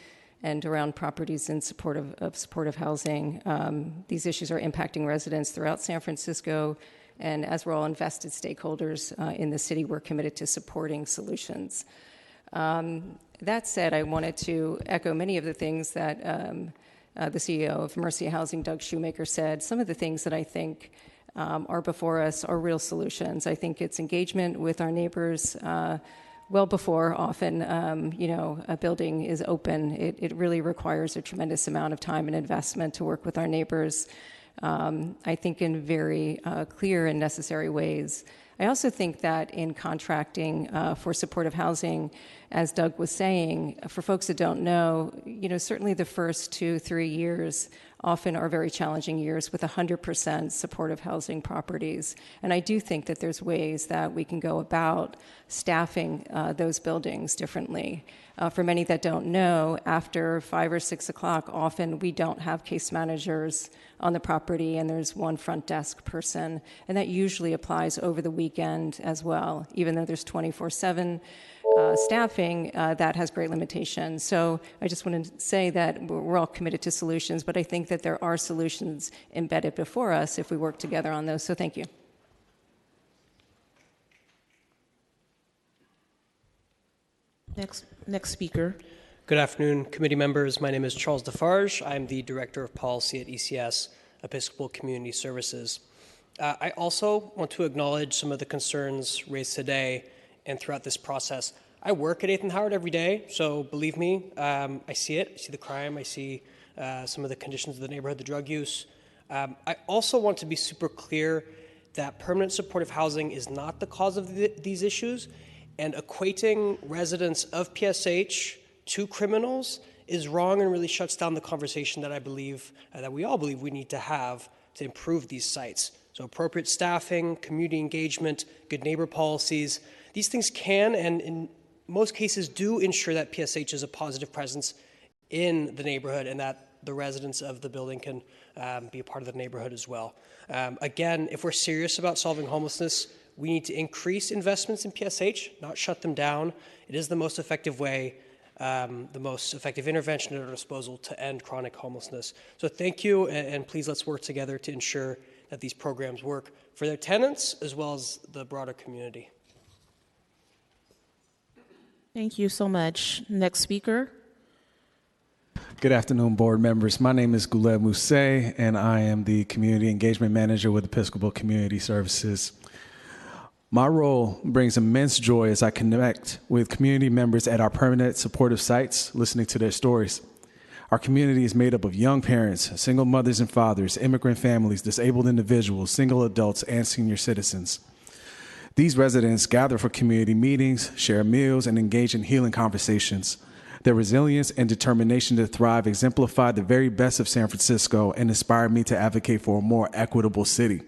Speaker 3: and around properties in support of supportive housing. These issues are impacting residents throughout San Francisco, and as we're all invested stakeholders in the city, we're committed to supporting solutions. That said, I wanted to echo many of the things that the CEO of Mercy Housing, Doug Shoemaker, said. Some of the things that I think are before us are real solutions. I think it's engagement with our neighbors well before often, a building is open. It really requires a tremendous amount of time and investment to work with our neighbors, I think in very clear and necessary ways. I also think that in contracting for supportive housing, as Doug was saying, for folks that don't know, certainly the first 2-3 years often are very challenging years with 100% supportive housing properties. And I do think that there's ways that we can go about staffing those buildings differently. For many that don't know, after 5 or 6 o'clock, often we don't have case managers on the property, and there's one front desk person. And that usually applies over the weekend as well. Even though there's 24/7 staffing, that has great limitations. So I just want to say that we're all committed to solutions, but I think that there are solutions embedded before us if we work together on those. So thank you.
Speaker 2: Next speaker.
Speaker 4: Good afternoon, committee members. My name is Charles Defarge. I'm the Director of Policy at ECS, Episcopal Community Services. I also want to acknowledge some of the concerns raised today and throughout this process. I work at 8th and Howard every day, so believe me, I see it. I see the crime. I see some of the conditions of the neighborhood, the drug use. I also want to be super clear that permanent supportive housing is not the cause of these issues, and equating residents of PSH to criminals is wrong and really shuts down the conversation that I believe, that we all believe we need to have to improve these sites. So appropriate staffing, community engagement, good neighbor policies, these things can and in most cases do ensure that PSH is a positive presence in the neighborhood and that the residents of the building can be a part of the neighborhood as well. Again, if we're serious about solving homelessness, we need to increase investments in PSH, not shut them down. It is the most effective way, the most effective intervention at our disposal to end chronic homelessness. So thank you, and please let's work together to ensure that these programs work for their tenants as well as the broader community.
Speaker 2: Thank you so much. Next speaker.
Speaker 6: Good afternoon, board members. My name is Goulet Mousset, and I am the Community Engagement Manager with Episcopal Community Services. My role brings immense joy as I connect with community members at our permanent supportive sites, listening to their stories. Our community is made up of young parents, single mothers and fathers, immigrant families, disabled individuals, single adults, and senior citizens. These residents gather for community meetings, share meals, and engage in healing conversations. Their resilience and determination to thrive exemplify the very best of San Francisco and inspire me to advocate for a more equitable city.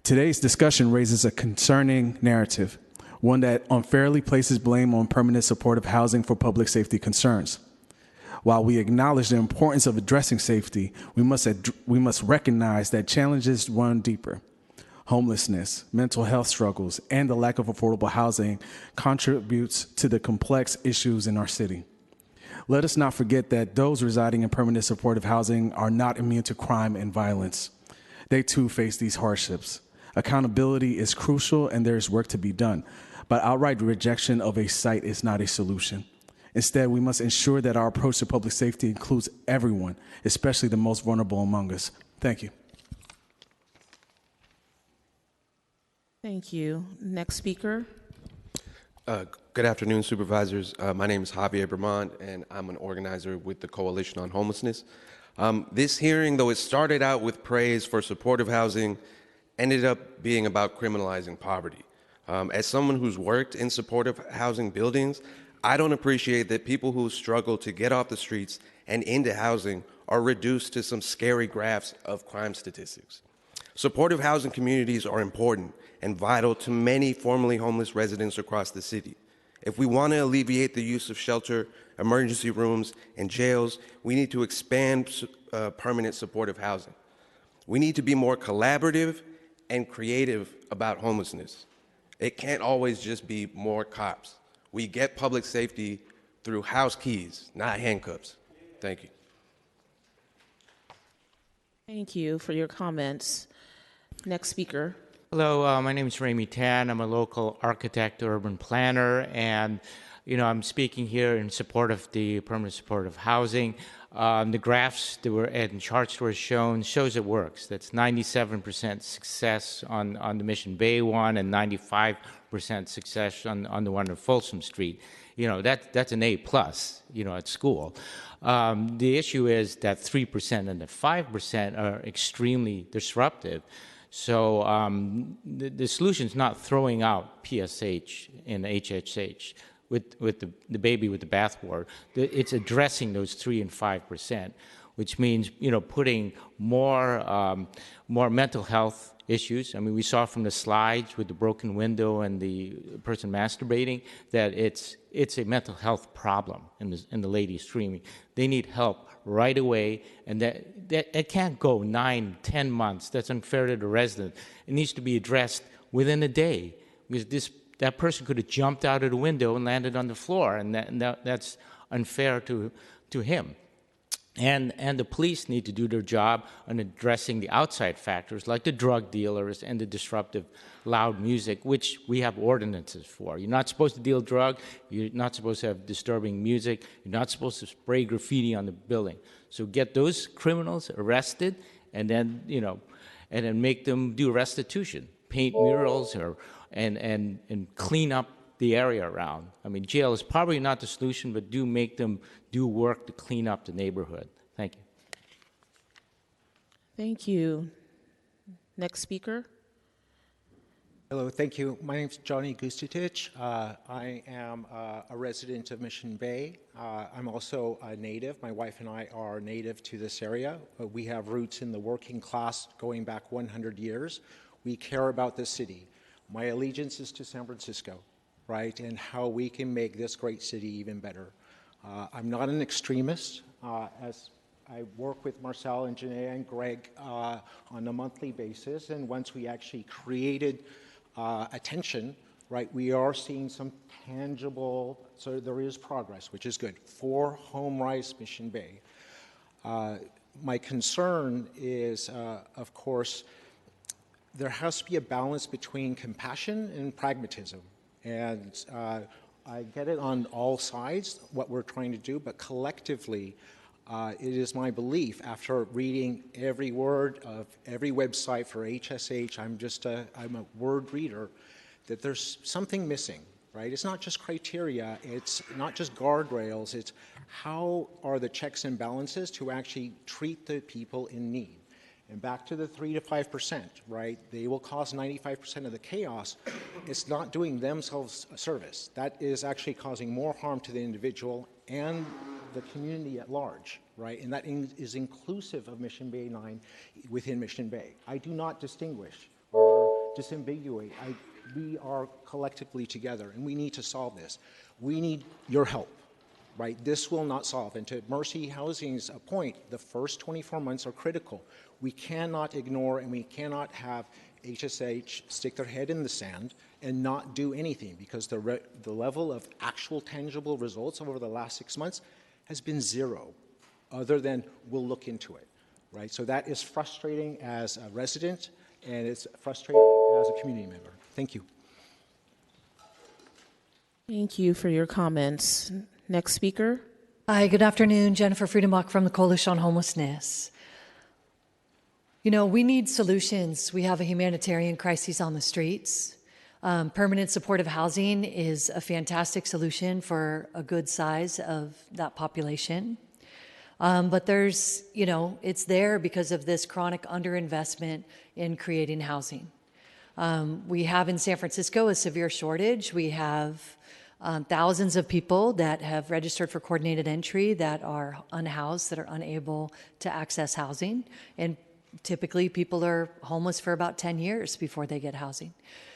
Speaker 6: Today's discussion raises a concerning narrative, one that unfairly places blame on permanent supportive housing for public safety concerns. While we acknowledge the importance of addressing safety, we must recognize that challenges run deeper. Homelessness, mental health struggles, and the lack of affordable housing contributes to the complex issues in our city. Let us not forget that those residing in permanent supportive housing are not immune to crime and violence. They too face these hardships. Accountability is crucial and there is work to be done, but outright rejection of a site is not a solution. Instead, we must ensure that our approach to public safety includes everyone, especially the most vulnerable among us. Thank you.
Speaker 2: Thank you. Next speaker.
Speaker 7: Good afternoon, supervisors. My name is Javier Bermond, and I'm an organizer with the Coalition on Homelessness. This hearing, though it started out with praise for supportive housing, ended up being about criminalizing poverty. As someone who's worked in supportive housing buildings, I don't appreciate that people who struggle to get off the streets and into housing are reduced to some scary graphs of crime statistics. Supportive housing communities are important and vital to many formerly homeless residents across the city. If we want to alleviate the use of shelter, emergency rooms, and jails, we need to expand permanent supportive housing. We need to be more collaborative and creative about homelessness. It can't always just be more cops. We get public safety through house keys, not handcuffs. Thank you.
Speaker 2: Thank you for your comments. Next speaker.
Speaker 8: Hello, my name is Ramy Tan. I'm a local architect, urban planner, and I'm speaking here in support of the permanent supportive housing. The graphs that were and charts were shown shows it works. That's 97% success on the Mission Bay one and 95% success on the one on Folsom Street. That's an A plus, at school. The issue is that 3% and the 5% are extremely disruptive. So the solution is not throwing out PSH and HHH with the baby with the bathwater. It's addressing those 3 and 5%, which means putting more mental health issues. I mean, we saw from the slides with the broken window and the person masturbating that it's a mental health problem in the lady streaming. They need help right away, and that it can't go 9, 10 months. That's unfair to the resident. It needs to be addressed within a day, because that person could have jumped out of the window and landed on the floor, and that's unfair to him. And the police need to do their job on addressing the outside factors like the drug dealers and the disruptive loud music, which we have ordinances for. You're not supposed to deal drug. You're not supposed to have disturbing music. You're not supposed to spray graffiti on the building. So get those criminals arrested, and then and then make them do restitution, paint murals, and clean up the area around. I mean, jail is probably not the solution, but do make them do work to clean up the neighborhood. Thank you.
Speaker 2: Thank you. Next speaker.
Speaker 9: Hello, thank you. My name is Johnny Gustitich. I am a resident of Mission Bay. I'm also a native. My wife and I are native to this area. We have roots in the working class going back 100 years. We care about this city. My allegiance is to San Francisco, right, and how we can make this great city even better. I'm not an extremist, as I work with Marcel and Janae and Greg on a monthly basis, and once we actually created attention, right, we are seeing some tangible, so there is progress, which is good, for HomeRise Mission Bay. My concern is, of course, there has to be a balance between compassion and pragmatism. And I get it on all sides, what we're trying to do, but collectively, it is my belief, after reading every word of every website for HSH, I'm a word reader, that there's something missing. right? It's not just criteria, it's not just guardrails, it's how are the checks and balances to actually treat the people in need. And back to the 3 to 5%, right? They will cause 95% of the chaos. It's not doing themselves a service. That is actually causing more harm to the individual and the community at large, right? And that is inclusive of Mission Bay 9 within Mission Bay. I do not distinguish or disambiguate. We are collectively together, and we need to solve this. We need your help. Right? This will not solve. And to Mercy Housing's point, the first 24 months are critical. We cannot ignore and we cannot have HSH stick their head in the sand and not do anything, because the level of actual tangible results over the last 6 months has been zero, other than we'll look into it. Right? So that is frustrating as a resident, and it's frustrating as a community member. Thank you.
Speaker 2: Thank you for your comments. Next speaker.
Speaker 1: Hi, good afternoon. Jennifer Friedenbach from the Coalition on Homelessness. You know, we need solutions. We have a humanitarian crisis on the streets. Permanent supportive housing is a fantastic solution for a good size of that population. But there's, you know, it's there because of this chronic underinvestment in creating housing. We have in San Francisco a severe shortage. We have thousands of people that have registered for coordinated entry that are unhoused, that are unable to access housing. And typically people are homeless for about 10 years before they get housing.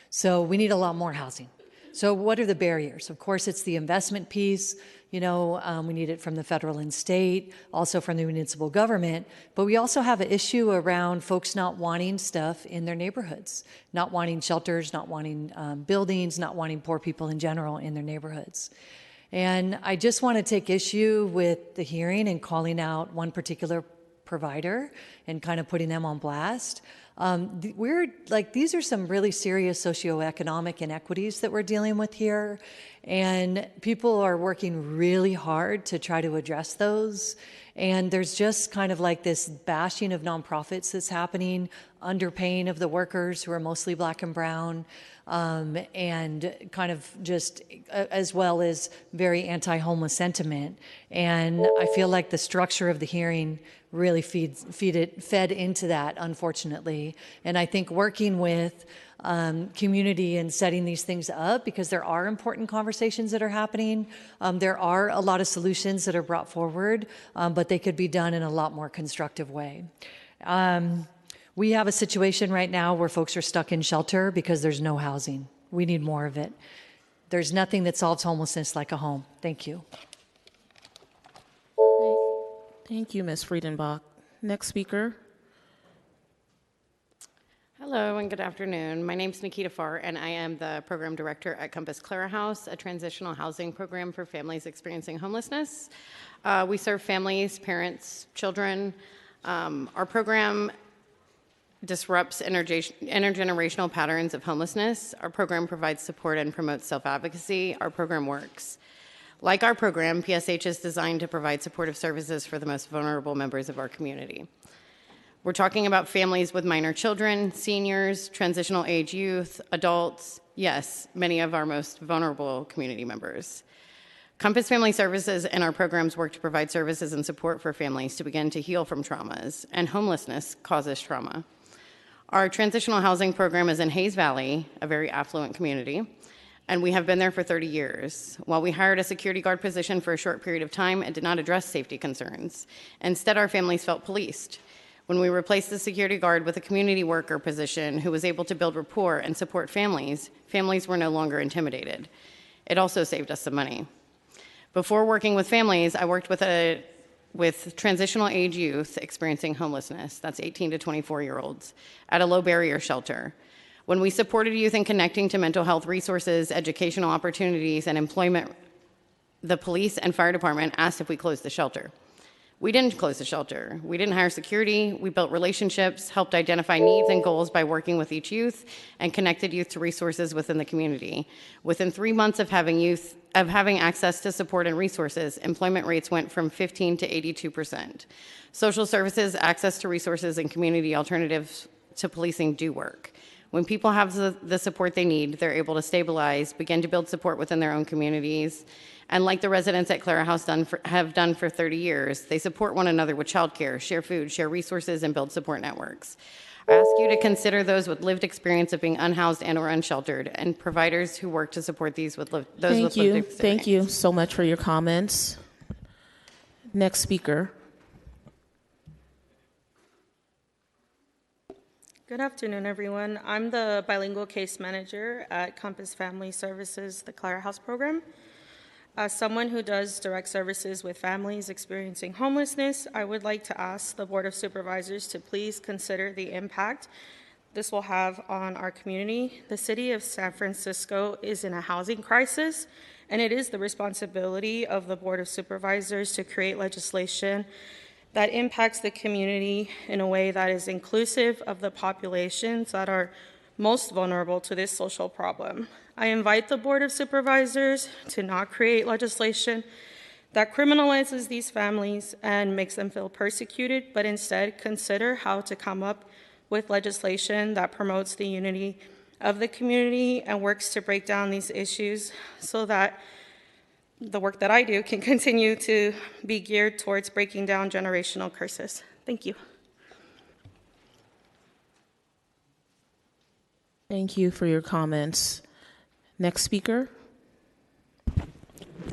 Speaker 1: So we need a lot more housing. So what are the barriers? Of course, it's the investment piece. You know, we need it from the federal and state, also from the municipal government. But we also have an issue around folks not wanting stuff in their neighborhoods, not wanting shelters, not wanting buildings, not wanting poor people in general in their neighborhoods. And I just want to take issue with the hearing and calling out one particular provider and kind of putting them on blast. These are some really serious socioeconomic inequities that we're dealing with here, and people are working really hard to try to address those. And there's just kind of like this bashing of nonprofits that's happening, underpaying of the workers who are mostly Black and brown, and kind of just as well as very anti-homeless sentiment. And I feel like the structure of the hearing really fed into that, unfortunately. And I think working with community and setting these things up, because there are important conversations that are happening. There are a lot of solutions that are brought forward, but they could be done in a lot more constructive way. We have a situation right now where folks are stuck in shelter because there's no housing. We need more of it. There's nothing that solves homelessness like a home. Thank you.
Speaker 2: Thank you, Ms. Friedenbach. Next speaker.
Speaker 5: Hello and good afternoon. My name is Nikita Farr, and I am the program director at Compass Clara House, a transitional housing program for families experiencing homelessness. We serve families, parents, children. Our program disrupts intergenerational patterns of homelessness. Our program provides support and promotes self-advocacy. Our program works. Like our program, PSH is designed to provide supportive services for the most vulnerable members of our community. We're talking about families with minor children, seniors, transitional age youth, adults, yes, many of our most vulnerable community members. Compass Family Services and our programs work to provide services and support for families to begin to heal from traumas, and homelessness causes trauma. Our transitional housing program is in Hayes Valley, a very affluent community, and we have been there for 30 years. While we hired a security guard position for a short period of time, it did not address safety concerns. Instead, our families felt policed. When we replaced the security guard with a community worker position who was able to build rapport and support families, families were no longer intimidated. It also saved us some money. Before working with families, I worked with transitional age youth experiencing homelessness, that's 18 to 24-year-olds, at a low barrier shelter. When we supported youth in connecting to mental health resources, educational opportunities, and employment, the police and fire department asked if we closed the shelter. We didn't close the shelter. We didn't hire security. We built relationships, helped identify needs and goals by working with each youth, and connected youth to resources within the community. Within 3 months of having access to support and resources, employment rates went from 15 to 82%. Social services, access to resources, and community alternatives to policing do work. When people have the support they need, they're able to stabilize, begin to build support within their own communities. And like the residents at Clara House have done for 30 years, they support one another with childcare, share food, share resources, and build support networks. I ask you to consider those with lived experience of being unhoused and or unsheltered, and providers who work to support those with lived experience.
Speaker 2: Thank you so much for your comments. Next speaker.
Speaker 10: Good afternoon, everyone. I'm the bilingual case manager at Compass Family Services, the Clara House program. As someone who does direct services with families experiencing homelessness, I would like to ask the Board of Supervisors to please consider the impact this will have on our community. The city of San Francisco is in a housing crisis, and it is the responsibility of the Board of Supervisors to create legislation that impacts the community in a way that is inclusive of the populations that are most vulnerable to this social problem. I invite the Board of Supervisors to not create legislation that criminalizes these families and makes them feel persecuted, but instead consider how to come up with legislation that promotes the unity of the community and works to break down these issues so that the work that I do can continue to be geared towards breaking down generational curses. Thank you.
Speaker 2: Thank you for your comments. Next speaker.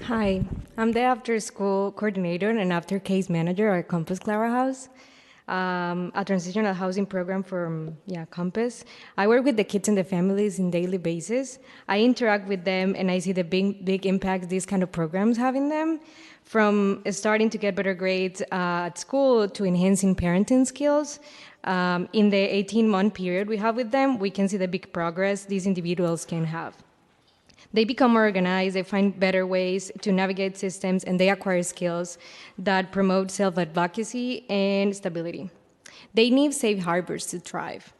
Speaker 11: Hi, I'm the after-school coordinator and after-case manager at Compass Clara House, a transitional housing program from Compass. I work with the kids and the families on a daily basis. I interact with them and I see the big impact these kind of programs have in them, from starting to get better grades at school to enhancing parenting skills. In the 18-month period we have with them, we can see the big progress these individuals can have. They become more organized, they find better ways to navigate systems, and they acquire skills that promote self-advocacy and stability. They need safe harbors to thrive.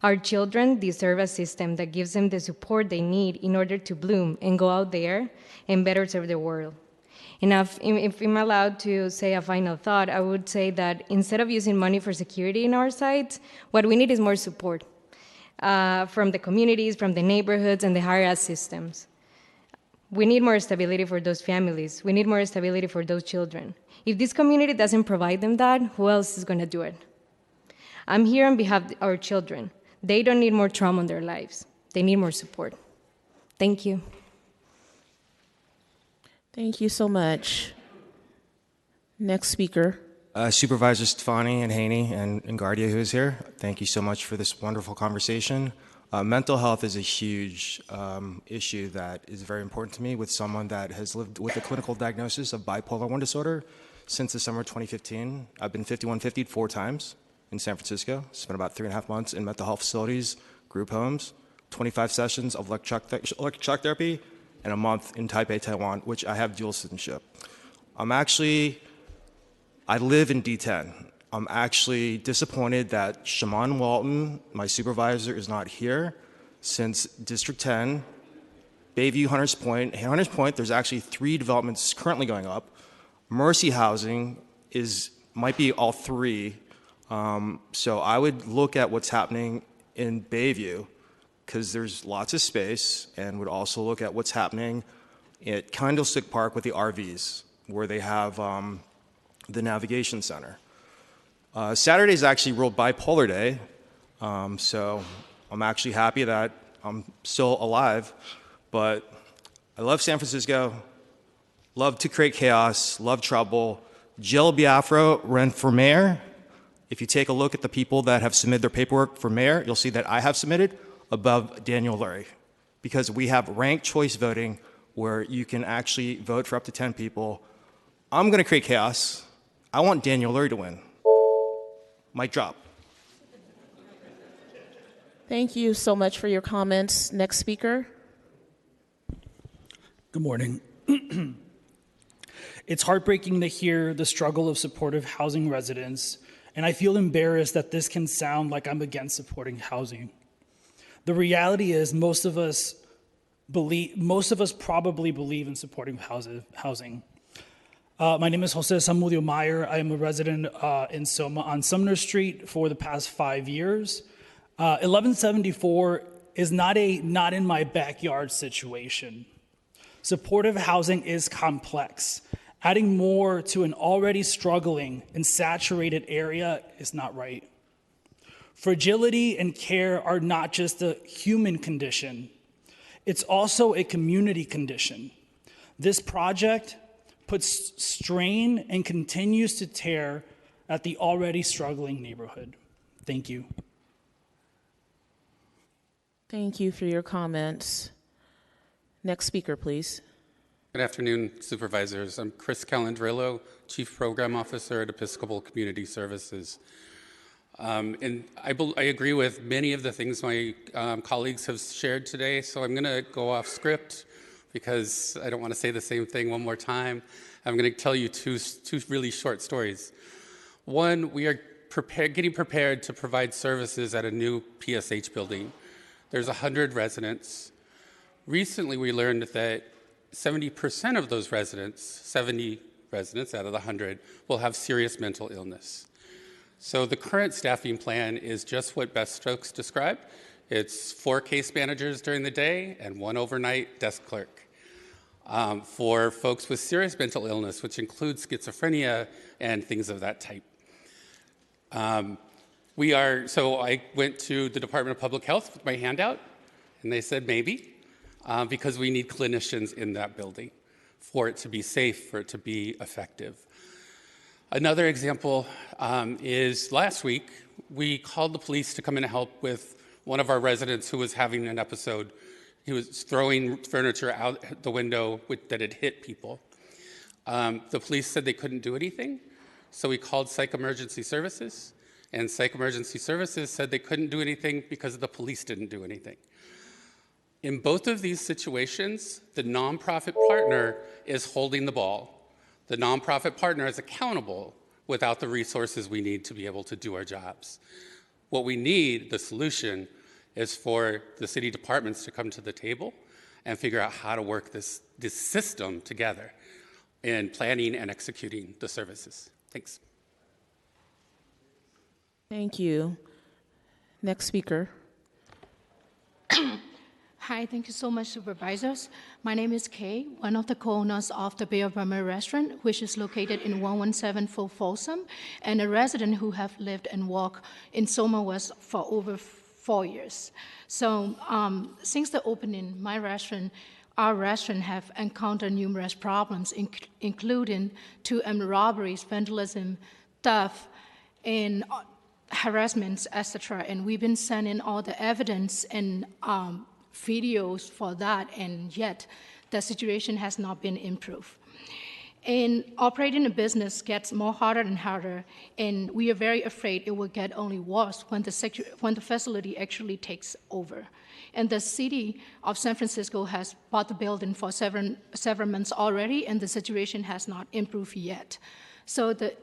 Speaker 11: Our children deserve a system that gives them the support they need in order to bloom and go out there and better serve the world. And if I'm allowed to say a final thought, I would say that instead of using money for security in our sites, what we need is more support. From the communities, from the neighborhoods, and the higher-ed systems. We need more stability for those families. We need more stability for those children. If this community doesn't provide them that, who else is going to do it? I'm here on behalf of our children. They don't need more trauma in their lives. They need more support. Thank you.
Speaker 2: Thank you so much. Next speaker.
Speaker 12: Supervisors Stefani and Haney and Guardia, who is here, thank you so much for this wonderful conversation. Mental health is a huge issue that is very important to me, with someone that has lived with a clinical diagnosis of bipolar 1 disorder since the summer of 2015. I've been 5150'd 4 times in San Francisco, spent about 3.5 months in mental health facilities, group homes, 25 sessions of electric shock therapy, and a month in Taipei, Taiwan, which I have dual citizenship. I live in D10. I'm actually disappointed that Shaman Walton, my supervisor, is not here, since District 10, Bayview, Hunters Point, there's actually 3 developments currently going up. Mercy Housing might be all 3. So I would look at what's happening in Bayview, because there's lots of space, and would also look at what's happening at Candlestick Park with the RVs, where they have the navigation center. Saturday is actually World Bipolar Day, so I'm actually happy that I'm still alive, but I love San Francisco, love to create chaos, love trouble. Jill Biafra ran for mayor. If you take a look at the people that have submitted their paperwork for mayor, you'll see that I have submitted above Daniel Lurie, because we have ranked choice voting where you can actually vote for up to 10 people. I'm going to create chaos. I want Daniel Lurie to win. Mic drop.
Speaker 2: Thank you so much for your comments. Next speaker.
Speaker 24: Good morning. It's heartbreaking to hear the struggle of supportive housing residents, and I feel embarrassed that this can sound like I'm against supporting housing. The reality is most of us probably believe in supporting housing. My name is Jose Samudio Meyer. I am a resident in Soma on Sumner Street for the past 5 years. 1174 is not a not in my backyard situation. Supportive housing is complex. Adding more to an already struggling and saturated area is not right. Fragility and care are not just a human condition, it's also a community condition. This project puts strain and continues to tear at the already struggling neighborhood. Thank you.
Speaker 2: Thank you for your comments. Next speaker, please.
Speaker 13: Good afternoon, supervisors. I'm Chris Calandrillo, Chief Program Officer at Episcopal Community Services. And I agree with many of the things my colleagues have shared today, so I'm going to go off script because I don't want to say the same thing one more time. I'm going to tell you two really short stories. One, we are getting prepared to provide services at a new PSH building. There's 100 residents. Recently, we learned that 70% of those residents, 70 residents out of the 100, will have serious mental illness. So the current staffing plan is just what Beth Stokes described. It's 4 case managers during the day and 1 overnight desk clerk. For folks with serious mental illness, which includes schizophrenia and things of that type. So I went to the Department of Public Health with my hand out, and they said maybe, because we need clinicians in that building for it to be safe, for it to be effective. Another example is last week, we called the police to come in and help with one of our residents who was having an episode. He was throwing furniture out the window that had hit people. The police said they couldn't do anything, so we called Psych Emergency Services, and Psych Emergency Services said they couldn't do anything because the police didn't do anything. In both of these situations, the nonprofit partner is holding the ball. The nonprofit partner is accountable without the resources we need to be able to do our jobs. What we need, the solution, is for the city departments to come to the table and figure out how to work this system together in planning and executing the services. Thanks.
Speaker 2: Thank you. Next speaker.
Speaker 19: Hi, thank you so much, supervisors. My name is Kay, one of the co-owners of the Bay of Burma restaurant, which is located in 117 Full Folsom, and a resident who have lived and worked in Soma West for over 4 years. So since the opening, our restaurant have encountered numerous problems, including 2M robberies, vandalism, theft, and harassments, etc. And we've been sending all the evidence and videos for that, and yet the situation has not been improved. And operating a business gets more harder and harder, and we are very afraid it will get only worse when the facility actually takes over. And the city of San Francisco has bought the building for several months already, and the situation has not improved yet. So the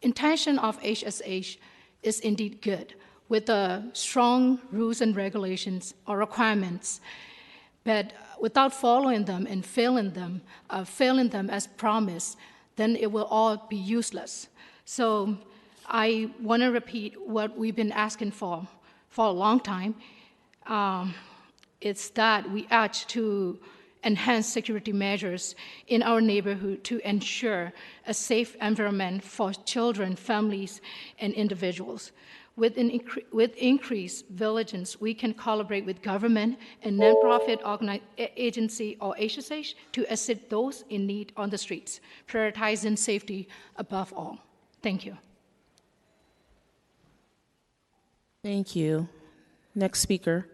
Speaker 19: intention of HSH is indeed good, with the strong rules and regulations or requirements, but without following them and failing them as promised, then it will all be useless. So I want to repeat what we've been asking for a long time. It's that we urge to enhance security measures in our neighborhood to ensure a safe environment for children, families, and individuals. With increased vigilance, we can collaborate with government and nonprofit agency or HSH to assist those in need on the streets, prioritizing safety above all. Thank you.
Speaker 2: Thank you. Next speaker.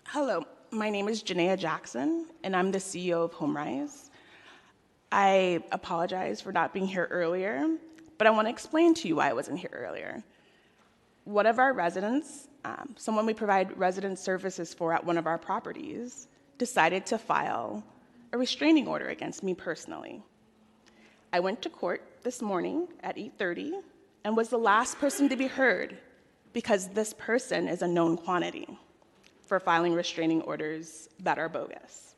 Speaker 14: Hello, my name is Janaea Jackson, and I'm the CEO of HomeRise. I apologize for not being here earlier, but I want to explain to you why I wasn't here earlier. One of our residents, someone we provide resident services for at one of our properties, decided to file a restraining order against me personally. I went to court this morning at 8:30 and was the last person to be heard because this person is a known quantity for filing restraining orders that are bogus.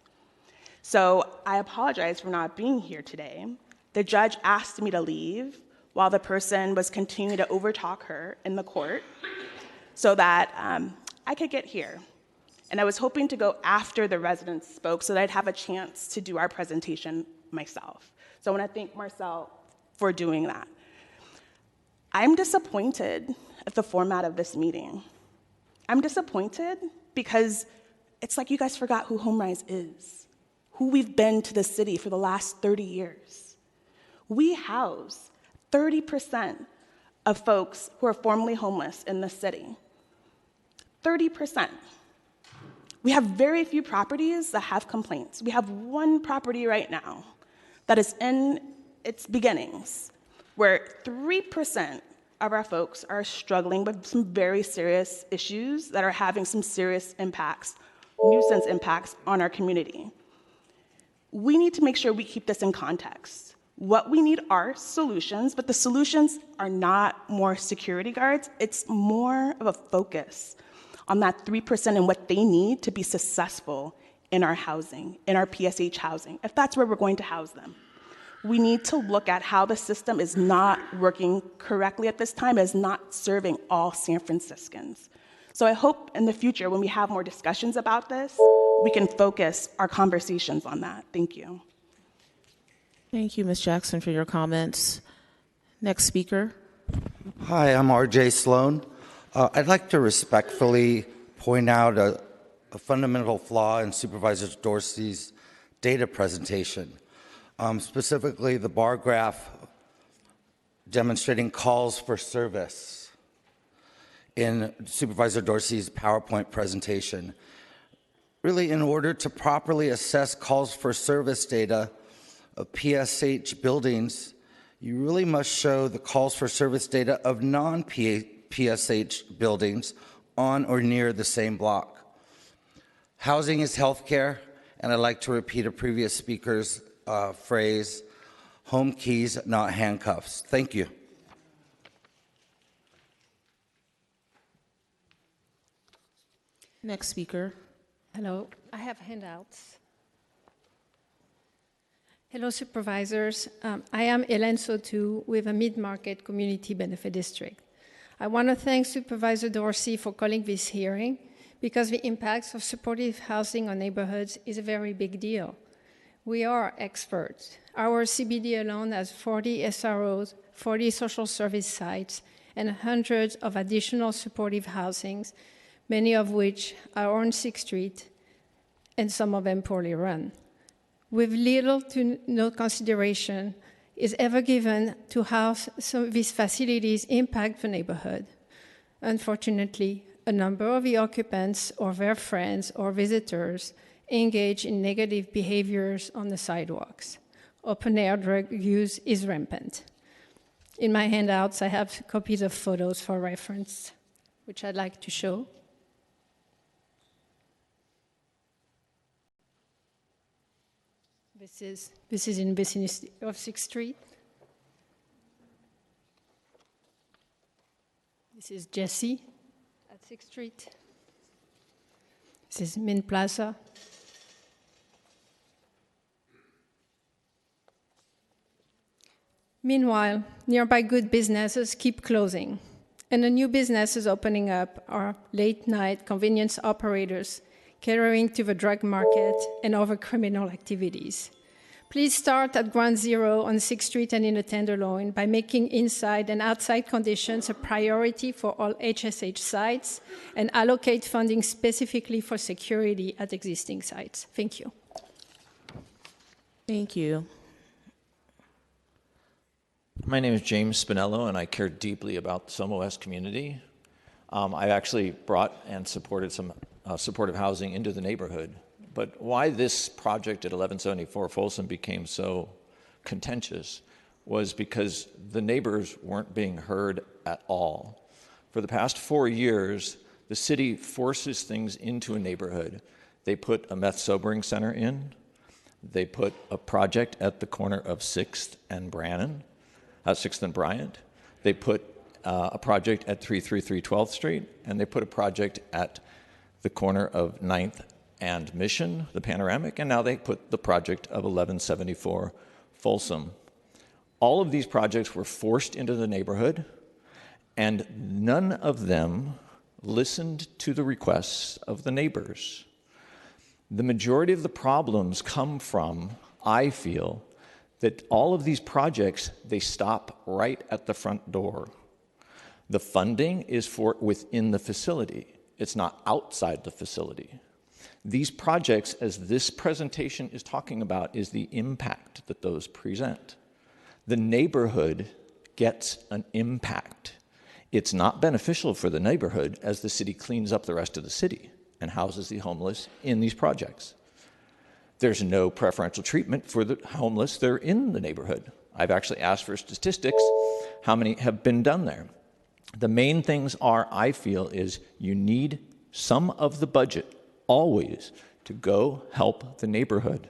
Speaker 14: So I apologize for not being here today. The judge asked me to leave while the person was continuing to overtalk her in the court. so that I could get here. And I was hoping to go after the residents spoke so that I'd have a chance to do our presentation myself. So I want to thank Marcel for doing that. I'm disappointed at the format of this meeting. I'm disappointed because it's like you guys forgot who HomeRise is, who we've been to the city for the last 30 years. We house 30% of folks who are formerly homeless in the city. 30%. We have very few properties that have complaints. We have one property right now that is in its beginnings, where 3% of our folks are struggling with some very serious issues that are having some serious impacts, nuisance impacts on our community. We need to make sure we keep this in context. What we need are solutions, but the solutions are not more security guards. It's more of a focus on that 3% and what they need to be successful in our housing, in our PSH housing, if that's where we're going to house them. We need to look at how the system is not working correctly at this time, is not serving all San Franciscans. So I hope in the future, when we have more discussions about this, we can focus our conversations on that. Thank you.
Speaker 2: Thank you, Ms. Jackson, for your comments. Next speaker.
Speaker 15: Hi, I'm RJ Sloan. I'd like to respectfully point out a fundamental flaw in Supervisor Dorsey's data presentation, specifically the bar graph demonstrating calls for service in Supervisor Dorsey's PowerPoint presentation. Really, in order to properly assess calls for service data of PSH buildings, you really must show the calls for service data of non-PSH buildings on or near the same block. Housing is healthcare, and I'd like to repeat a previous speaker's phrase, home keys, not handcuffs. Thank you.
Speaker 2: Next speaker.
Speaker 16: Hello, I have handouts. Hello, supervisors. I am Hélène Sautou with a mid-market community benefit district. I want to thank Supervisor Dorsey for calling this hearing because the impacts of supportive housing on neighborhoods is a very big deal. We are experts. Our CBD alone has 40 SROs, 40 social service sites, and hundreds of additional supportive housings, many of which are on 6th Street, and some of them poorly run, with little to no consideration is ever given to how some of these facilities impact the neighborhood. Unfortunately, a number of the occupants or their friends or visitors engage in negative behaviors on the sidewalks. Open-air drug use is rampant. In my handouts, I have copies of photos for reference, which I'd like to show. This is in vicinity of 6th Street. This is Jesse at 6th Street. This is Min Plaza. Meanwhile, nearby good businesses keep closing, and the new businesses opening up are late-night convenience operators catering to the drug market and other criminal activities. Please start at ground zero on 6th Street and in the Tenderloin by making inside and outside conditions a priority for all HSH sites and allocate funding specifically for security at existing sites. Thank you.
Speaker 2: Thank you.
Speaker 17: My name is James Spinello, and I care deeply about the Soma West community. I actually brought and supported some supportive housing into the neighborhood. But why this project at 1174 Folsom became so contentious was because the neighbors weren't being heard at all. For the past 4 years, the city forces things into a neighborhood. They put a meth sobering center in. They put a project at the corner of 6th and Bryant. They put a project at 333 12th Street, and they put a project at the corner of 9th and Mission, the panoramic, and now they put the project of 1174 Folsom. All of these projects were forced into the neighborhood, and none of them listened to the requests of the neighbors. The majority of the problems come from, I feel, that all of these projects, they stop right at the front door. The funding is for within the facility. It's not outside the facility. These projects, as this presentation is talking about, is the impact that those present. The neighborhood gets an impact. It's not beneficial for the neighborhood as the city cleans up the rest of the city and houses the homeless in these projects. There's no preferential treatment for the homeless that are in the neighborhood. I've actually asked for statistics, how many have been done there. The main things are, I feel, is you need some of the budget always to go help the neighborhood.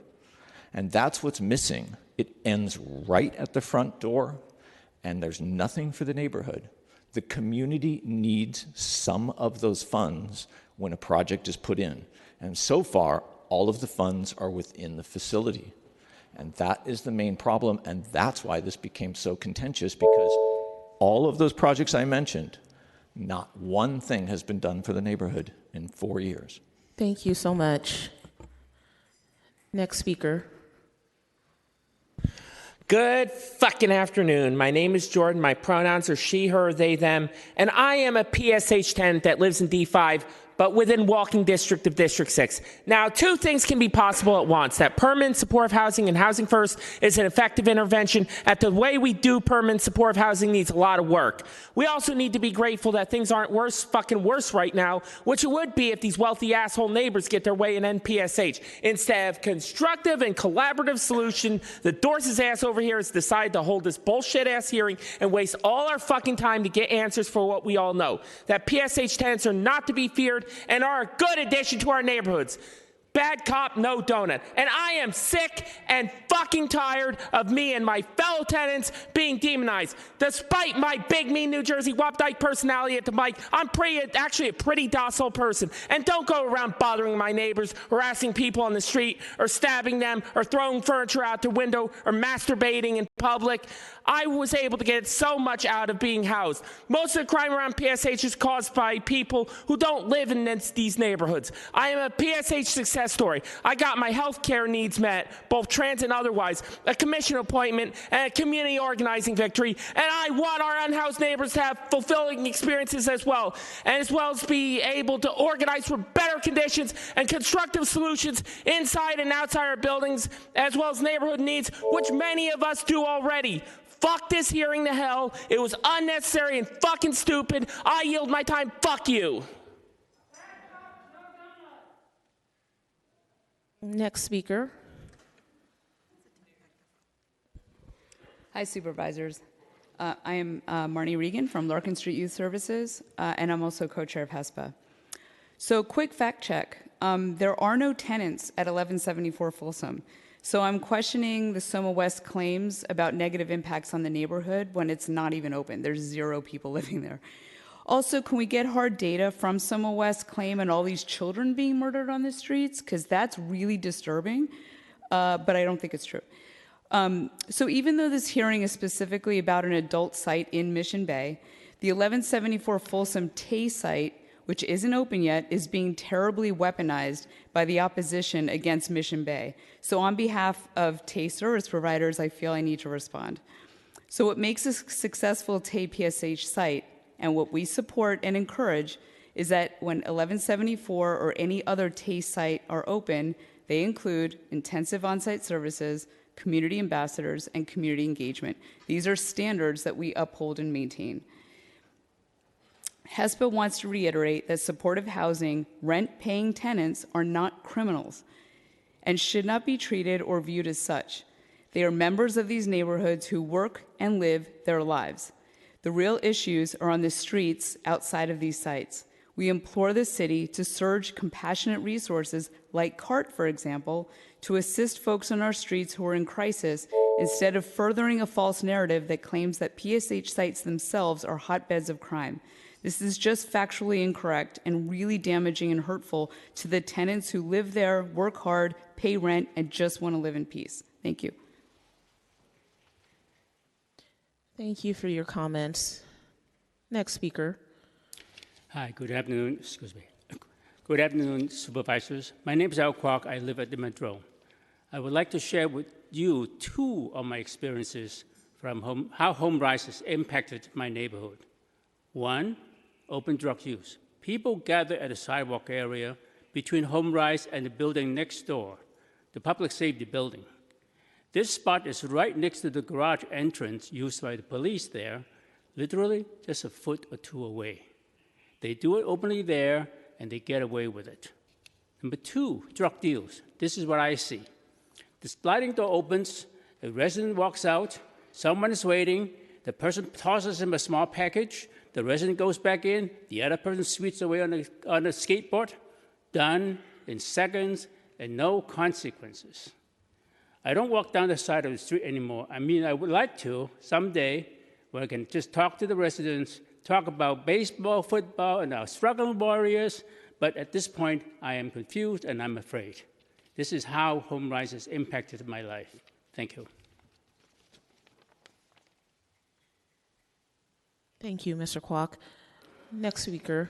Speaker 17: And that's what's missing. It ends right at the front door, and there's nothing for the neighborhood. The community needs some of those funds when a project is put in. And so far, all of the funds are within the facility. And that is the main problem, and that's why this became so contentious, because all of those projects I mentioned, not one thing has been done for the neighborhood in 4 years.
Speaker 2: Thank you so much. Next speaker.
Speaker 18: Good fucking afternoon. My name is Jordan. My pronouns are she, her, they, them, and I am a PSH tenant that lives in D5, but within walking district of District 6. Now, two things can be possible at once: that permanent supportive housing and Housing First is an effective intervention, that the way we do permanent supportive housing needs a lot of work. We also need to be grateful that things aren't worse right now, which it would be if these wealthy asshole neighbors get their way in NPSH. Instead of constructive and collaborative solution, the Dorsey's ass over here has decided to hold this bullshit ass hearing and waste all our fucking time to get answers for what we all know: that PSH tenants are not to be feared and are a good addition to our neighborhoods. Bad cop, no donut. And I am sick and fucking tired of me and my fellow tenants being demonized. Despite my big, mean New Jersey Wapdike personality at the mic, I'm actually a pretty docile person, and don't go around bothering my neighbors, harassing people on the street, or stabbing them, or throwing furniture out the window, or masturbating in public. I was able to get so much out of being housed. Most of the crime around PSH is caused by people who don't live in these neighborhoods. I am a PSH success story. I got my health care needs met, both trans and otherwise, a commission appointment, and a community organizing victory, and I want our unhoused neighbors to have fulfilling experiences as well as be able to organize for better conditions and constructive solutions inside and outside our buildings, as well as neighborhood needs, which many of us do already. Fuck this hearing to hell. It was unnecessary and fucking stupid. I yield my time. Fuck you.
Speaker 2: Next speaker.
Speaker 20: Hi, supervisors. I am Marnie Regan from Larkin Street Youth Services, and I'm also co-chair of HESPA. So quick fact check. There are no tenants at 1174 Folsom. So I'm questioning the Soma West claims about negative impacts on the neighborhood when it's not even open. There's 0 people living there. Also, can we get hard data from Soma West claim and all these children being murdered on the streets? Because that's really disturbing, but I don't think it's true. So even though this hearing is specifically about an adult site in Mission Bay, the 1174 Folsom Tay site, which isn't open yet, is being terribly weaponized by the opposition against Mission Bay. So on behalf of Tay service providers, I feel I need to respond. So what makes a successful Tay PSH site, and what we support and encourage, is that when 1174 or any other Tay site are open, they include intensive on-site services, community ambassadors, and community engagement. These are standards that we uphold and maintain. HESPA wants to reiterate that supportive housing rent-paying tenants are not criminals and should not be treated or viewed as such. They are members of these neighborhoods who work and live their lives. The real issues are on the streets outside of these sites. We implore the city to surge compassionate resources like CART, for example, to assist folks on our streets who are in crisis instead of furthering a false narrative that claims that PSH sites themselves are hotbeds of crime. This is just factually incorrect and really damaging and hurtful to the tenants who live there, work hard, pay rent, and just want to live in peace. Thank you.
Speaker 2: Thank you for your comments. Next speaker.
Speaker 3: Hi, good afternoon. Excuse me. Good afternoon, supervisors. My name is Al Kwok. I live at the Metro. I would like to share with you two of my experiences from how home rises impacted my neighborhood. One, open drug use. People gather at the sidewalk area between home rise and the building next door, the public safety building. This spot is right next to the garage entrance used by the police there, literally just a foot or two away. They do it openly there, and they get away with it. Number two, drug deals. This is what I see. The sliding door opens, a resident walks out, someone is waiting, the person tosses him a small package, the resident goes back in, the other person sweeps away on a skateboard, done in seconds, and no consequences. I don't walk down the side of the street anymore. I mean, I would like to someday, where I can just talk to the residents, talk about baseball, football, and our struggling warriors, but at this point, I am confused and I'm afraid. This is how home rises impacted my life. Thank you.
Speaker 2: Thank you, Mr. Kwok. Next speaker.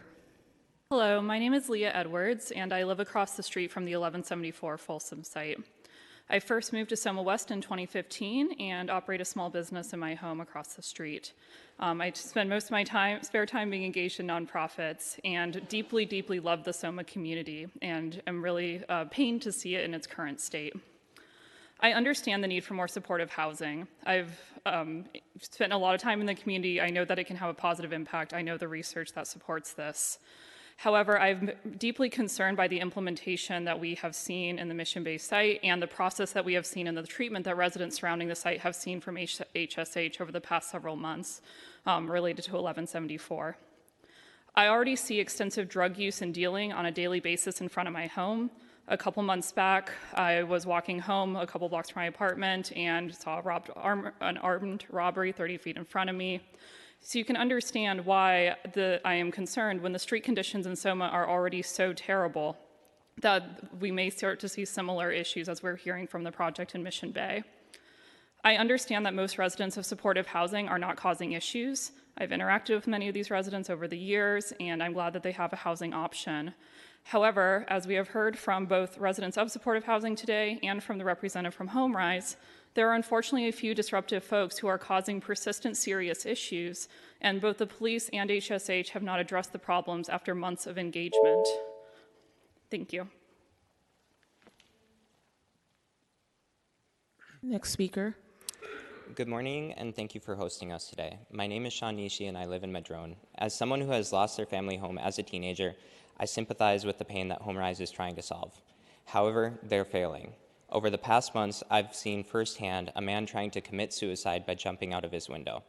Speaker 21: Hello, my name is Leah Edwards, and I live across the street from the 1174 Folsom site. I first moved to Soma West in 2015 and operate a small business in my home across the street. I spend most of my spare time being engaged in nonprofits and deeply, deeply love the Soma community and am really pained to see it in its current state. I understand the need for more supportive housing. I've spent a lot of time in the community. I know that it can have a positive impact. I know the research that supports this. However, I'm deeply concerned by the implementation that we have seen in the Mission Bay site and the process that we have seen in the treatment that residents surrounding the site have seen from HSH over the past several months related to 1174. I already see extensive drug use and dealing on a daily basis in front of my home. A couple months back, I was walking home a couple blocks from my apartment and saw an armed robbery 30 feet in front of me. So you can understand why I am concerned when the street conditions in Soma are already so terrible that we may start to see similar issues as we're hearing from the project in Mission Bay. I understand that most residents of supportive housing are not causing issues. I've interacted with many of these residents over the years, and I'm glad that they have a housing option. However, as we have heard from both residents of supportive housing today and from the representative from HomeRise, there are unfortunately a few disruptive folks who are causing persistent serious issues, and both the police and HSH have not addressed the problems after months of engagement. Thank you.
Speaker 2: Next speaker.
Speaker 22: Good morning, and thank you for hosting us today. My name is Sean Nishi, and I live in Madrone. As someone who has lost their family home as a teenager, I sympathize with the pain that HomeRise is trying to solve. However, they're failing. Over the past months, I've seen firsthand a man trying to commit suicide by jumping out of his window.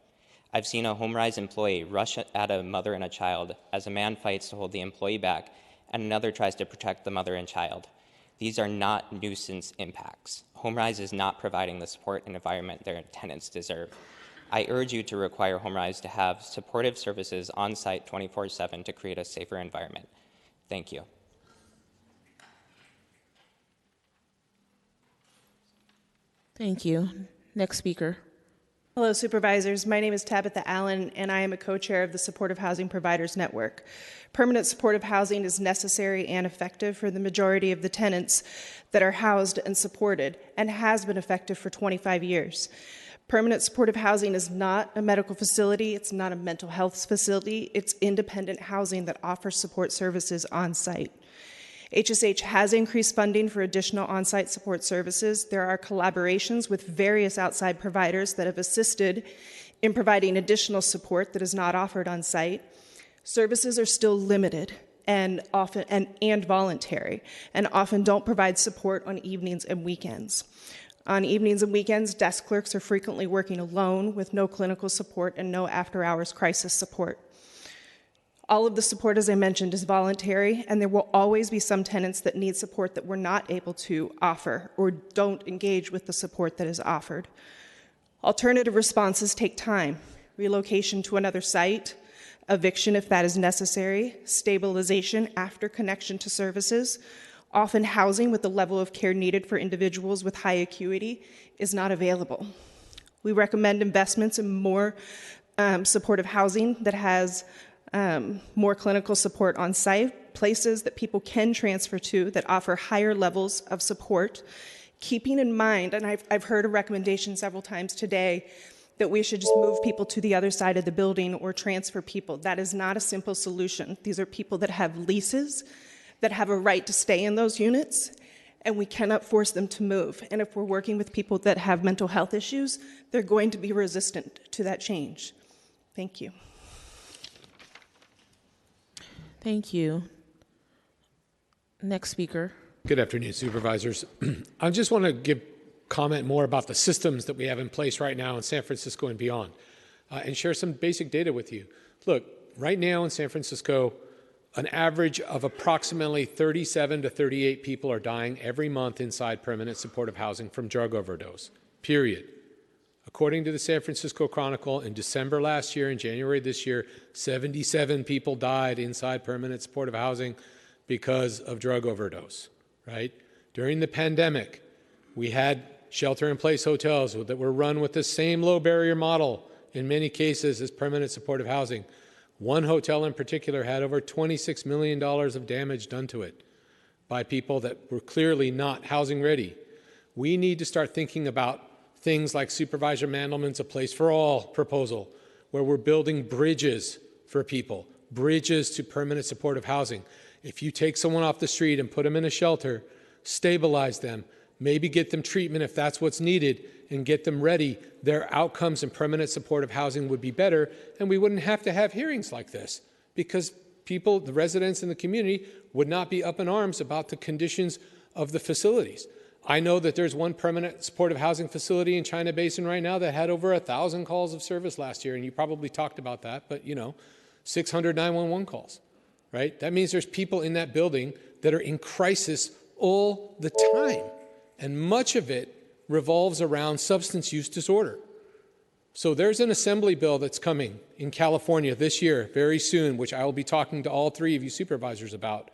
Speaker 22: I've seen a HomeRise employee rush at a mother and a child as a man fights to hold the employee back and another tries to protect the mother and child. These are not nuisance impacts. HomeRise is not providing the support and environment their tenants deserve. I urge you to require HomeRise to have supportive services on site 24/7 to create a safer environment. Thank you.
Speaker 2: Thank you. Next speaker.
Speaker 23: Hello, supervisors. My name is Tabitha Allen, and I am a co-chair of the Supportive Housing Providers Network. Permanent supportive housing is necessary and effective for the majority of the tenants that are housed and supported, and has been effective for 25 years. Permanent supportive housing is not a medical facility, it's not a mental health facility, it's independent housing that offers support services on site. HSH has increased funding for additional on-site support services. There are collaborations with various outside providers that have assisted in providing additional support that is not offered on site. Services are still limited and often and voluntary, and often don't provide support on evenings and weekends. On evenings and weekends, desk clerks are frequently working alone with no clinical support and no after-hours crisis support. All of the support, as I mentioned, is voluntary, and there will always be some tenants that need support that we're not able to offer or don't engage with the support that is offered. Alternative responses take time: relocation to another site, eviction if that is necessary, stabilization after connection to services. Often housing with the level of care needed for individuals with high acuity is not available. We recommend investments in more supportive housing that has more clinical support on site, places that people can transfer to that offer higher levels of support, keeping in mind, and I've heard a recommendation several times today, that we should just move people to the other side of the building or transfer people. That is not a simple solution. These are people that have leases, that have a right to stay in those units, and we cannot force them to move. And if we're working with people that have mental health issues, they're going to be resistant to that change. Thank you.
Speaker 2: Thank you. Next speaker.
Speaker 4: Good afternoon, supervisors. I just want to comment more about the systems that we have in place right now in San Francisco and beyond, and share some basic data with you. Look, right now in San Francisco, an average of approximately 37 to 38 people are dying every month inside permanent supportive housing from drug overdose, period. According to the San Francisco Chronicle, in December last year and January this year, 77 people died inside permanent supportive housing because of drug overdose, right? During the pandemic, we had shelter-in-place hotels that were run with the same low-barrier model in many cases as permanent supportive housing. One hotel in particular had over $26 million of damage done to it by people that were clearly not housing ready. We need to start thinking about things like Supervisor Mandelman's A Place for All proposal, where we're building bridges for people, bridges to permanent supportive housing. If you take someone off the street and put them in a shelter, stabilize them, maybe get them treatment if that's what's needed, and get them ready, their outcomes in permanent supportive housing would be better, and we wouldn't have to have hearings like this, because people, the residents in the community, would not be up in arms about the conditions of the facilities. I know that there's one permanent supportive housing facility in China Basin right now that had over 1,000 calls of service last year, and you probably talked about that, but 600 911 calls, right? That means there's people in that building that are in crisis all the time, and much of it revolves around substance use disorder. So there's an assembly bill that's coming in California this year, very soon, which I will be talking to all three of you supervisors about,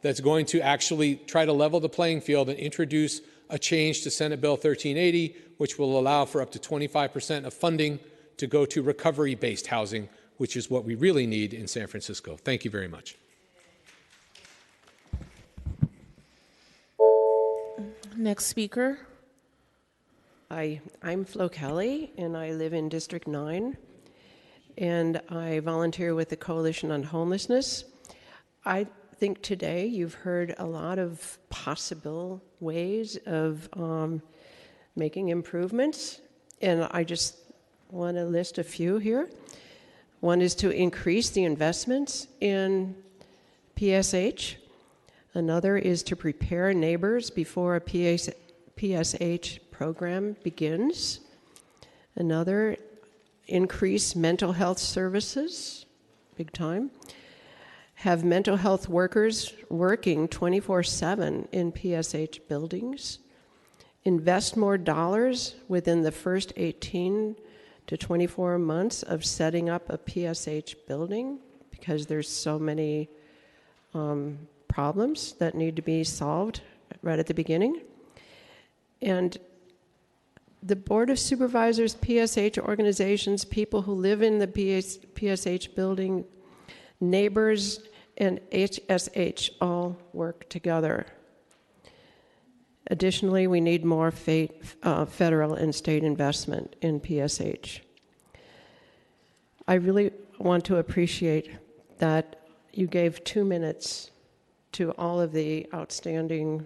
Speaker 4: that's going to actually try to level the playing field and introduce a change to Senate Bill 1380, which will allow for up to 25% of funding to go to recovery-based housing, which is what we really need in San Francisco. Thank you very much.
Speaker 2: Next speaker.
Speaker 6: Hi, I'm Flo Kelly, and I live in District 9, and I volunteer with the Coalition on Homelessness. I think today you've heard a lot of possible ways of making improvements, and I just want to list a few here. One is to increase the investments in PSH. Another is to prepare neighbors before a PSH program begins. Another, increase mental health services, big time. Have mental health workers working 24/7 in PSH buildings. Invest more dollars within the first 18 to 24 months of setting up a PSH building, because there's so many problems that need to be solved right at the beginning. And the Board of Supervisors, PSH organizations, people who live in the PSH building, neighbors, and HSH all work together. Additionally, we need more federal and state investment in PSH. I really want to appreciate that you gave 2 minutes to all of the outstanding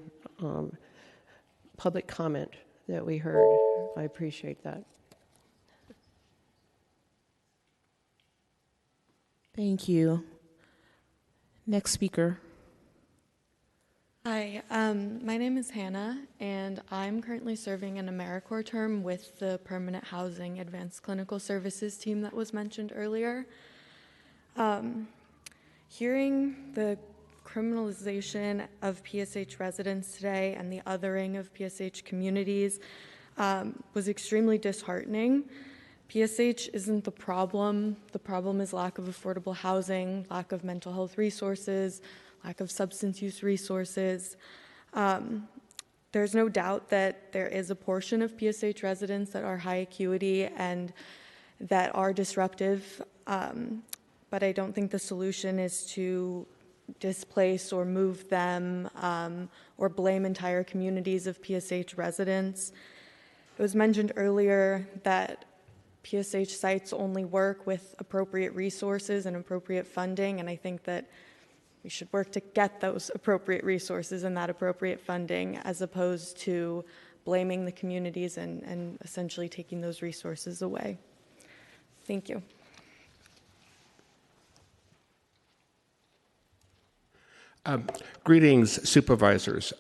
Speaker 6: public comment that we heard. I appreciate that.
Speaker 2: Thank you. Next speaker.
Speaker 7: Hi, my name is Hannah, and I'm currently serving an AmeriCorps term with the Permanent Housing Advanced Clinical Services team that was mentioned earlier. Hearing the criminalization of PSH residents today and the othering of PSH communities was extremely disheartening. PSH isn't the problem. The problem is lack of affordable housing, lack of mental health resources, lack of substance use resources. There's no doubt that there is a portion of PSH residents that are high acuity and that are disruptive. but I don't think the solution is to displace or move them or blame entire communities of PSH residents. It was mentioned earlier that PSH sites only work with appropriate resources and appropriate funding, and I think that we should work to get those appropriate resources and that appropriate funding as opposed to blaming the communities and essentially taking those resources away. Thank you.
Speaker 1: Greetings, supervisors.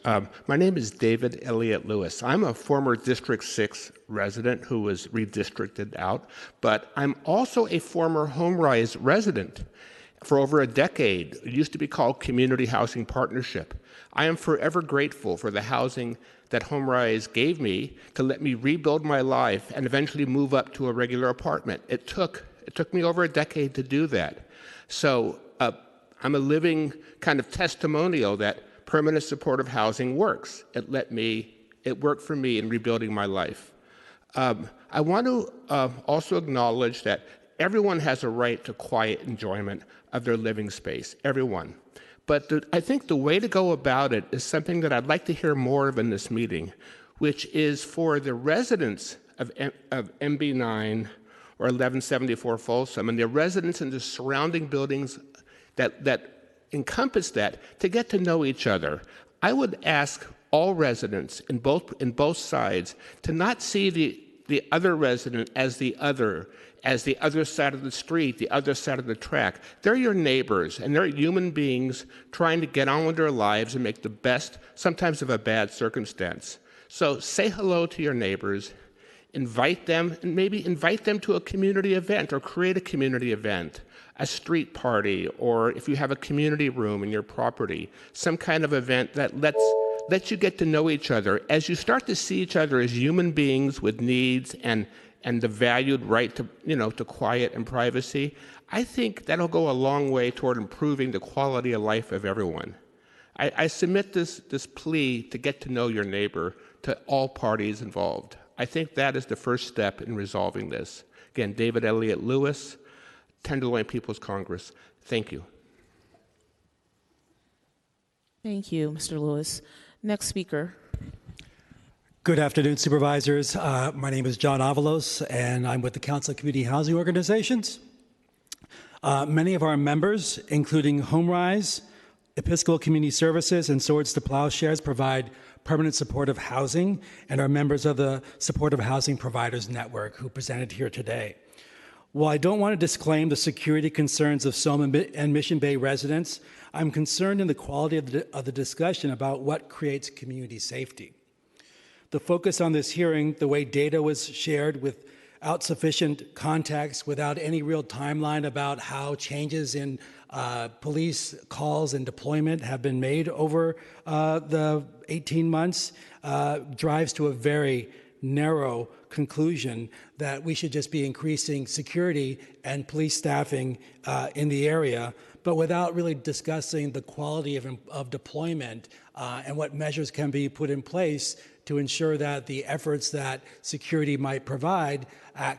Speaker 1: My name is David Elliott Lewis. I'm a former District 6 resident who was redistricted out, but I'm also a former HomeRise resident for over a decade. It used to be called Community Housing Partnership. I am forever grateful for the housing that HomeRise gave me to let me rebuild my life and eventually move up to a regular apartment. It took me over a decade to do that. So I'm a living kind of testimonial that permanent supportive housing works. It worked for me in rebuilding my life. I want to also acknowledge that everyone has a right to quiet enjoyment of their living space, everyone. But I think the way to go about it is something that I'd like to hear more of in this meeting, which is for the residents of MB9 or 1174 Folsom and the residents in the surrounding buildings that encompass that to get to know each other. I would ask all residents in both sides to not see the other resident as the other side of the street, the other side of the track. They're your neighbors, and they're human beings trying to get on with their lives and make the best, sometimes of a bad circumstance. So say hello to your neighbors, invite them, and maybe invite them to a community event or create a community event, a street party, or if you have a community room in your property, some kind of event that lets you get to know each other. As you start to see each other as human beings with needs and the valued right to quiet and privacy, I think that'll go a long way toward improving the quality of life of everyone. I submit this plea to get to know your neighbor to all parties involved. I think that is the first step in resolving this. Again, David Elliott Lewis, Tenderloin People's Congress. Thank you.
Speaker 2: Thank you, Mr. Lewis. Next speaker.
Speaker 5: Good afternoon, supervisors. My name is John Avalos, and I'm with the Council of Community Housing Organizations. Many of our members, including HomeRise, Episcopal Community Services, and Swords to Plowshares, provide permanent supportive housing and are members of the Supportive Housing Providers Network, who presented here today. While I don't want to disclaim the security concerns of Selma and Mission Bay residents, I'm concerned in the quality of the discussion about what creates community safety. The focus on this hearing, the way data was shared without sufficient context, without any real timeline about how changes in police calls and deployment have been made over the 18 months, drives to a very narrow conclusion that we should just be increasing security and police staffing in the area, but without really discussing the quality of deployment and what measures can be put in place to ensure that the efforts that security might provide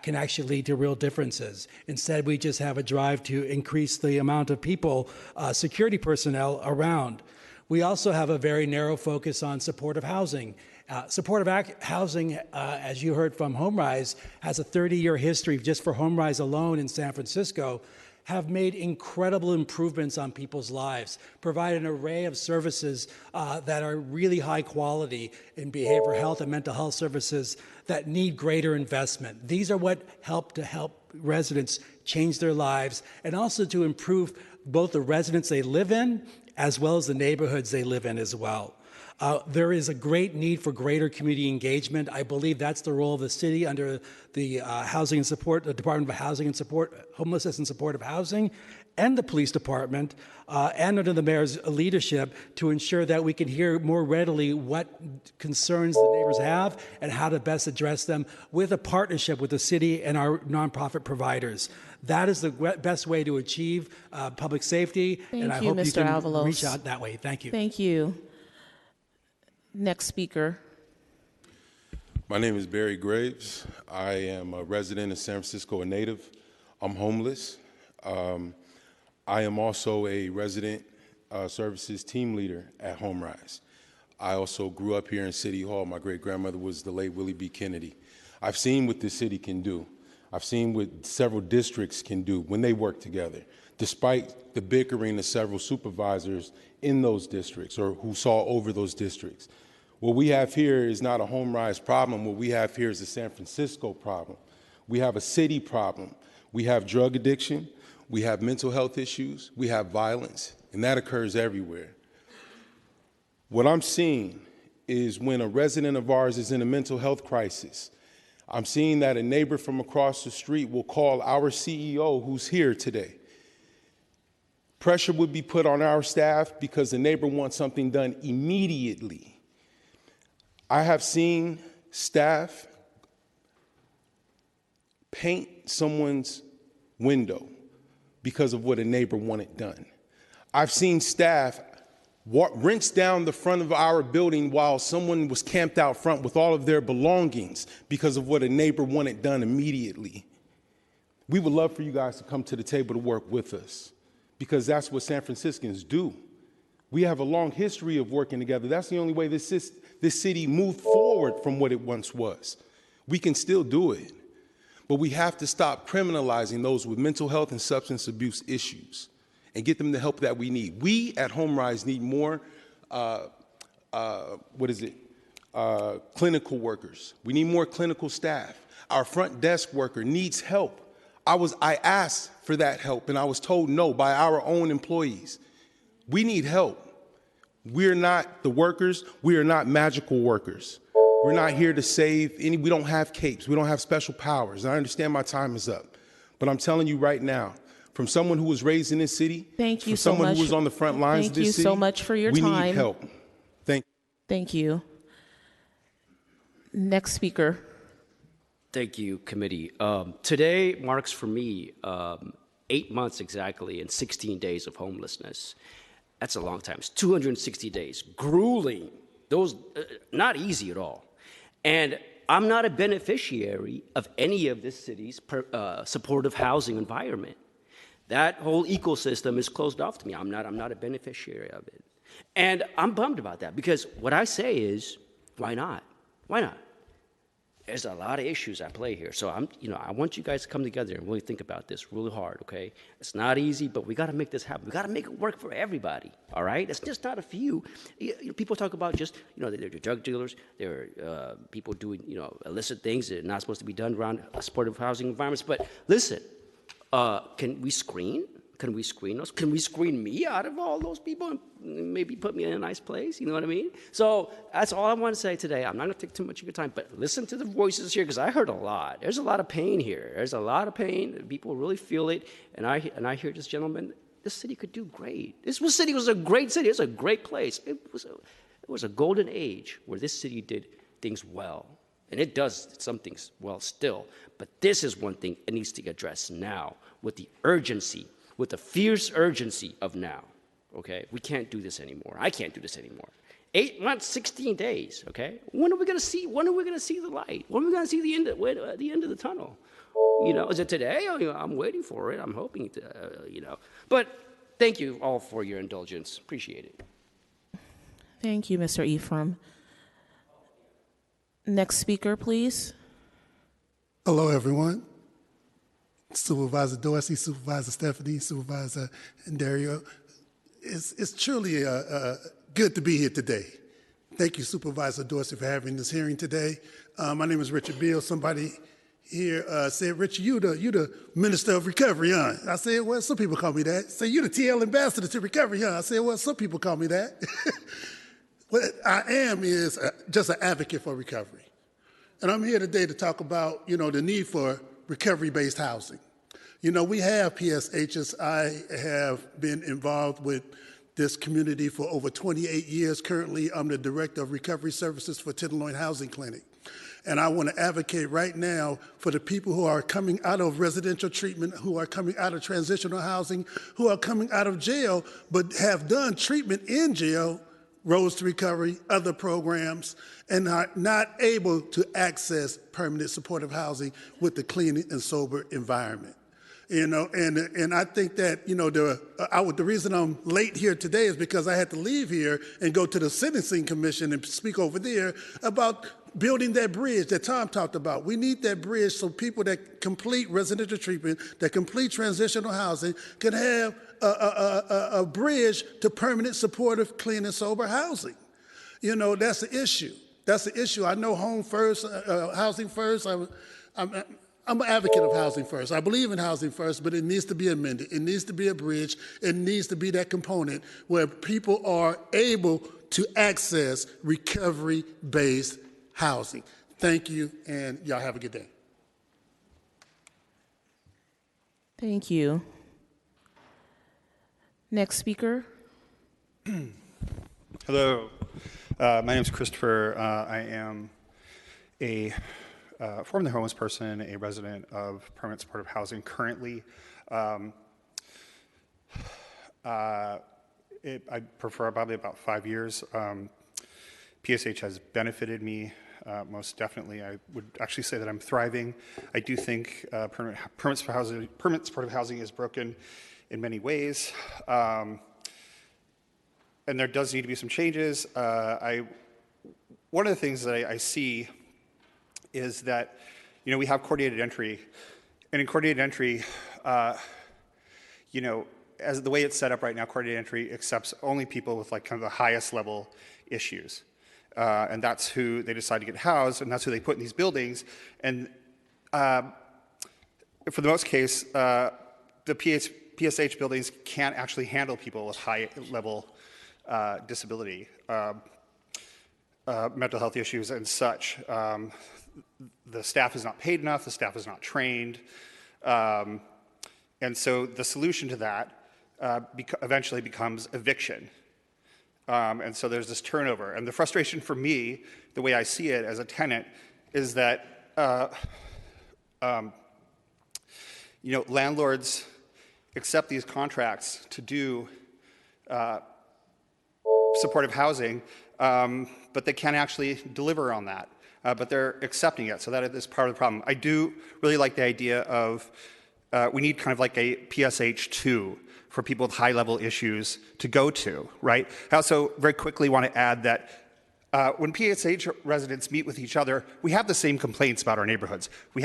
Speaker 5: can actually lead to real differences. Instead, we just have a drive to increase the amount of people, security personnel around. We also have a very narrow focus on supportive housing. Supportive housing, as you heard from HomeRise, has a 30-year history just for HomeRise alone in San Francisco, have made incredible improvements on people's lives, provide an array of services that are really high quality in behavioral health and mental health services that need greater investment. These are what help residents change their lives and also to improve both the residents they live in as well as the neighborhoods they live in as well. There is a great need for greater community engagement. I believe that's the role of the city under the Housing and Support, the Department of Housing and Support, Homelessness and Supportive Housing, and the police department, and under the mayor's leadership to ensure that we can hear more readily what concerns the neighbors have and how to best address them with a partnership with the city and our nonprofit providers. That is the best way to achieve public safety, and I hope
Speaker 2: Mr.
Speaker 5: you can
Speaker 2: Avalos.
Speaker 5: reach out that way. Thank you.
Speaker 2: Thank you. Next speaker.
Speaker 8: My name is Barry Graves. I am a resident of San Francisco, a native. I'm homeless. I am also a resident services team leader at HomeRise. I also grew up here in City Hall. My great-grandmother was the late Willie B. Kennedy. I've seen what this city can do. I've seen what several districts can do when they work together, despite the bickering of several supervisors in those districts or who saw over those districts. What we have here is not a HomeRise problem. What we have here is a San Francisco problem. We have a city problem. We have drug addiction. We have mental health issues. We have violence, and that occurs everywhere. What I'm seeing is when a resident of ours is in a mental health crisis, I'm seeing that a neighbor from across the street will call our CEO who's here today. Pressure would be put on our staff because the neighbor wants something done immediately. I have seen staff paint someone's window because of what a neighbor wanted done. I've seen staff rinse down the front of our building while someone was camped out front with all of their belongings because of what a neighbor wanted done immediately. We would love for you guys to come to the table to work with us because that's what San Franciscans do. We have a long history of working together. That's the only way this city moved forward from what it once was. We can still do it, but we have to stop criminalizing those with mental health and substance abuse issues and get them the help that we need. We at HomeRise need more, clinical workers. We need more clinical staff. Our front desk worker needs help. I asked for that help and I was told no by our own employees. We need help. We're not the workers. We are not magical workers. We're not here to save we don't have capes. We don't have special powers. And I understand my time is up, but I'm telling you right now, from someone who was raised in this city,
Speaker 2: Thank you
Speaker 8: from
Speaker 2: so
Speaker 8: someone
Speaker 2: much.
Speaker 8: who was on the front lines of this city,
Speaker 2: Thank you so much for your
Speaker 8: we
Speaker 2: time.
Speaker 8: need help.
Speaker 2: Thank you. Next speaker.
Speaker 9: Thank you, committee. Today marks for me 8 months exactly and 16 days of homelessness. That's a long time. It's 260 days. Grueling. Those, not easy at all. And I'm not a beneficiary of any of this city's supportive housing environment. That whole ecosystem is closed off to me. I'm not a beneficiary of it. And I'm bummed about that because what I say is, why not? Why not? There's a lot of issues at play here. So I want you guys to come together and really think about this really hard, okay? It's not easy, but we got to make this happen. We got to make it work for everybody, all right? It's just not a few. People talk about just, they're drug dealers, they're people doing, illicit things that are not supposed to be done around supportive housing environments. But listen, can we screen? Can we screen those? Can we screen me out of all those people and maybe put me in a nice place? You know what I mean? So that's all I want to say today. I'm not going to take too much of your time, but listen to the voices here because I heard a lot. There's a lot of pain here. There's a lot of pain. People really feel it. And I hear this gentleman, this city could do great. This city was a great city. It was a great place. It was a golden age where this city did things well. And it does some things well still. But this is one thing it needs to get addressed now with the urgency, with the fierce urgency of now, okay? We can't do this anymore. I can't do this anymore. 8 months, 16 days, okay? When are we gonna see the light? When are we gonna see the end of the tunnel? Is it today? I'm waiting for it. I'm hoping to, But thank you all for your indulgence. Appreciate it.
Speaker 2: Thank you, Mr. Ephraim. Next speaker, please.
Speaker 10: Hello, everyone. Supervisor Dorsey, Supervisor Stephanie, Supervisor Dario. It's truly good to be here today. Thank you, Supervisor Dorsey, for having this hearing today. My name is Richard Beal. Somebody here said, Richard, you the Minister of Recovery, huh? I said, well, some people call me that. Say, you the TL Ambassador to Recovery, huh? I said, well, some people call me that. What I am is just an advocate for recovery. And I'm here today to talk about, the need for recovery-based housing. We have PSHs. I have been involved with this community for over 28 years. Currently, I'm the Director of Recovery Services for Tenderloin Housing Clinic. And I want to advocate right now for the people who are coming out of residential treatment, who are coming out of transitional housing, who are coming out of jail, but have done treatment in jail, Roads to Recovery, other programs, and are not able to access permanent supportive housing with the clean and sober environment. And I think that, the reason I'm late here today is because I had to leave here and go to the Sentencing Commission and speak over there about building that bridge that Tom talked about. We need that bridge so people that complete residential treatment, that complete transitional housing, can have a bridge to permanent, supportive, clean, and sober housing. That's the issue. That's the issue. I know home first, housing first. I'm an advocate of housing first. I believe in housing first, but it needs to be amended. It needs to be a bridge. It needs to be that component where people are able to access recovery-based housing. Thank you, and y'all have a good day.
Speaker 2: Thank you. Next speaker.
Speaker 11: Hello, my name is Christopher. I am a formerly homeless person, a resident of permanent supportive housing currently. I prefer probably about 5 years. PSH has benefited me most definitely. I would actually say that I'm thriving. I do think permanent supportive housing is broken in many ways. And there does need to be some changes. One of the things that I see is that, we have coordinated entry, and in coordinated entry, as the way it's set up right now, coordinated entry accepts only people with like kind of the highest level issues, and that's who they decide to get housed, and that's who they put in these buildings. And for the most case, the PSH buildings can't actually handle people with high level disability, mental health issues, and such. The staff is not paid enough, the staff is not trained, and so the solution to that eventually becomes eviction. And so there's this turnover. And the frustration for me, the way I see it as a tenant, is that landlords accept these contracts to do supportive housing, but they can't actually deliver on that. But they're accepting it, so that is part of the problem. I do really like the idea of we need kind of like a PSH 2 for people with high-level issues to go to, right? I also very quickly want to add that when PSH residents meet with each other, we have the same complaints about our neighborhoods. We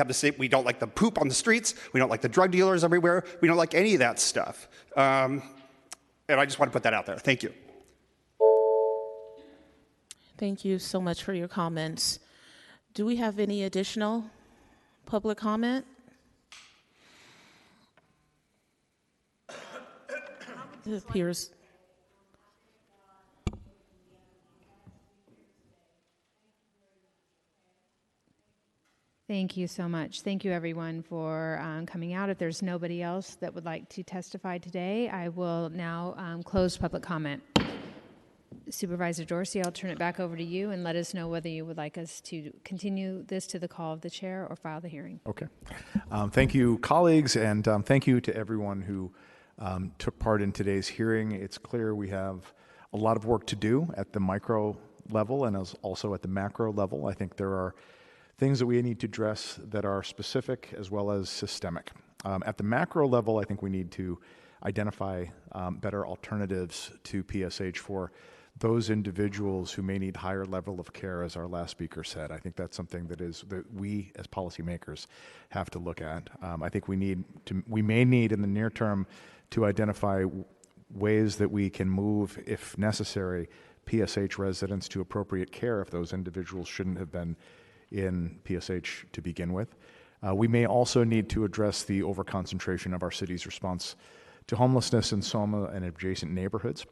Speaker 11: don't like the poop on the streets, we don't like the drug dealers everywhere, we don't like any of that stuff. And I just want to put that out there. Thank you.
Speaker 2: Thank you so much for your comments. Do we have any additional public comment? It appears.
Speaker 12: Thank you so much. Thank you, everyone, for coming out. If there's nobody else that would like to testify today, I will now close public comment. Supervisor Dorsey, I'll turn it back over to you and let us know whether you would like us to continue this to the call of the chair or file the hearing.
Speaker 13: Okay. Thank you, colleagues, and thank you to everyone who took part in today's hearing. It's clear we have a lot of work to do at the micro level and also at the macro level. I think there are things that we need to address that are specific as well as systemic. At the macro level, I think we need to identify better alternatives to PSH for those individuals who may need higher level of care, as our last speaker said. I think that's something that we as policymakers have to look at. I think we may need in the near term to identify ways that we can move, if necessary, PSH residents to appropriate care if those individuals shouldn't have been in PSH to begin with. We may also need to address the overconcentration of our city's response to homelessness in Soma and adjacent neighborhoods,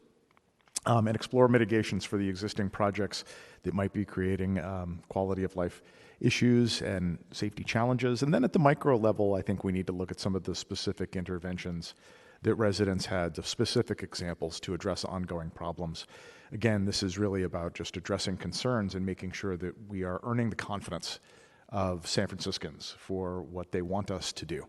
Speaker 13: and explore mitigations for the existing projects that might be creating quality of life issues and safety challenges. And then at the micro level, I think we need to look at some of the specific interventions that residents had, the specific examples to address ongoing problems. Again, this is really about just addressing concerns and making sure that we are earning the confidence of San Franciscans for what they want us to do.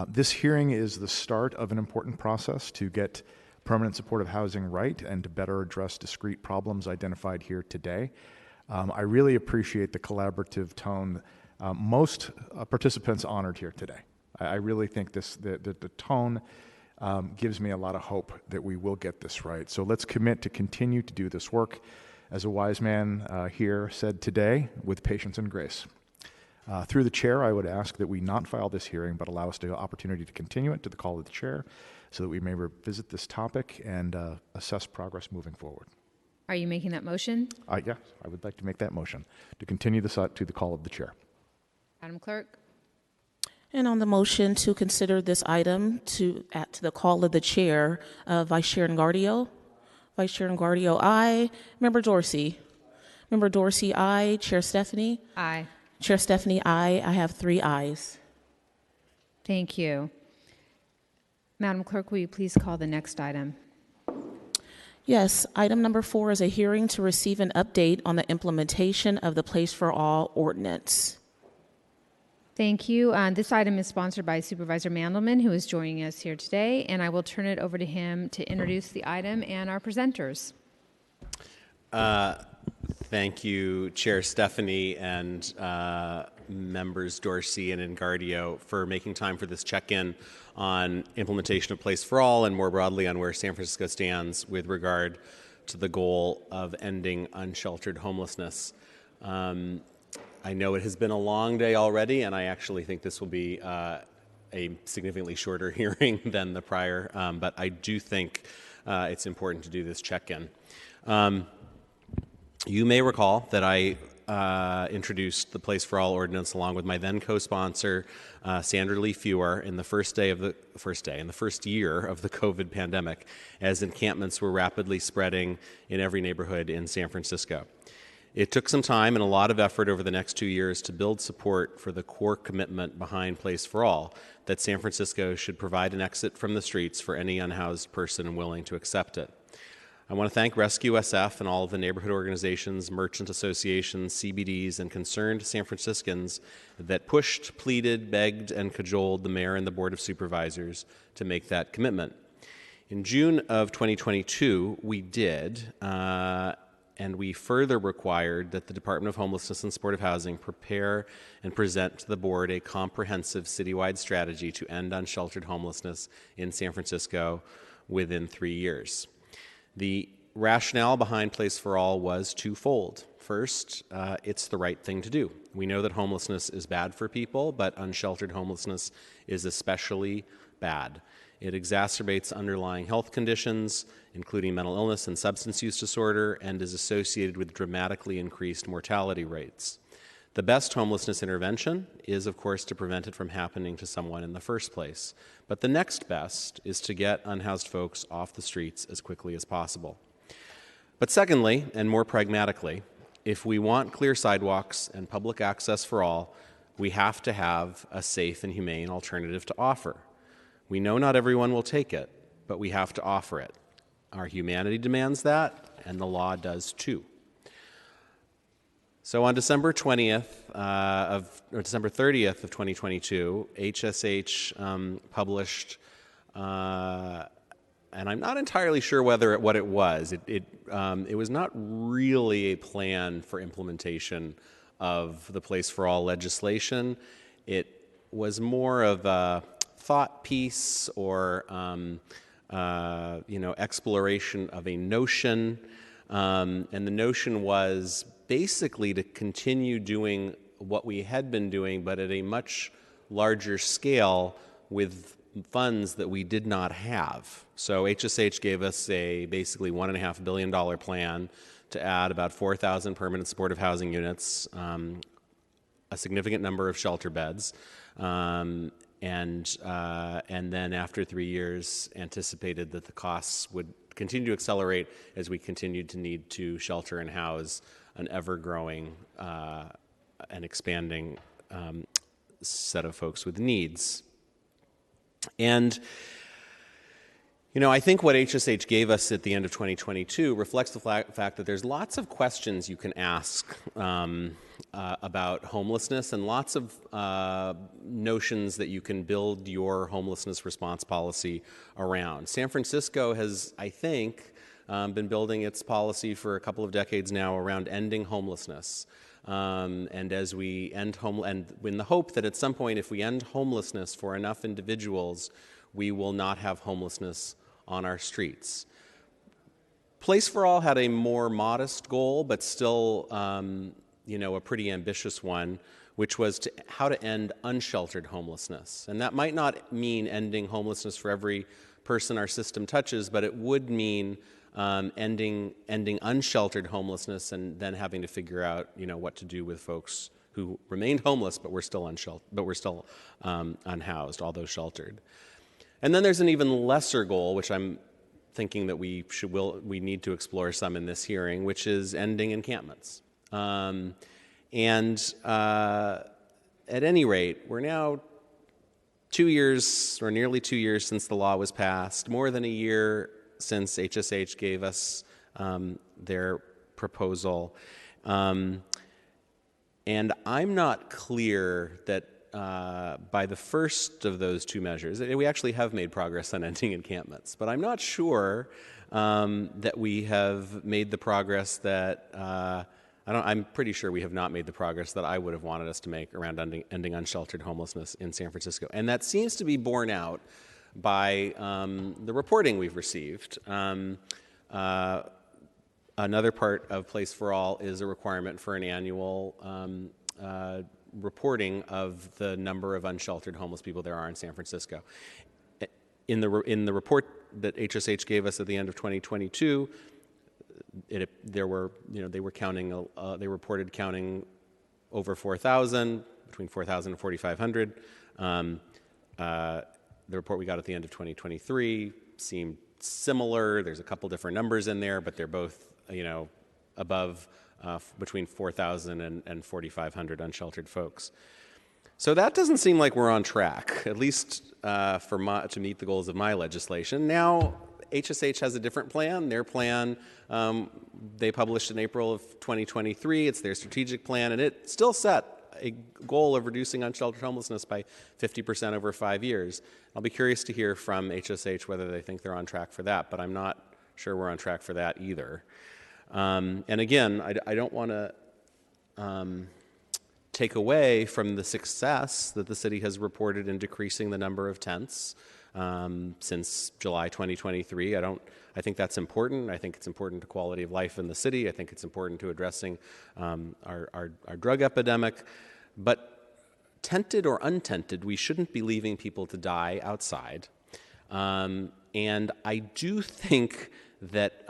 Speaker 13: This hearing is the start of an important process to get permanent supportive housing right and to better address discrete problems identified here today. I really appreciate the collaborative tone most participants honored here today. I really think the tone gives me a lot of hope that we will get this right. So let's commit to continue to do this work, as a wise man here said today, with patience and grace. Through the chair, I would ask that we not file this hearing, but allow us the opportunity to continue it to the call of the chair so that we may revisit this topic and assess progress moving forward.
Speaker 12: Are you making that motion?
Speaker 13: Yes, I would like to make that motion to continue this to the call of the chair.
Speaker 12: Madam Clerk?
Speaker 2: And on the motion to consider this item to the call of the chair, Vice Chair Engardio. Vice Chair Engardio, aye. Member Dorsey. Member Dorsey, aye. Chair Stephanie?
Speaker 12: Aye.
Speaker 2: Chair Stephanie, aye. I have 3 ayes.
Speaker 12: Thank you. Madam Clerk, will you please call the next item?
Speaker 2: Yes, item number 4 is a hearing to receive an update on the implementation of the Place for All ordinance.
Speaker 12: Thank you. This item is sponsored by Supervisor Mandelman, who is joining us here today, and I will turn it over to him to introduce the item and our presenters.
Speaker 14: Thank you, Chair Stephanie and members Dorsey and Engardio for making time for this check-in on implementation of Place for All and more broadly on where San Francisco stands with regard to the goal of ending unsheltered homelessness. I know it has been a long day already, and I actually think this will be a significantly shorter hearing than the prior, but I do think it's important to do this check-in. You may recall that I introduced the Place for All ordinance along with my then co-sponsor, Sandra Lee Fewer, in the first year of the COVID pandemic, as encampments were rapidly spreading in every neighborhood in San Francisco. It took some time and a lot of effort over the next 2 years to build support for the core commitment behind Place for All, that San Francisco should provide an exit from the streets for any unhoused person willing to accept it. I want to thank Rescue SF and all of the neighborhood organizations, merchant associations, CBDs, and concerned San Franciscans that pushed, pleaded, begged, and cajoled the mayor and the Board of Supervisors to make that commitment. In June of 2022, we did, and we further required that the Department of Homelessness and Supportive Housing prepare and present to the board a comprehensive citywide strategy to end unsheltered homelessness in San Francisco within 3 years. The rationale behind Place for All was twofold. First, it's the right thing to do. We know that homelessness is bad for people, but unsheltered homelessness is especially bad. It exacerbates underlying health conditions, including mental illness and substance use disorder, and is associated with dramatically increased mortality rates. The best homelessness intervention is, of course, to prevent it from happening to someone in the first place. But the next best is to get unhoused folks off the streets as quickly as possible. But secondly, and more pragmatically, if we want clear sidewalks and public access for all, we have to have a safe and humane alternative to offer. We know not everyone will take it, but we have to offer it. Our humanity demands that, and the law does too. So on December 30th of 2022, HSH published, and I'm not entirely sure what it was. It was not really a plan for implementation of the Place for All legislation. It was more of a thought piece or exploration of a notion, and the notion was basically to continue doing what we had been doing, but at a much larger scale with funds that we did not have. So HSH gave us a basically $1.5 billion plan to add about 4,000 permanent supportive housing units, a significant number of shelter beds, and then after 3 years anticipated that the costs would continue to accelerate as we continued to need to shelter and house an ever-growing and expanding set of folks with needs. And, I think what HSH gave us at the end of 2022 reflects the fact that there's lots of questions you can ask about homelessness and lots of notions that you can build your homelessness response policy around. San Francisco has, I think, been building its policy for a couple of decades now around ending homelessness. and as we end and in the hope that at some point, if we end homelessness for enough individuals, we will not have homelessness on our streets. Place for All had a more modest goal, but still, a pretty ambitious one, which was how to end unsheltered homelessness. And that might not mean ending homelessness for every person our system touches, but it would mean ending unsheltered homelessness and then having to figure out, what to do with folks who remained homeless but were still unhoused, although sheltered. And then there's an even lesser goal, which I'm thinking that we need to explore some in this hearing, which is ending encampments. At any rate, we're now 2 years, or nearly 2 years since the law was passed, more than a year since HSH gave us their proposal. And I'm not clear that by the first of those two measures, we actually have made progress on ending encampments, but I'm not sure that we have made the progress that I'm pretty sure we have not made the progress that I would have wanted us to make around ending unsheltered homelessness in San Francisco. And that seems to be borne out by the reporting we've received. Another part of Place for All is a requirement for an annual reporting of the number of unsheltered homeless people there are in San Francisco. In the report that HSH gave us at the end of 2022, they reported counting over 4,000, between 4,000 and 4,500. The report we got at the end of 2023 seemed similar. There's a couple different numbers in there, but they're both, above between 4,000 and 4,500 unsheltered folks. So that doesn't seem like we're on track, at least to meet the goals of my legislation. Now, HSH has a different plan. Their plan, they published in April of 2023. It's their strategic plan, and it still set a goal of reducing unsheltered homelessness by 50% over 5 years. I'll be curious to hear from HSH whether they think they're on track for that, but I'm not sure we're on track for that either. And again, I don't want to take away from the success that the city has reported in decreasing the number of tents since July 2023. I think that's important. I think it's important to quality of life in the city. I think it's important to addressing our drug epidemic. But tented or untented, we shouldn't be leaving people to die outside. And I do think that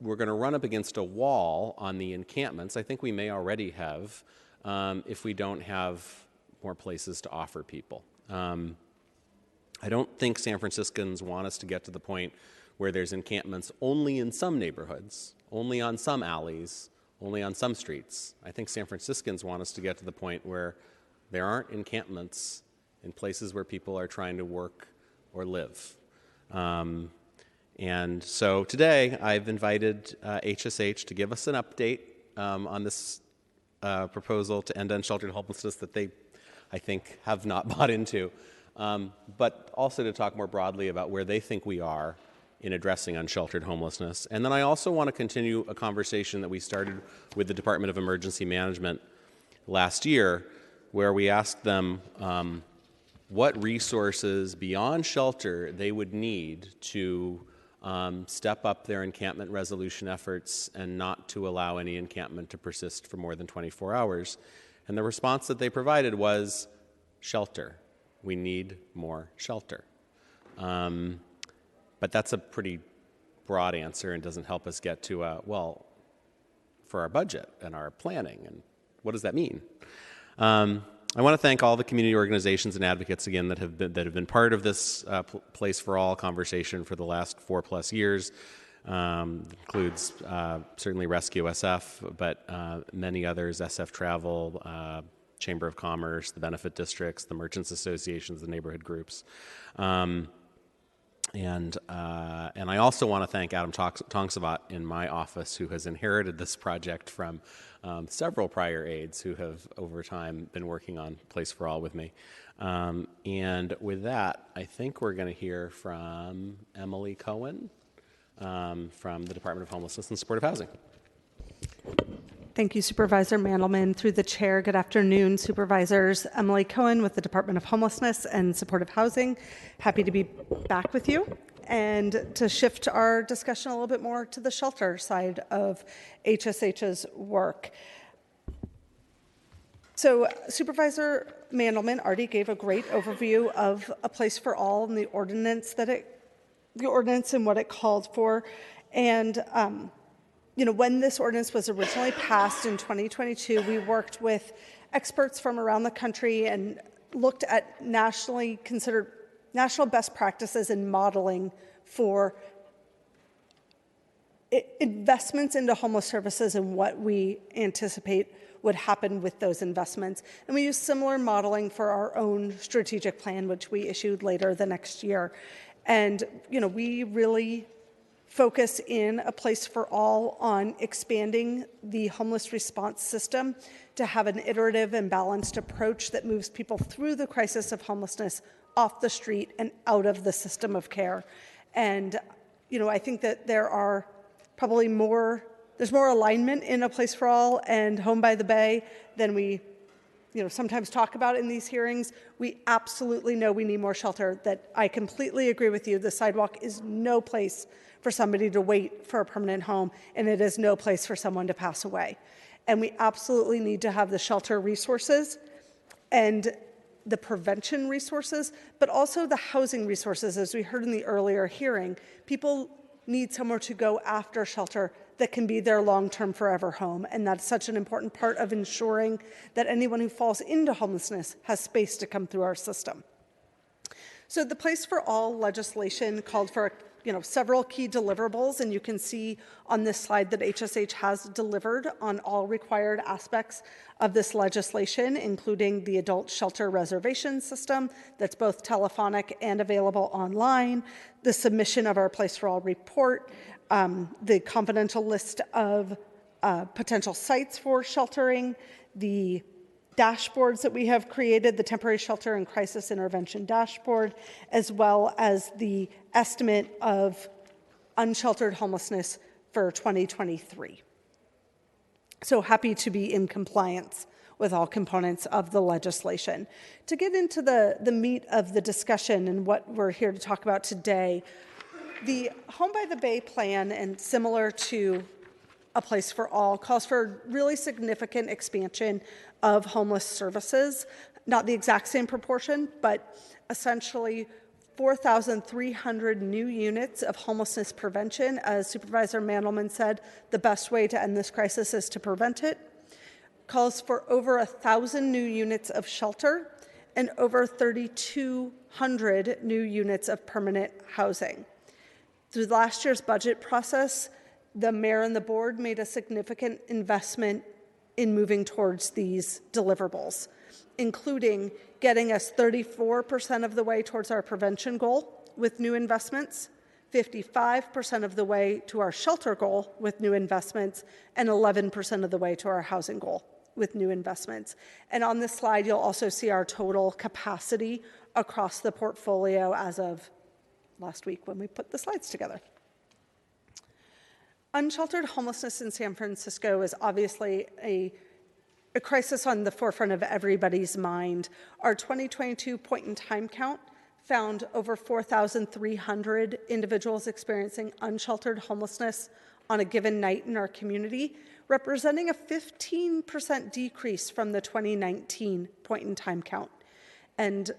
Speaker 14: we're going to run up against a wall on the encampments. I think we may already have if we don't have more places to offer people. I don't think San Franciscans want us to get to the point where there's encampments only in some neighborhoods, only on some alleys, only on some streets. I think San Franciscans want us to get to the point where there aren't encampments in places where people are trying to work or live. And so today I've invited HSH to give us an update on this proposal to end unsheltered homelessness that they, I think, have not bought into, but also to talk more broadly about where they think we are in addressing unsheltered homelessness. And then I also want to continue a conversation that we started with the Department of Emergency Management last year, where we asked them what resources beyond shelter they would need to step up their encampment resolution efforts and not to allow any encampment to persist for more than 24 hours. And the response that they provided was shelter. We need more shelter. But that's a pretty broad answer and doesn't help us get to, for our budget and our planning, and what does that mean? I want to thank all the community organizations and advocates again that have been part of this Place for All conversation for the last 4+ years. Includes certainly Rescue SF, but many others: SF Travel, Chamber of Commerce, the benefit districts, the merchants associations, the neighborhood groups. And I also want to thank Adam Tongsavat in my office, who has inherited this project from several prior aides who have over time been working on Place for All with me. And with that, I think we're going to hear from Emily Cohen from the Department of Homelessness and Supportive Housing.
Speaker 15: Thank you, Supervisor Mandelman. Through the chair, good afternoon, supervisors. Emily Cohen with the Department of Homelessness and Supportive Housing. Happy to be back with you and to shift our discussion a little bit more to the shelter side of HSH's work. So Supervisor Mandelman already gave a great overview of A Place for All and the ordinance and what it called for. And when this ordinance was originally passed in 2022, we worked with experts from around the country and looked at nationally considered national best practices and modeling for investments into homeless services and what we anticipate would happen with those investments. And we used similar modeling for our own strategic plan, which we issued later the next year. And, we really focus in A Place for All on expanding the homeless response system to have an iterative and balanced approach that moves people through the crisis of homelessness, off the street and out of the system of care. And, I think that there's more alignment in A Place for All and Home by the Bay than we sometimes talk about in these hearings. We absolutely know we need more shelter. That I completely agree with you. The sidewalk is no place for somebody to wait for a permanent home, and it is no place for someone to pass away. And we absolutely need to have the shelter resources and the prevention resources, but also the housing resources. As we heard in the earlier hearing, people need somewhere to go after shelter that can be their long-term forever home. And that's such an important part of ensuring that anyone who falls into homelessness has space to come through our system. So the Place for All legislation called for several key deliverables, and you can see on this slide that HSH has delivered on all required aspects of this legislation, including the adult shelter reservation system that's both telephonic and available online, the submission of our Place for All report, the confidential list of potential sites for sheltering, the dashboards that we have created, the Temporary Shelter and Crisis Intervention Dashboard, as well as the estimate of unsheltered homelessness for 2023. So happy to be in compliance with all components of the legislation. To get into the meat of the discussion and what we're here to talk about today, the Home by the Bay plan, and similar to A Place for All, calls for really significant expansion of homeless services, not the exact same proportion, but essentially 4,300 new units of homelessness prevention. As Supervisor Mandelman said, the best way to end this crisis is to prevent it. Calls for over 1,000 new units of shelter and over 3,200 new units of permanent housing. Through last year's budget process, the mayor and the board made a significant investment in moving towards these deliverables, including getting us 34% of the way towards our prevention goal with new investments, 55% of the way to our shelter goal with new investments, and 11% of the way to our housing goal with new investments. And on this slide, you'll also see our total capacity across the portfolio as of last week when we put the slides together. Unsheltered homelessness in San Francisco is obviously a crisis on the forefront of everybody's mind. Our 2022 point-in-time count found over 4,300 individuals experiencing unsheltered homelessness on a given night in our community, representing a 15% decrease from the 2019 point-in-time count. And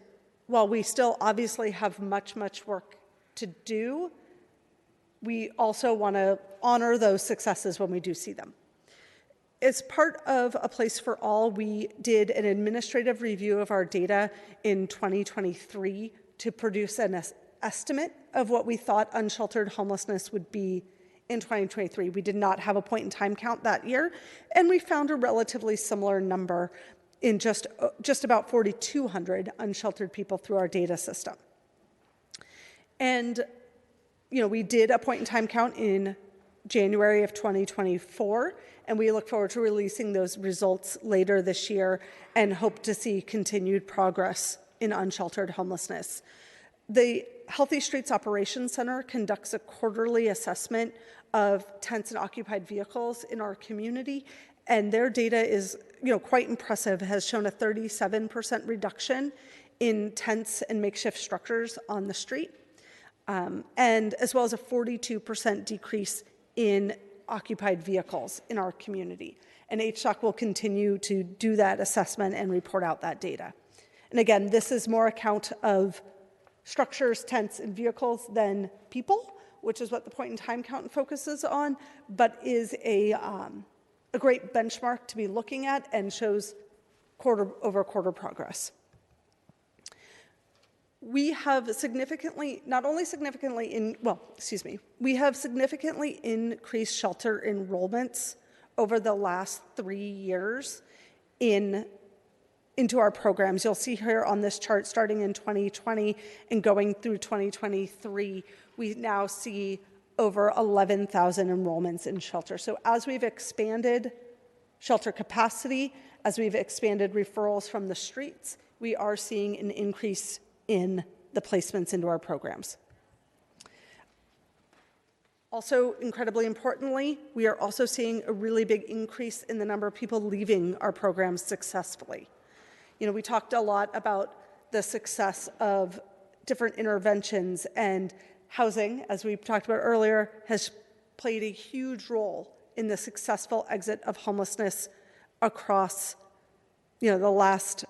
Speaker 15: while we still obviously have much work to do, we also want to honor those successes when we do see them. As part of A Place for All, we did an administrative review of our data in 2023 to produce an estimate of what we thought unsheltered homelessness would be in 2023. We did not have a point-in-time count that year, and we found a relatively similar number in just about 4,200 unsheltered people through our data system. And we did a point-in-time count in January of 2024, and we look forward to releasing those results later this year and hope to see continued progress in unsheltered homelessness. The Healthy Streets Operations Center conducts a quarterly assessment of tents and occupied vehicles in our community, and their data is quite impressive, has shown a 37% reduction in tents and makeshift structures on the street, and as well as a 42% decrease in occupied vehicles in our community. And HSOC will continue to do that assessment and report out that data. And again, this is more a count of structures, tents, and vehicles than people, which is what the point-in-time count focuses on, but is a great benchmark to be looking at and shows quarter-over-quarter progress. We have we have significantly increased shelter enrollments over the last 3 years into our programs. You'll see here on this chart, starting in 2020 and going through 2023, we now see over 11,000 enrollments in shelter. So as we've expanded shelter capacity, as we've expanded referrals from the streets, we are seeing an increase in the placements into our programs. Also, incredibly importantly, we are also seeing a really big increase in the number of people leaving our programs successfully. We talked a lot about the success of different interventions, and housing, as we talked about earlier, has played a huge role in the successful exit of homelessness across the last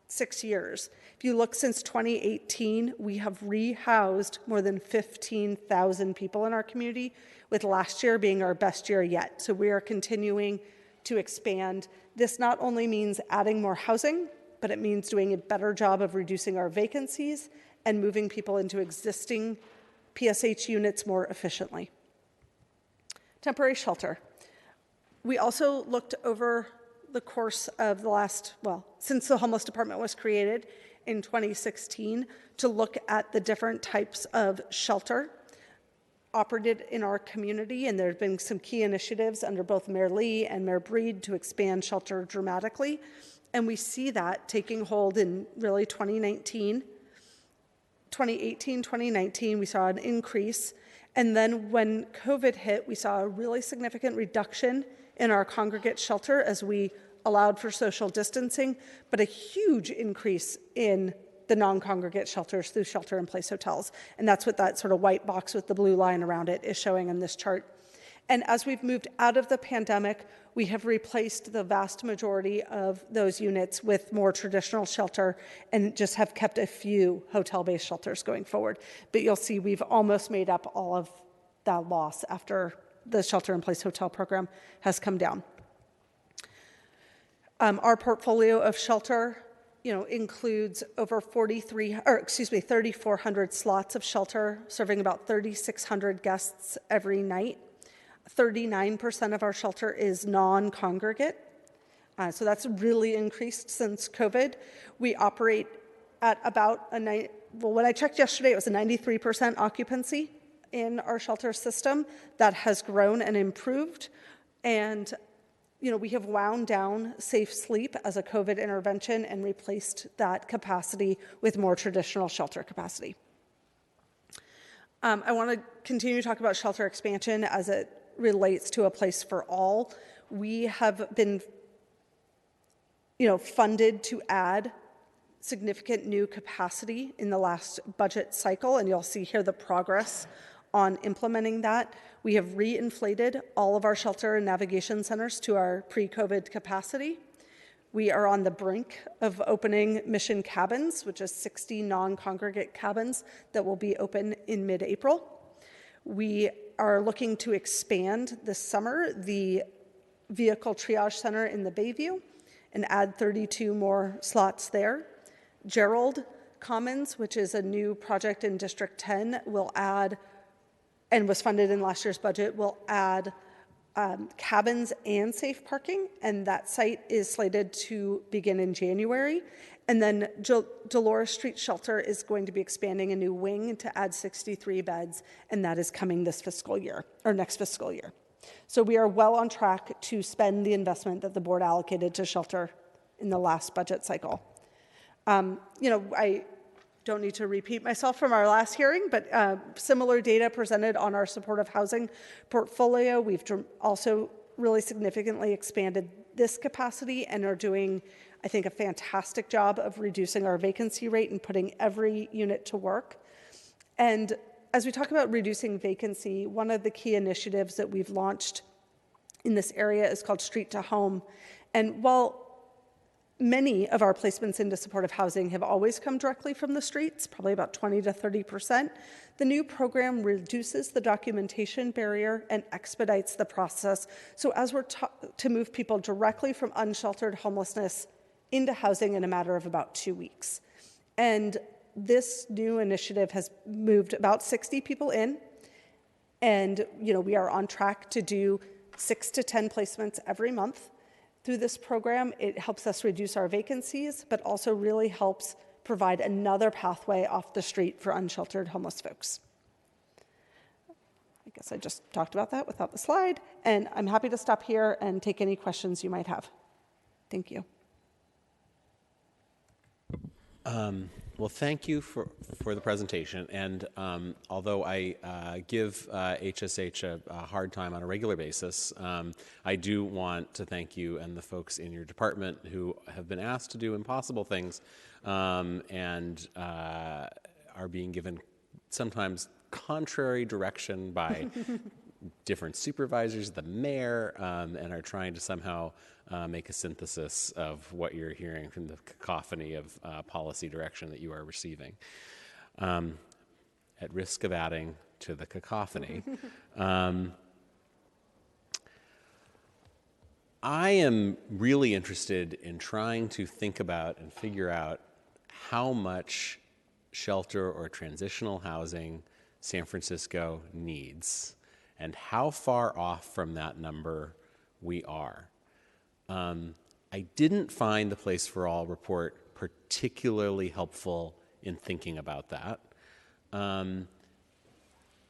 Speaker 15: 6 years. If you look since 2018, we have rehoused more than 15,000 people in our community, with last year being our best year yet. So we are continuing to expand. This not only means adding more housing, but it means doing a better job of reducing our vacancies and moving people into existing PSH units more efficiently. Temporary shelter. We also looked over the course of the last, since the homeless department was created in 2016, to look at the different types of shelter operated in our community, and there have been some key initiatives under both Mayor Lee and Mayor Breed to expand shelter dramatically, and we see that taking hold in really 2018, 2019, we saw an increase, and then when COVID hit, we saw a really significant reduction in our congregate shelter as we allowed for social distancing, but a huge increase in the non-congregate shelters through shelter-in-place hotels. And that's what that sort of white box with the blue line around it is showing on this chart. And as we've moved out of the pandemic, we have replaced the vast majority of those units with more traditional shelter and just have kept a few hotel-based shelters going forward. But you'll see we've almost made up all of that loss after the shelter-in-place hotel program has come down. Our portfolio of shelter, includes over 3,400 slots of shelter, serving about 3,600 guests every night. 39% of our shelter is non-congregate, so that's really increased since COVID. We operate at about when I checked yesterday, it was a 93% occupancy in our shelter system. That has grown and improved, and we have wound down Safe Sleep as a COVID intervention and replaced that capacity with more traditional shelter capacity. I want to continue to talk about shelter expansion as it relates to a place for all. We have been, funded to add significant new capacity in the last budget cycle, and you'll see here the progress on implementing that. We have reinflated all of our shelter and navigation centers to our pre-COVID capacity. We are on the brink of opening Mission Cabins, which is 60 non-congregate cabins that will be open in mid-April. We are looking to expand this summer the vehicle triage center in the Bayview and add 32 more slots there. Gerald Commons, which is a new project in District 10, will add, and was funded in last year's budget, will add cabins and safe parking, and that site is slated to begin in January. And then Dolores Street Shelter is going to be expanding a new wing to add 63 beds, and that is coming this fiscal year, or next fiscal year. So we are well on track to spend the investment that the board allocated to shelter in the last budget cycle. I don't need to repeat myself from our last hearing, but similar data presented on our supportive housing portfolio. We've also really significantly expanded this capacity and are doing, I think, a fantastic job of reducing our vacancy rate and putting every unit to work. And as we talk about reducing vacancy, one of the key initiatives that we've launched in this area is called Street to Home. And while many of our placements into supportive housing have always come directly from the streets, probably about 20 to 30%. The new program reduces the documentation barrier and expedites the process. So as we're to move people directly from unsheltered homelessness into housing in a matter of about 2 weeks. And this new initiative has moved about 60 people in. And we are on track to do 6 to 10 placements every month. Through this program, it helps us reduce our vacancies, but also really helps provide another pathway off the street for unsheltered homeless folks. I guess I just talked about that without the slide, and I'm happy to stop here and take any questions you might have. Thank you.
Speaker 14: Well, thank you for the presentation. And although I give HSH a hard time on a regular basis, I do want to thank you and the folks in your department who have been asked to do impossible things and are being given sometimes contrary direction by different supervisors, the mayor, and are trying to somehow make a synthesis of what you're hearing from the cacophony of policy direction that you are receiving. At risk of adding to the cacophony, I am really interested in trying to think about and figure out how much shelter or transitional housing San Francisco needs and how far off from that number we are. I didn't find the Place for All report particularly helpful in thinking about that. And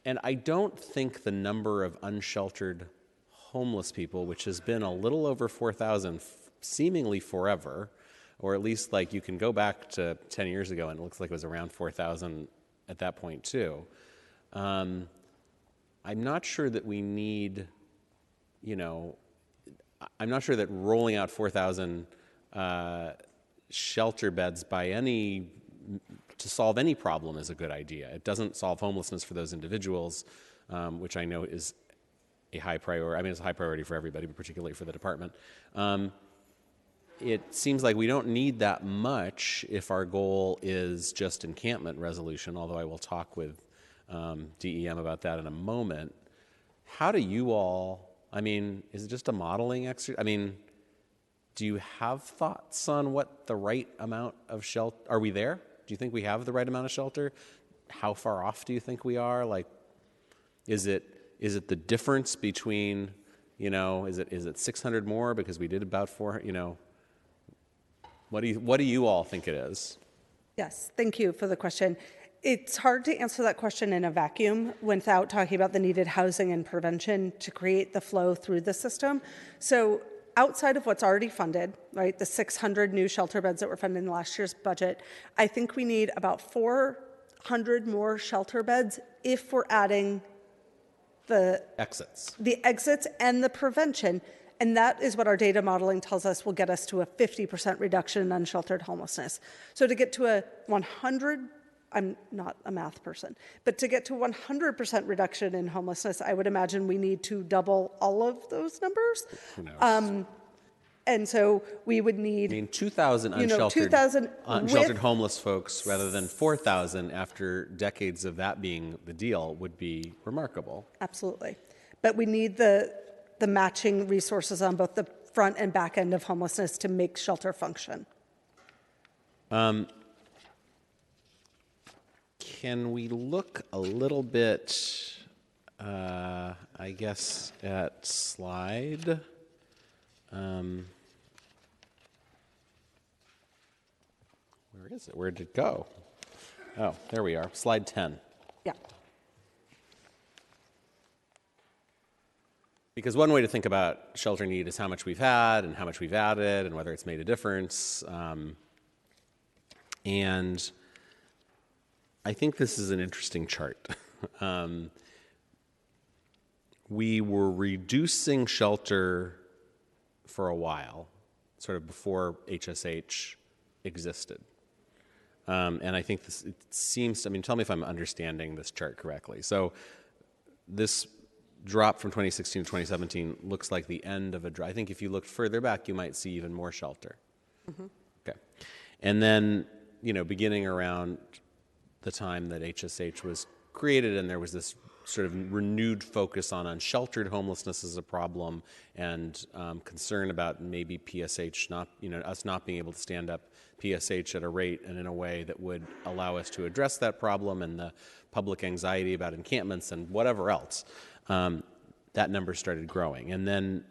Speaker 14: I don't think the number of unsheltered homeless people, which has been a little over 4,000 seemingly forever, or at least like you can go back to 10 years ago and it looks like it was around 4,000 at that point too. I'm not sure that we need, I'm not sure that rolling out 4,000 shelter beds to solve any problem is a good idea. It doesn't solve homelessness for those individuals, which I know is a high priority. I mean, it's a high priority for everybody, but particularly for the department. It seems like we don't need that much if our goal is just encampment resolution, although I will talk with DEM about that in a moment. How do you all, is it just a modeling exercise? Do you have thoughts on what the right amount of shelter, are we there? Do you think we have the right amount of shelter? How far off do you think we are? Is it the difference between, is it 600 more because we did about 400, what do you all think it is?
Speaker 15: Yes, thank you for the question. It's hard to answer that question in a vacuum without talking about the needed housing and prevention to create the flow through the system. So outside of what's already funded, right, the 600 new shelter beds that were funded in last year's budget, I think we need about 400 more shelter beds if we're adding the exits and the prevention. And that is what our data modeling tells us will get us to a 50% reduction in unsheltered homelessness. So to get to a 100, I'm not a math person, but to get to 100% reduction in homelessness, I would imagine we need to double all of those numbers.
Speaker 14: Who knows?
Speaker 15: And so we would need
Speaker 14: 2,000 unsheltered,
Speaker 15: 2,000
Speaker 14: unsheltered homeless folks rather than 4,000 after decades of that being the deal would be remarkable.
Speaker 15: Absolutely. But we need the matching resources on both the front and back end of homelessness to make shelter function.
Speaker 14: Can we look a little bit, I guess, at slide? Where is it? Where did it go? Oh, there we are. Slide 10.
Speaker 15: Yeah.
Speaker 14: Because one way to think about shelter need is how much we've had and how much we've added and whether it's made a difference. And I think this is an interesting chart. We were reducing shelter for a while, sort of before HSH existed. And I think it seems, tell me if I'm understanding this chart correctly. So this drop from 2016 to 2017 looks like the end of a drop. I think if you looked further back, you might see even more shelter.
Speaker 15: Mm-hmm.
Speaker 14: Okay. And then, beginning around the time that HSH was created and there was this sort of renewed focus on unsheltered homelessness as a problem and concern about maybe PSH not, us not being able to stand up PSH at a rate and in a way that would allow us to address that problem and the public anxiety about encampments and whatever else. That number started growing. And then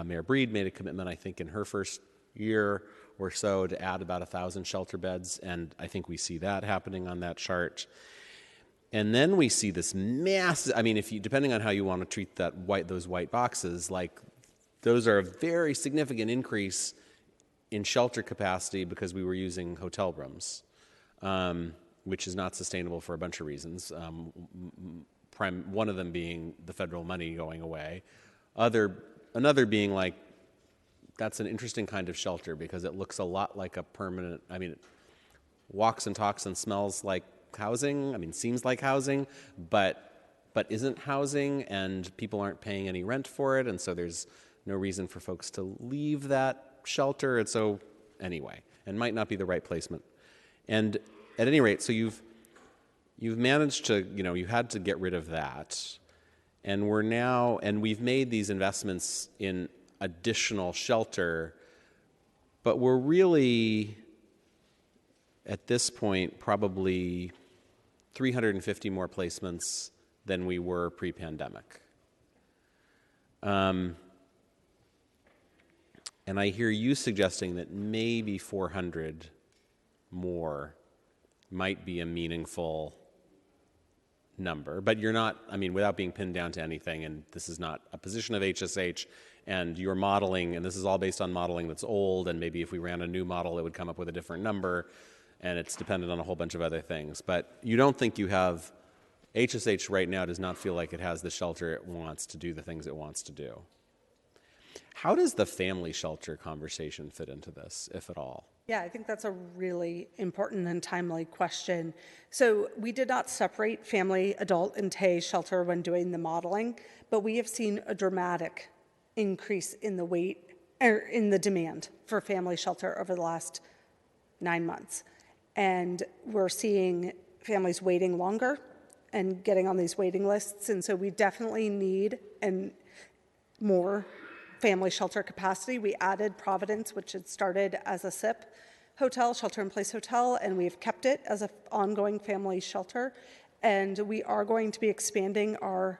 Speaker 14: Mayor Breed made a commitment, I think, in her first year or so to add about 1,000 shelter beds, and I think we see that happening on that chart. And then we see this massive, depending on how you want to treat those white boxes, like those are a very significant increase in shelter capacity because we were using hotel rooms, which is not sustainable for a bunch of reasons. One of them being the federal money going away. Another being like, that's an interesting kind of shelter because it looks a lot like a permanent, it walks and talks and smells like housing, seems like housing, but isn't housing, and people aren't paying any rent for it, and so there's no reason for folks to leave that shelter, and so anyway, and might not be the right placement. And at any rate, so you've managed to, you had to get rid of that, and we've made these investments in additional shelter, but we're really, at this point, probably 350 more placements than we were pre-pandemic. And I hear you suggesting that maybe 400 more might be a meaningful number, but you're not, without being pinned down to anything, and this is not a position of HSH, and you're modeling, and this is all based on modeling that's old, and maybe if we ran a new model, it would come up with a different number, and it's dependent on a whole bunch of other things. But you don't think you have, HSH right now does not feel like it has the shelter it wants to do the things it wants to do. How does the family shelter conversation fit into this, if at all?
Speaker 15: Yeah, I think that's a really important and timely question. So we did not separate family, adult, and TAY shelter when doing the modeling, but we have seen a dramatic increase in the demand for family shelter over the last 9 months. And we're seeing families waiting longer and getting on these waiting lists. And so we definitely need more family shelter capacity. We added Providence, which had started as a SIP hotel, shelter-in-place hotel, and we've kept it as an ongoing family shelter. And we are going to be expanding our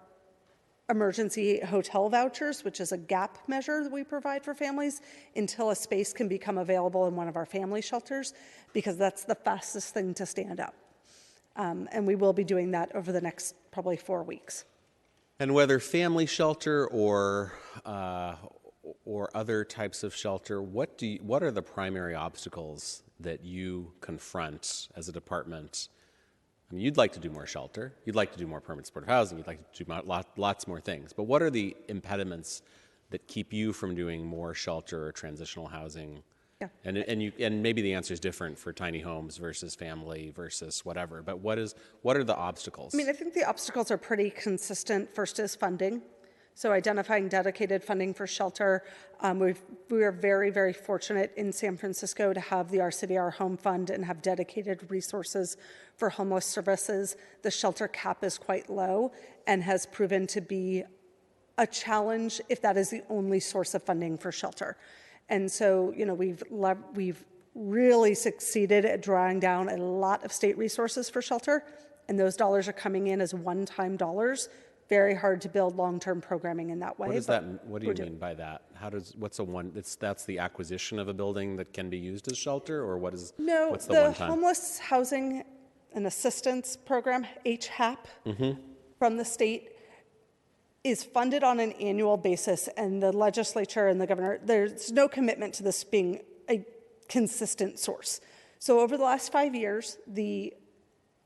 Speaker 15: emergency hotel vouchers, which is a gap measure that we provide for families until a space can become available in one of our family shelters, because that's the fastest thing to stand up. And we will be doing that over the next probably 4 weeks.
Speaker 14: And whether family shelter or other types of shelter, what are the primary obstacles that you confront as a department? You'd like to do more shelter, you'd like to do more permanent supportive housing, you'd like to do lots more things, but what are the impediments that keep you from doing more shelter or transitional housing?
Speaker 15: Yeah.
Speaker 14: And maybe the answer is different for tiny homes versus family versus whatever, but what are the obstacles?
Speaker 15: I think the obstacles are pretty consistent. First is funding. So identifying dedicated funding for shelter. We are very, very fortunate in San Francisco to have the Our City, Our Home Fund and have dedicated resources for homeless services. The shelter cap is quite low and has proven to be a challenge if that is the only source of funding for shelter. And so, we've really succeeded at drawing down a lot of state resources for shelter, and those dollars are coming in as one-time dollars. Very hard to build long-term programming in that way.
Speaker 14: What do you mean by that? That's the acquisition of a building that can be used as shelter, or what's the one time?
Speaker 15: Homeless Housing and Assistance Program, HHAP, from the state is funded on an annual basis, and the legislature and the governor, there's no commitment to this being a consistent source. So over the last 5 years, the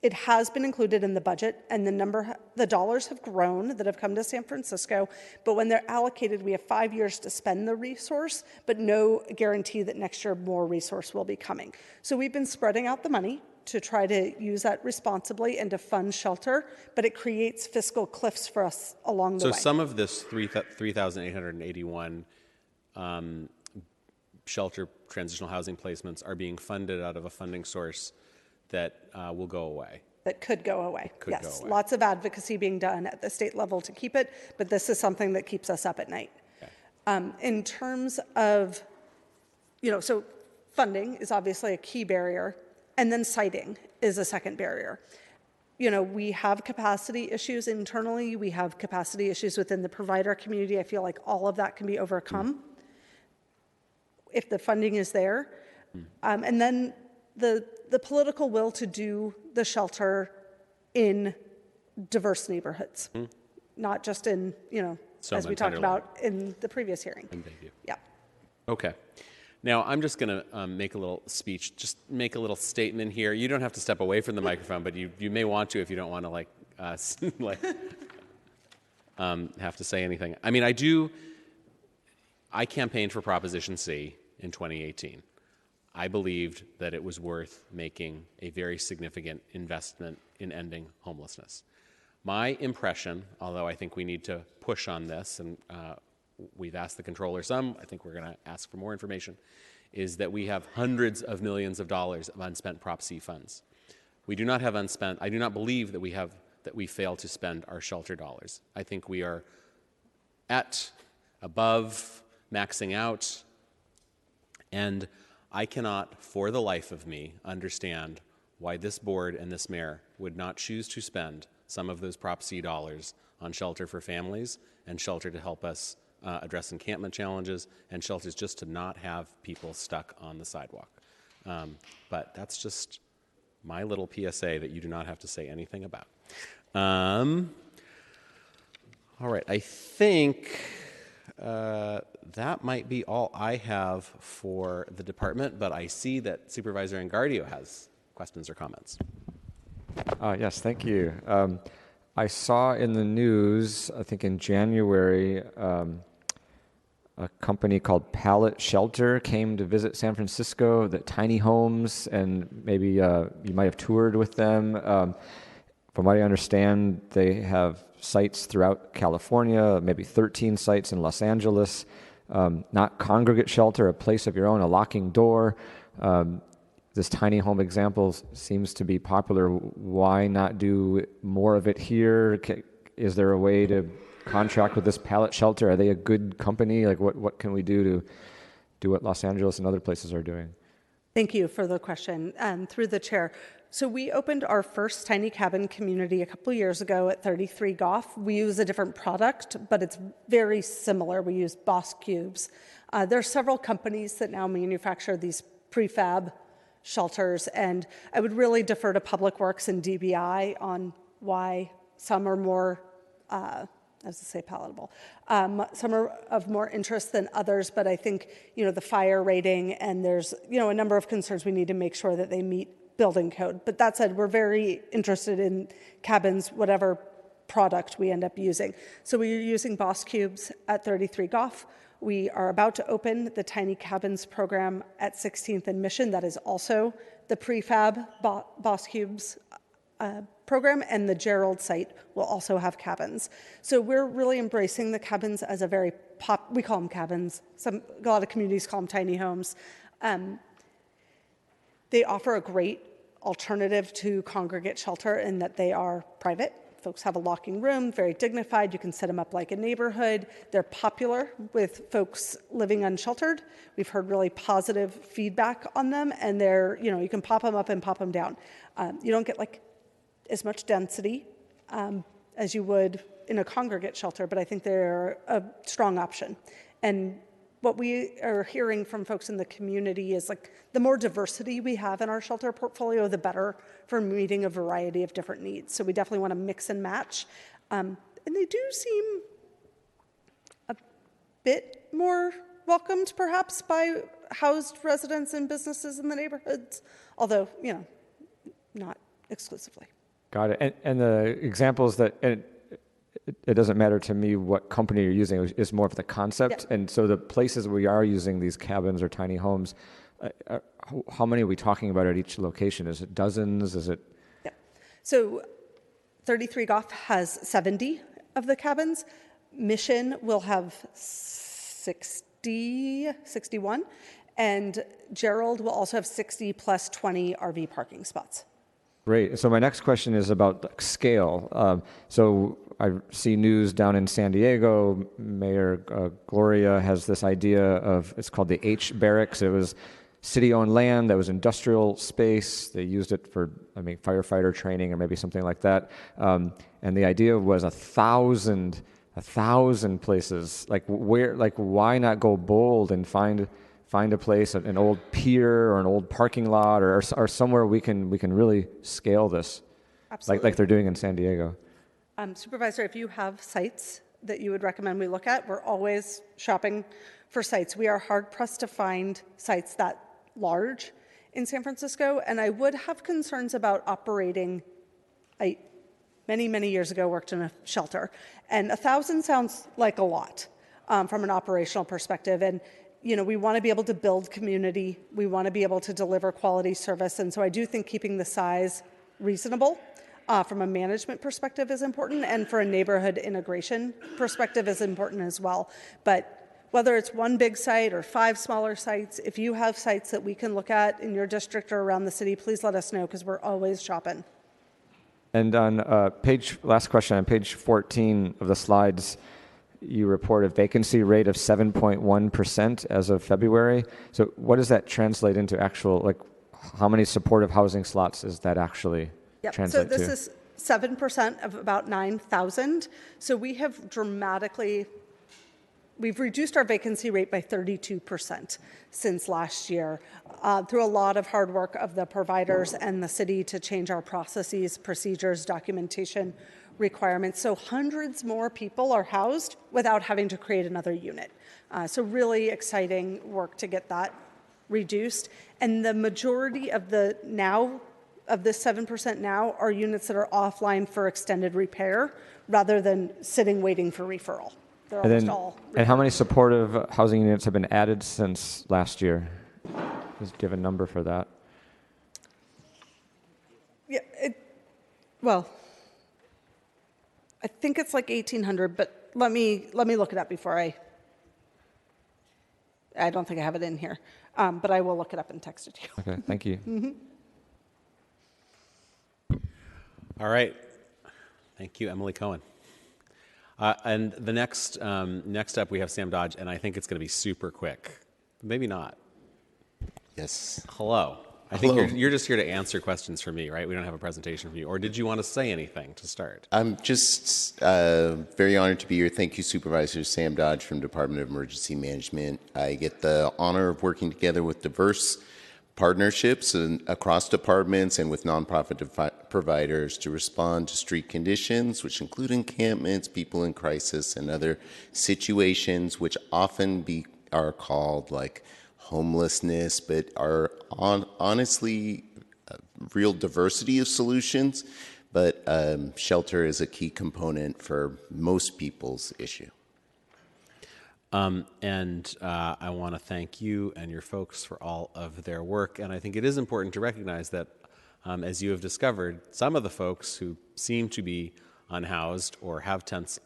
Speaker 15: It has been included in the budget, and the dollars have grown that have come to San Francisco, but when they're allocated, we have 5 years to spend the resource, but no guarantee that next year more resource will be coming. So we've been spreading out the money to try to use that responsibly and to fund shelter, but it creates fiscal cliffs for us along the way.
Speaker 14: So some of this 3,881 shelter transitional housing placements are being funded out of a funding source that will go away.
Speaker 15: That could go away.
Speaker 14: Could
Speaker 15: yes,
Speaker 14: go away.
Speaker 15: Lots of advocacy being done at the state level to keep it, but this is something that keeps us up at night. Okay. In terms of, so funding is obviously a key barrier, and then siting is a second barrier. We have capacity issues internally. We have capacity issues within the provider community. I feel like all of that can be overcome if the funding is there. And then the political will to do the shelter in diverse neighborhoods, not just in, as we talked about in the previous hearing. Yeah.
Speaker 14: Okay. Now, I'm just going to make a little speech, just make a little statement here. You don't have to step away from the microphone, but you may want to if you don't want to, have to say anything. I mean, I campaigned for Proposition C in 2018. I believed that it was worth making a very significant investment in ending homelessness. My impression, although I think we need to push on this, and we've asked the controller some, I think we're going to ask for more information, is that we have hundreds of millions of dollars of unspent Prop C funds. We do not have unspent, I do not believe that we fail to spend our shelter dollars. I think we are above, maxing out, and I cannot, for the life of me, understand why this board and this mayor would not choose to spend some of those Prop C dollars on shelter for families and shelter to help us address encampment challenges and shelters just to not have people stuck on the sidewalk. But that's just my little PSA that you do not have to say anything about. All right, I think that might be all I have for the department, but I see that Supervisor Engardio has questions or comments.
Speaker 16: Yes, thank you. I saw in the news, I think in January, a company called Pallet Shelter came to visit San Francisco, the tiny homes, and maybe you might have toured with them. From what I understand, they have sites throughout California, maybe 13 sites in Los Angeles, not congregate shelter, a place of your own, a locking door. This tiny home example seems to be popular. Why not do more of it here? Is there a way to contract with this Pallet Shelter? Are they a good company? Like, what can we do to do what Los Angeles and other places are doing?
Speaker 15: Thank you for the question, through the chair. So we opened our first tiny cabin community a couple years ago at 33 Goff. We use a different product, but it's very similar. We use BOS cubes. There are several companies that now manufacture these prefab shelters, and I would really defer to Public Works and DBI on why some are more, palatable. Some are of more interest than others, but I think, the fire rating, and there's, a number of concerns we need to make sure that they meet building code. But that said, we're very interested in cabins, whatever product we end up using. So we're using BOS cubes at 33 Goff. We are about to open the Tiny Cabins program at 16th and Mission. That is also the prefab BOS cubes program, and the Gerald site will also have cabins. So we're really embracing the cabins as a very we call them cabins. A lot of communities call them tiny homes. They offer a great alternative to congregate shelter in that they are private. Folks have a locking room, very dignified. You can set them up like a neighborhood. They're popular with folks living unsheltered. We've heard really positive feedback on them, and they're, you can pop them up and pop them down. You don't get as much density as you would in a congregate shelter, but I think they're a strong option. And what we are hearing from folks in the community is the more diversity we have in our shelter portfolio, the better for meeting a variety of different needs. So we definitely want to mix and match. And they do seem a bit more welcomed perhaps by housed residents and businesses in the neighborhoods, although, not exclusively.
Speaker 16: Got it. And the examples that, and it doesn't matter to me what company you're using, it's more of the concept.
Speaker 15: Yeah.
Speaker 16: And so the places we are using these cabins or tiny homes, how many are we talking about at each location? Is it dozens? Is it?
Speaker 15: Yeah. So 33 Goff has 70 of the cabins. Mission will have 61. And Gerald will also have 60 plus 20 RV parking spots.
Speaker 16: Great. So my next question is about scale. So I see news down in San Diego. Mayor Gloria has this idea of, it's called the H Barracks. It was city-owned land that was industrial space. They used it for, firefighter training or maybe something like that. And the idea was 1,000 places. Why not go bold and find a place, an old pier or an old parking lot or somewhere we can really scale this.
Speaker 15: Absolutely.
Speaker 16: Like they're doing in San Diego.
Speaker 15: Supervisor, if you have sites that you would recommend we look at, we're always shopping for sites. We are hard pressed to find sites that large in San Francisco, and I would have concerns about operating. I many years ago worked in a shelter, and 1,000 sounds like a lot from an operational perspective. And we want to be able to build community. We want to be able to deliver quality service. And so I do think keeping the size reasonable from a management perspective is important, and for a neighborhood integration perspective is important as well. But whether it's one big site or 5 smaller sites, if you have sites that we can look at in your district or around the city, please let us know, because we're always shopping.
Speaker 16: And on last question, on page 14 of the slides, you report a vacancy rate of 7.1% as of February. So what does that translate into actual, how many supportive housing slots is that actually translate to?
Speaker 15: So this is 7% of about 9,000. So we have we've reduced our vacancy rate by 32% since last year through a lot of hard work of the providers and the city to change our processes, procedures, documentation requirements. So hundreds more people are housed without having to create another unit. So really exciting work to get that reduced. And the majority of this 7% now are units that are offline for extended repair rather than sitting waiting for referral. They're almost all.
Speaker 16: And how many supportive housing units have been added since last year? Just give a number for that.
Speaker 15: Yeah, I think it's like 1,800, but let me look it up before I don't think I have it in here, but I will look it up and text it to you.
Speaker 16: Okay, thank you.
Speaker 15: Mm-hmm.
Speaker 14: All right. Thank you, Emily Cohen. And the next up, we have Sam Dodge, and I think it's going to be super quick. Maybe not.
Speaker 17: Yes.
Speaker 14: Hello. I think you're just here to answer questions for me, right? We don't have a presentation for you. Or did you want to say anything to start?
Speaker 17: I'm just very honored to be here. Thank you, Supervisor Sam Dodge from Department of Emergency Management. I get the honor of working together with diverse partnerships across departments and with nonprofit providers to respond to street conditions, which include encampments, people in crisis, and other situations which often are called like homelessness, but are honestly real diversity of solutions. But shelter is a key component for most people's issue.
Speaker 14: I want to thank you and your folks for all of their work. And I think it is important to recognize that, as you have discovered, some of the folks who seem to be unhoused or have tents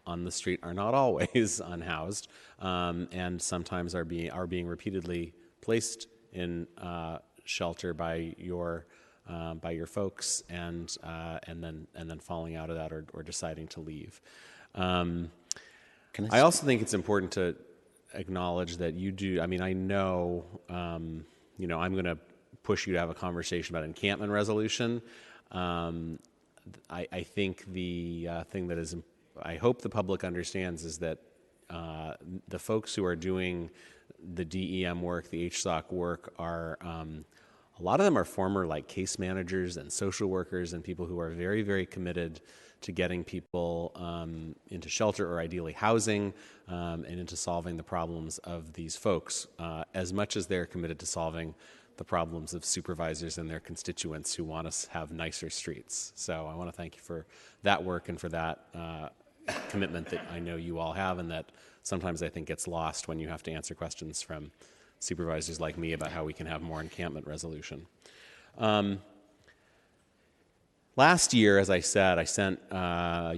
Speaker 14: on the street are not always unhoused, and sometimes are being repeatedly placed in shelter by your folks, and then falling out of that or deciding to leave. I also think it's important to acknowledge that you do. I mean, I know, I'm going to push you to have a conversation about encampment resolution. I think the thing that is, I hope the public understands, is that the folks who are doing the DEM work, the HSOC work, are a lot of them are former case managers and social workers and people who are very, very committed to getting people into shelter or ideally housing, and into solving the problems of these folks, as much as they're committed to solving the problems of supervisors and their constituents who want us to have nicer streets. So I want to thank you for that work and for that commitment that I know you all have, and that sometimes I think gets lost when you have to answer questions from supervisors like me about how we can have more encampment resolution. Last year, as I said, I sent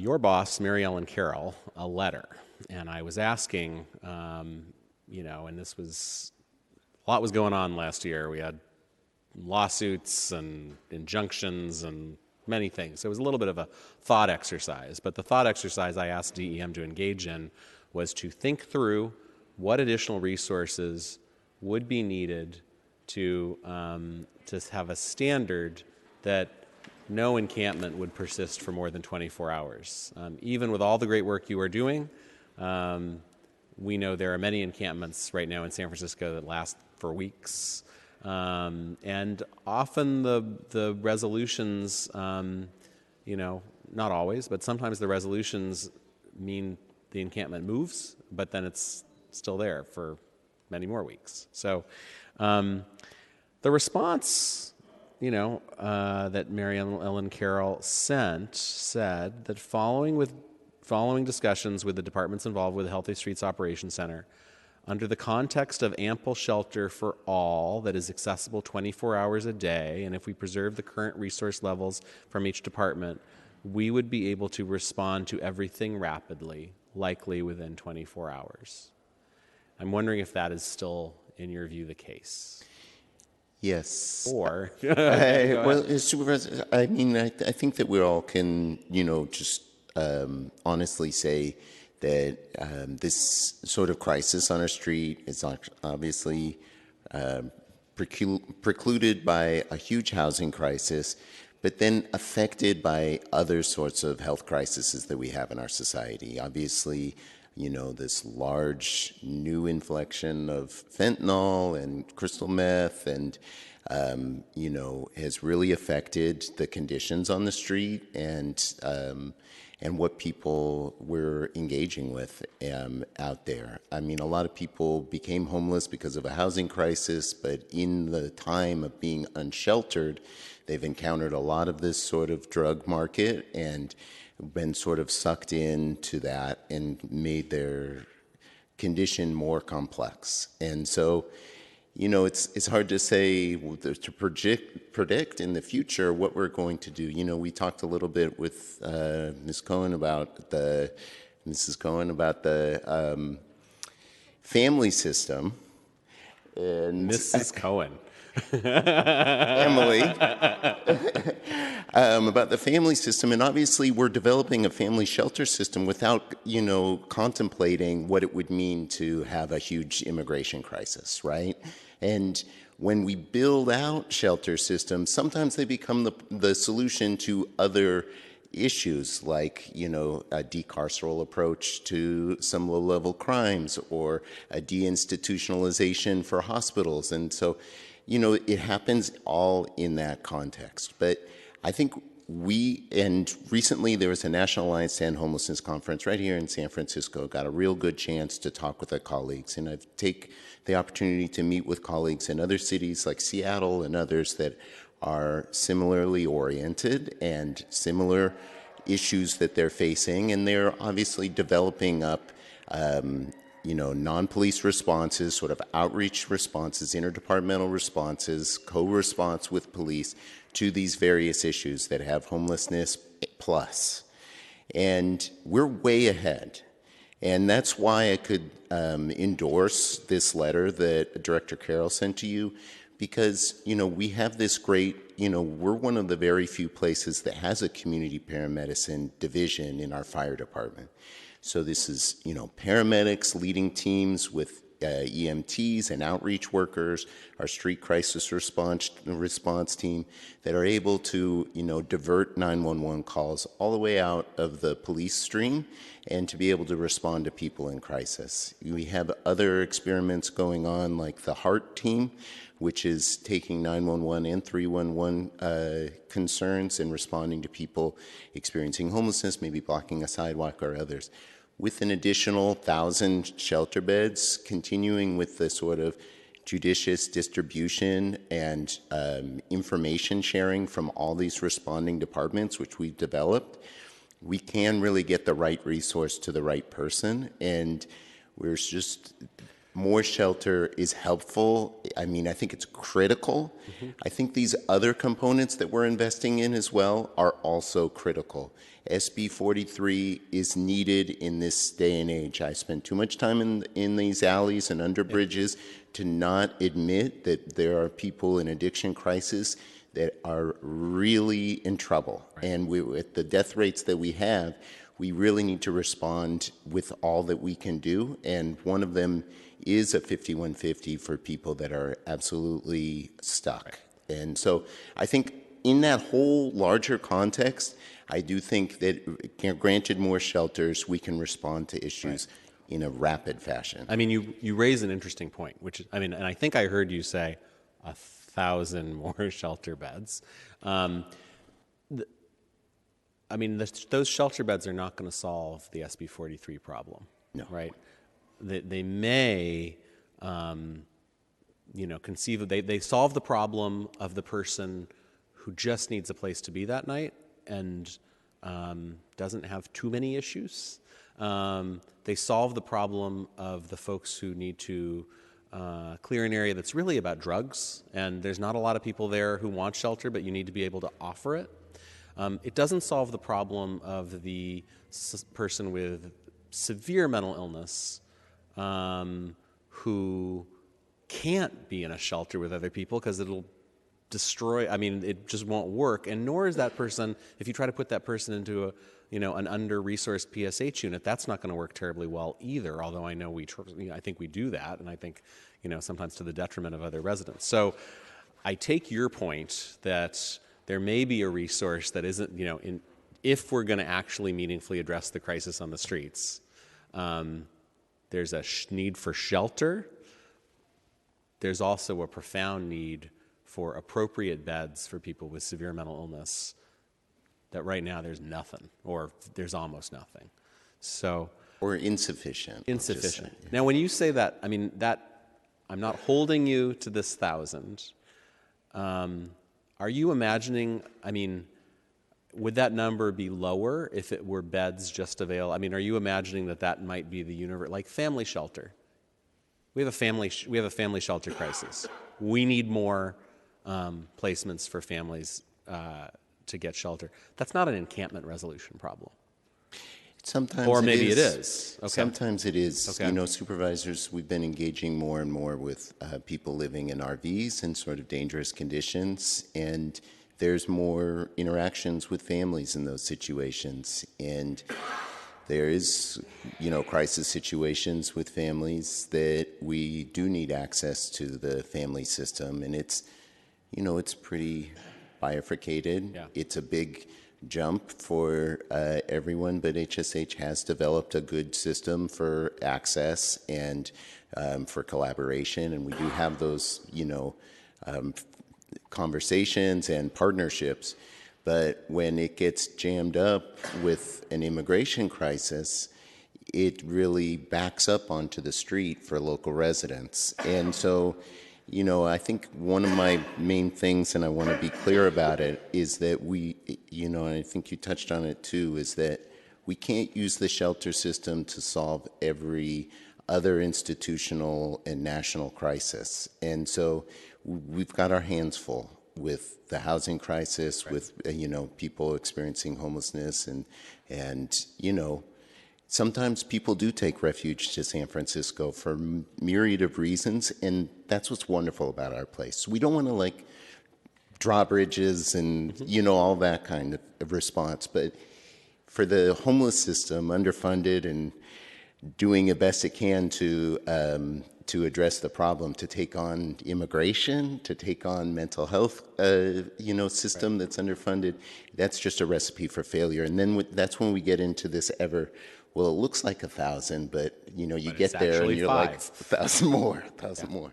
Speaker 14: your boss, Mary Ellen Carroll, a letter, and I was asking, and this was, a lot was going on last year. We had lawsuits and injunctions and many things. So it was a little bit of a thought exercise, but the thought exercise I asked DEM to engage in was to think through what additional resources would be needed to have a standard that no encampment would persist for more than 24 hours. Even with all the great work you are doing, we know there are many encampments right now in San Francisco that last for weeks. And often the resolutions, not always, but sometimes the resolutions mean the encampment moves, but then it's still there for many more weeks. So the response, that Mary Ellen Carroll sent said that following discussions with the departments involved with the Healthy Streets Operations Center, under the context of ample shelter for all that is accessible 24 hours a day, and if we preserve the current resource levels from each department, we would be able to respond to everything rapidly, likely within 24 hours. I'm wondering if that is still, in your view, the case.
Speaker 17: Yes.
Speaker 14: Or
Speaker 17: well, Supervisor, I mean, I think that we all can, just honestly say that this sort of crisis on our street is obviously precluded by a huge housing crisis, but then affected by other sorts of health crises that we have in our society. Obviously, this large new inflection of fentanyl and crystal meth and, has really affected the conditions on the street and what people were engaging with out there. I mean, a lot of people became homeless because of a housing crisis, but in the time of being unsheltered, they've encountered a lot of this sort of drug market and been sort of sucked into that and made their condition more complex. And so, it's hard to say, to predict in the future what we're going to do. We talked a little bit with Mrs. Cohen about the family system. And
Speaker 14: Mrs. Cohen.
Speaker 17: Family. About the family system, and obviously we're developing a family shelter system without, contemplating what it would mean to have a huge immigration crisis, right? And when we build out shelter systems, sometimes they become the solution to other issues like, a decarceral approach to some low-level crimes or a deinstitutionalization for hospitals. And so, it happens all in that context. But I think and recently there was a National Alliance to End Homelessness conference right here in San Francisco. Got a real good chance to talk with our colleagues, and I've taken the opportunity to meet with colleagues in other cities like Seattle and others that are similarly oriented and similar issues that they're facing, and they're obviously developing up non-police responses, sort of outreach responses, interdepartmental responses, co-response with police to these various issues that have homelessness plus. And we're way ahead. And that's why I could endorse this letter that Director Carroll sent to you, because, we have this great, we're one of the very few places that has a community paramedicine division in our fire department. So this is, paramedics leading teams with EMTs and outreach workers, our street crisis response team that are able to, divert 911 calls all the way out of the police stream and to be able to respond to people in crisis. We have other experiments going on like the HEART team, which is taking 911 and 311 concerns and responding to people experiencing homelessness, maybe blocking a sidewalk or others, with an additional 1,000 shelter beds, continuing with the sort of judicious distribution and information sharing from all these responding departments, which we've developed, we can really get the right resource to the right person. And we're just, more shelter is helpful. I mean, I think it's critical. I think these other components that we're investing in as well are also critical. SB 43 is needed in this day and age. I spend too much time in these alleys and under bridges to not admit that there are people in addiction crisis that are really in trouble. Right. And with the death rates that we have, we really need to respond with all that we can do. And one of them is a 5150 for people that are absolutely stuck. Right. And so I think in that whole larger context, I do think that granted more shelters, we can respond to issues in a rapid fashion.
Speaker 14: I mean, you raise an interesting point, which, I mean, and I think I heard you say 1,000 more shelter beds. I mean, those shelter beds are not going to solve the SB 43 problem,
Speaker 17: no.
Speaker 14: Right? They may, conceive of, they solve the problem of the person who just needs a place to be that night and doesn't have too many issues. They solve the problem of the folks who need to clear an area that's really about drugs, and there's not a lot of people there who want shelter, but you need to be able to offer it. It doesn't solve the problem of the person with severe mental illness who can't be in a shelter with other people because it'll destroy, I mean, it just won't work. And nor is that person, if you try to put that person into an under-resourced PSH unit, that's not going to work terribly well either, although I know I think we do that, and I think, sometimes to the detriment of other residents. So I take your point that there may be a resource that isn't, if we're going to actually meaningfully address the crisis on the streets, there's a need for shelter. There's also a profound need for appropriate beds for people with severe mental illness that right now there's nothing, or there's almost nothing. So,
Speaker 17: or insufficient.
Speaker 14: Insufficient. Now, when you say that, I mean, that I'm not holding you to this 1,000. Are you imagining, I mean, would that number be lower if it were beds just available? I mean, are you imagining that might be the universe, like family shelter? We have a family shelter crisis. We need more placements for families to get shelter. That's not an encampment resolution problem.
Speaker 17: Sometimes
Speaker 14: or maybe it is. Okay.
Speaker 17: Sometimes it is.
Speaker 14: Okay.
Speaker 17: Supervisors, we've been engaging more and more with people living in RVs in sort of dangerous conditions, and there's more interactions with families in those situations. And there is, crisis situations with families that we do need access to the family system, and it's, it's pretty bifurcated.
Speaker 14: Yeah.
Speaker 17: It's a big jump for everyone, but HSH has developed a good system for access and for collaboration, and we do have those, conversations and partnerships. But when it gets jammed up with an immigration crisis, it really backs up onto the street for local residents. And so, I think one of my main things, and I want to be clear about it, is that we, and I think you touched on it too, is that we can't use the shelter system to solve every other institutional and national crisis. And so we've got our hands full with the housing crisis, right. With, people experiencing homelessness and sometimes people do take refuge to San Francisco for myriad of reasons, and that's what's wonderful about our place. We don't want to draw bridges and all that kind of response, but for the homeless system, underfunded and doing the best it can to address the problem, to take on immigration, to take on mental health, system that's underfunded, that's just a recipe for failure. And then that's when we get into this it looks like 1,000, but you get there and you're
Speaker 14: 5.
Speaker 17: like 1,000 more, 1,000 more.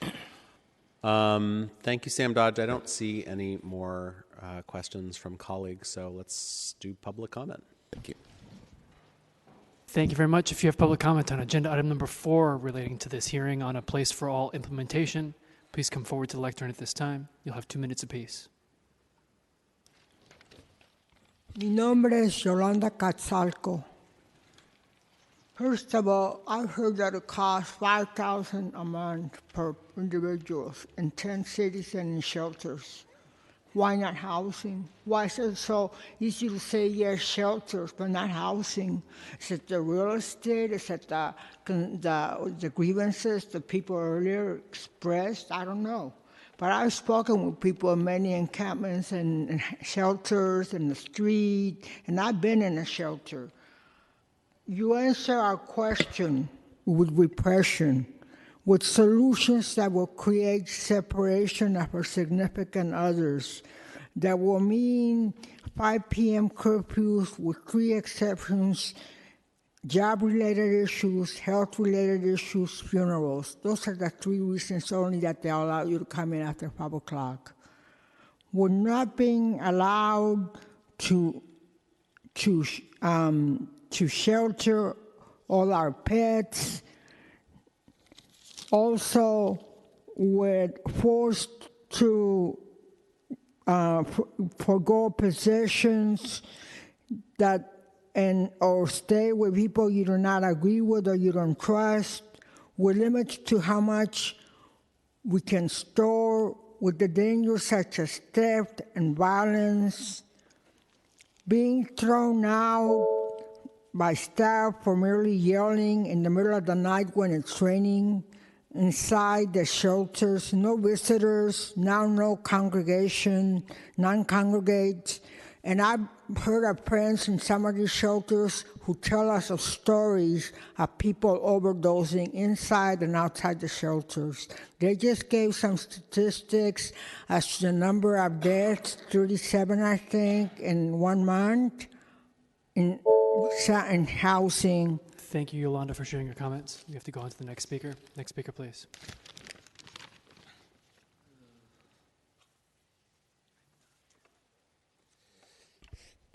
Speaker 14: Okay. Thank you, Sam Dodge. I don't see any more questions from colleagues, so let's do public comment.
Speaker 17: Thank you.
Speaker 18: Thank you very much. If you have public comment on agenda item number 4 relating to this hearing on a Place for All implementation, please come forward to the lectern at this time. You'll have 2 minutes apiece.
Speaker 19: Mi nombre es Yolanda Catzalco. First of all, I've heard that it costs $5,000 a month per individuals in 10 cities and in shelters. Why not housing? Why is it so easy to say yes, shelters, but not housing? Is it the real estate? Is it the grievances that people earlier expressed? I don't know. But I've spoken with people in many encampments and shelters in the street, and I've been in a shelter. You answer our question with repression, with solutions that will create separation of our significant others, that will mean 5 p.m. curfews with 3 exceptions, job-related issues, health-related issues, funerals. Those are the 3 reasons only that they allow you to come in after 5 o'clock. We're not being allowed to shelter all our pets. Also, we're forced to forgo possessions or stay with people you do not agree with or you don't trust. We're limited to how much we can store, with the dangers such as theft and violence, being thrown out by staff for merely yelling in the middle of the night when it's raining, inside the shelters, no visitors, now no congregation, non-congregates. And I've heard of friends in some of these shelters who tell us of stories of people overdosing inside and outside the shelters. They just gave some statistics as to the number of deaths, 37, I think, in 1 month in housing.
Speaker 18: Thank you, Yolanda, for sharing your comments. We have to go on to the next speaker. Next speaker, please.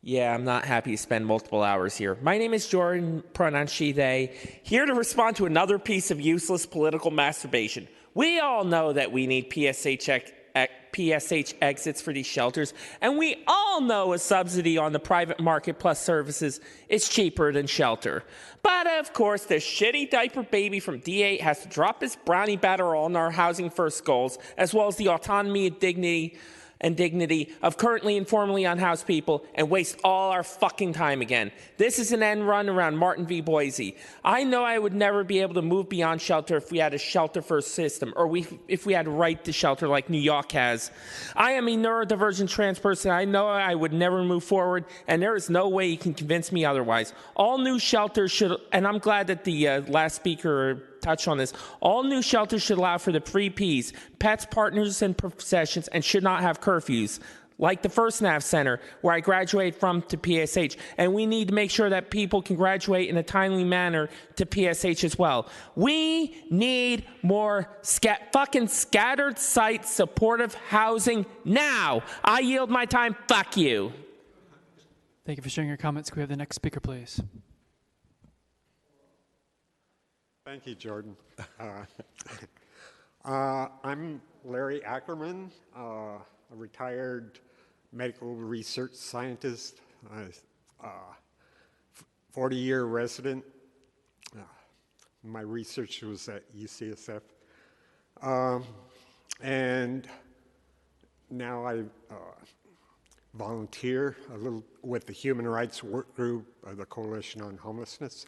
Speaker 20: Yeah, I'm not happy to spend multiple hours here. My name is Jordan, pronoun she, they, here to respond to another piece of useless political masturbation. We all know that we need PSH exits for these shelters, and we all know a subsidy on the private market plus services is cheaper than shelter. But of course, the shitty diaper baby from D8 has to drop his brownie batter on our housing first goals, as well as the autonomy and dignity of currently and formerly unhoused people, and waste all our fucking time again. This is an end run around Martin v. Boise. I know I would never be able to move beyond shelter if we had a shelter-first system, or if we had right to shelter like New York has. I am a neurodivergent trans person. I know I would never move forward, and there is no way you can convince me otherwise. All new shelters should, and I'm glad that the last speaker touched on this, all new shelters should allow for the 3 Ps, pets, partners, and possessions, and should not have curfews, like the First Nav Center, where I graduated from to PSH. And we need to make sure that people can graduate in a timely manner to PSH as well. We need more fucking scattered site supportive housing now. I yield my time. Fuck you.
Speaker 18: Thank you for sharing your comments. Can we have the next speaker, please?
Speaker 24: Thank you, Jordan. I'm Larry Ackerman, a retired medical research scientist, 40-year resident. My research was at UCSF. And now I volunteer a little with the Human Rights Work Group of the Coalition on Homelessness.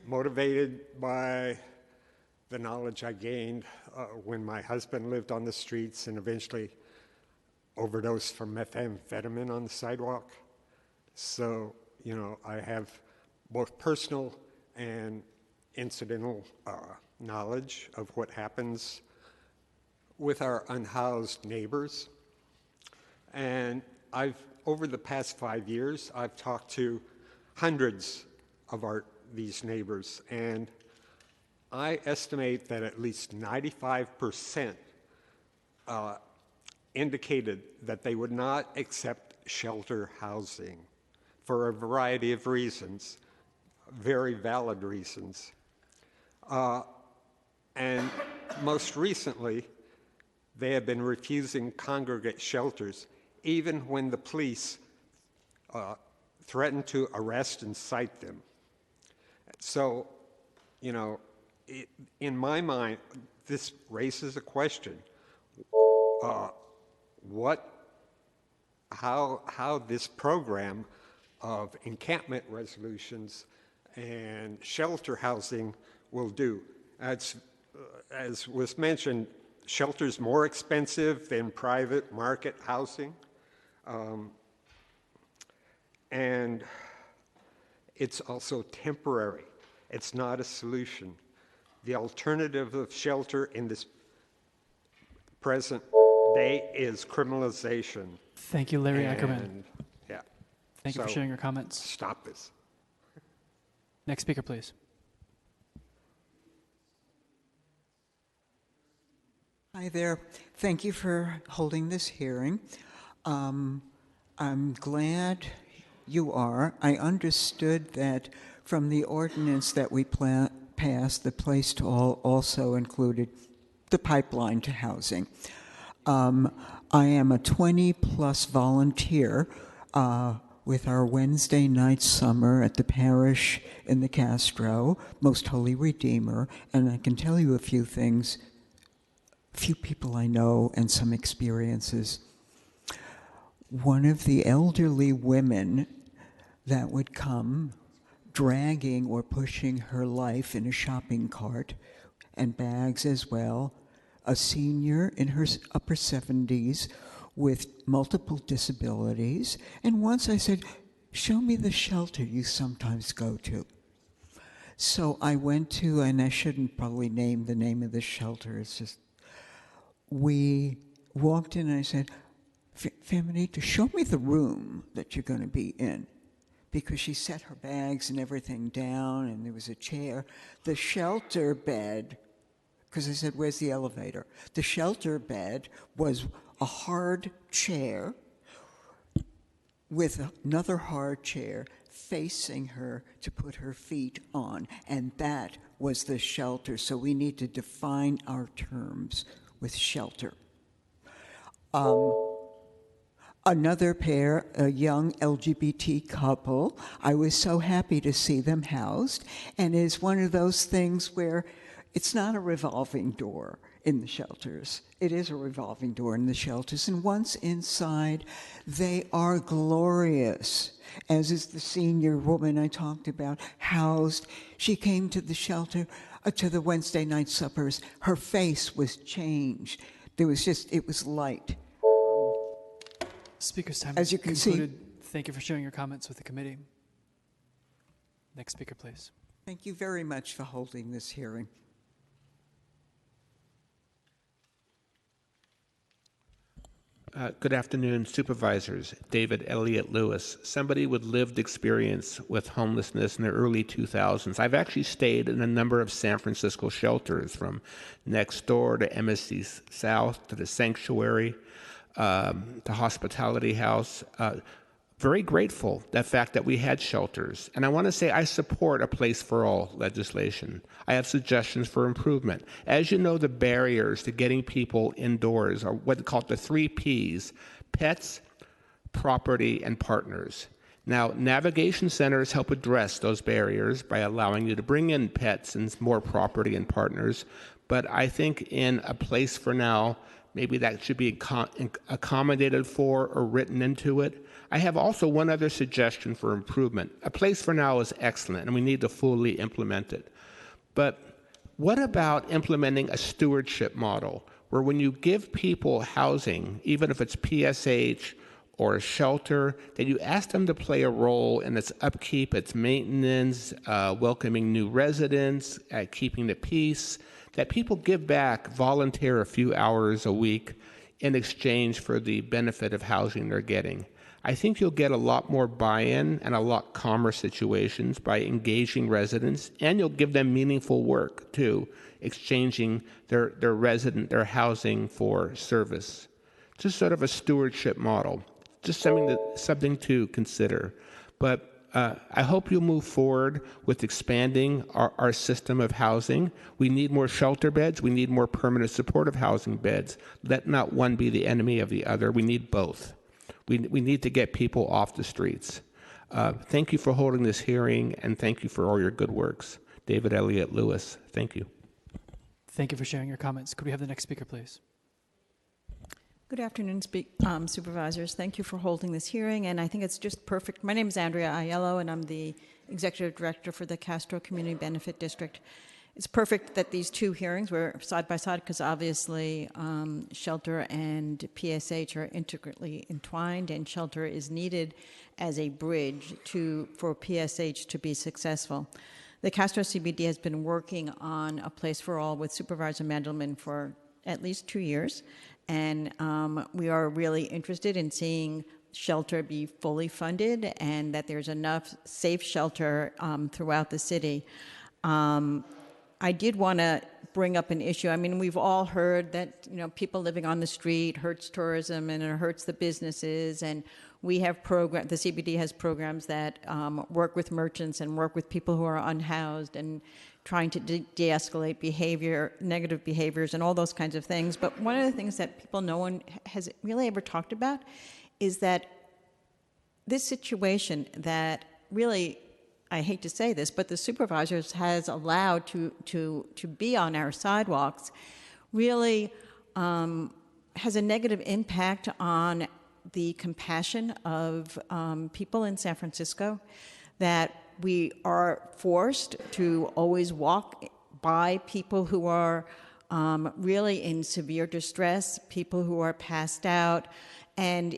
Speaker 24: Motivated by the knowledge I gained when my husband lived on the streets and eventually overdosed from methamphetamine on the sidewalk. So, you know, I have both personal and incidental knowledge of what happens with our unhoused neighbors. And over the past 5 years, I've talked to hundreds of these neighbors, and I estimate that at least 95% indicated that they would not accept shelter housing for a variety of reasons, very valid reasons. And most recently, they have been refusing congregate shelters, even when the police threaten to arrest and cite them. So, you know, in my mind, this raises a question. How this program of encampment resolutions and shelter housing will do. As was mentioned, shelter's more expensive than private market housing. And it's also temporary. It's not a solution. The alternative of shelter in this present day is criminalization.
Speaker 18: Thank you, Larry Ackerman.
Speaker 24: Yeah.
Speaker 18: Thank you for sharing your comments.
Speaker 24: Stop this.
Speaker 18: Next speaker, please.
Speaker 3: Hi there. Thank you for holding this hearing. I'm glad you are. I understood that from the ordinance that we passed, the place to all also included the pipeline to housing. I am a 20-plus volunteer with our Wednesday night summer at the parish in the Castro, Most Holy Redeemer, and I can tell you a few things, a few people I know, and some experiences. One of the elderly women that would come dragging or pushing her life in a shopping cart and bags as well, a senior in her upper 70s with multiple disabilities. And once I said, show me the shelter you sometimes go to. So I went to, and I shouldn't probably name the name of the shelter, it's just, we walked in and I said, Feminita, show me the room that you're going to be in. Because she set her bags and everything down, and there was a chair. The shelter bed, because I said, where's the elevator? The shelter bed was a hard chair with another hard chair facing her to put her feet on, and that was the shelter. So we need to define our terms with shelter. Another pair, a young LGBT couple, I was so happy to see them housed, and it's one of those things where it's not a revolving door in the shelters. It is a revolving door in the shelters, and once inside, they are glorious, as is the senior woman I talked about, housed. She came to the shelter, to the Wednesday night suppers. Her face was changed. There was just, it was light.
Speaker 18: Speaker's time
Speaker 3: As you can see.
Speaker 18: Thank you for sharing your comments with the committee. Next speaker, please.
Speaker 3: Thank you very much for holding this hearing.
Speaker 1: Good afternoon, supervisors. David Elliott Lewis, somebody with lived experience with homelessness in the early 2000s. I've actually stayed in a number of San Francisco shelters, from next door to MSC South to the Sanctuary, to Hospitality House. Very grateful the fact that we had shelters. And I want to say I support a place for all legislation. I have suggestions for improvement. As you know, the barriers to getting people indoors are what they call the 3 Ps: pets, property, and partners. Now, navigation centers help address those barriers by allowing you to bring in pets and more property and partners. But I think in a place for now, maybe that should be accommodated for or written into it. I have also one other suggestion for improvement. A place for now is excellent, and we need to fully implement it. But what about implementing a stewardship model where when you give people housing, even if it's PSH or a shelter, that you ask them to play a role in its upkeep, its maintenance, welcoming new residents, keeping the peace, that people give back, volunteer a few hours a week in exchange for the benefit of housing they're getting. I think you'll get a lot more buy-in and a lot calmer situations by engaging residents, and you'll give them meaningful work too, exchanging their housing for service. Just sort of a stewardship model, just something to consider. But I hope you'll move forward with expanding our system of housing. We need more shelter beds. We need more permanent supportive housing beds. Let not one be the enemy of the other. We need both. We need to get people off the streets. Thank you for holding this hearing, and thank you for all your good works. David Elliott Lewis, thank you.
Speaker 18: Thank you for sharing your comments. Could we have the next speaker, please?
Speaker 4: Good afternoon, supervisors. Thank you for holding this hearing, and I think it's just perfect. My name is Andrea Aiello, and I'm the executive director for the Castro Community Benefit District. It's perfect that these two hearings were side by side because obviously shelter and PSH are intricately entwined, and shelter is needed as a bridge for PSH to be successful. The Castro CBD has been working on a place for all with Supervisor Mandelman for at least 2 years, and we are really interested in seeing shelter be fully funded and that there's enough safe shelter throughout the city. I did want to bring up an issue. I mean, we've all heard that, people living on the street hurts tourism and it hurts the businesses. And we have the CBD has programs that work with merchants and work with people who are unhoused and trying to de-escalate negative behaviors and all those kinds of things. But one of the things that no one has really ever talked about is that this situation that really, I hate to say this, but the supervisors has allowed to be on our sidewalks really has a negative impact on the compassion of people in San Francisco, that we are forced to always walk by people who are really in severe distress, people who are passed out, and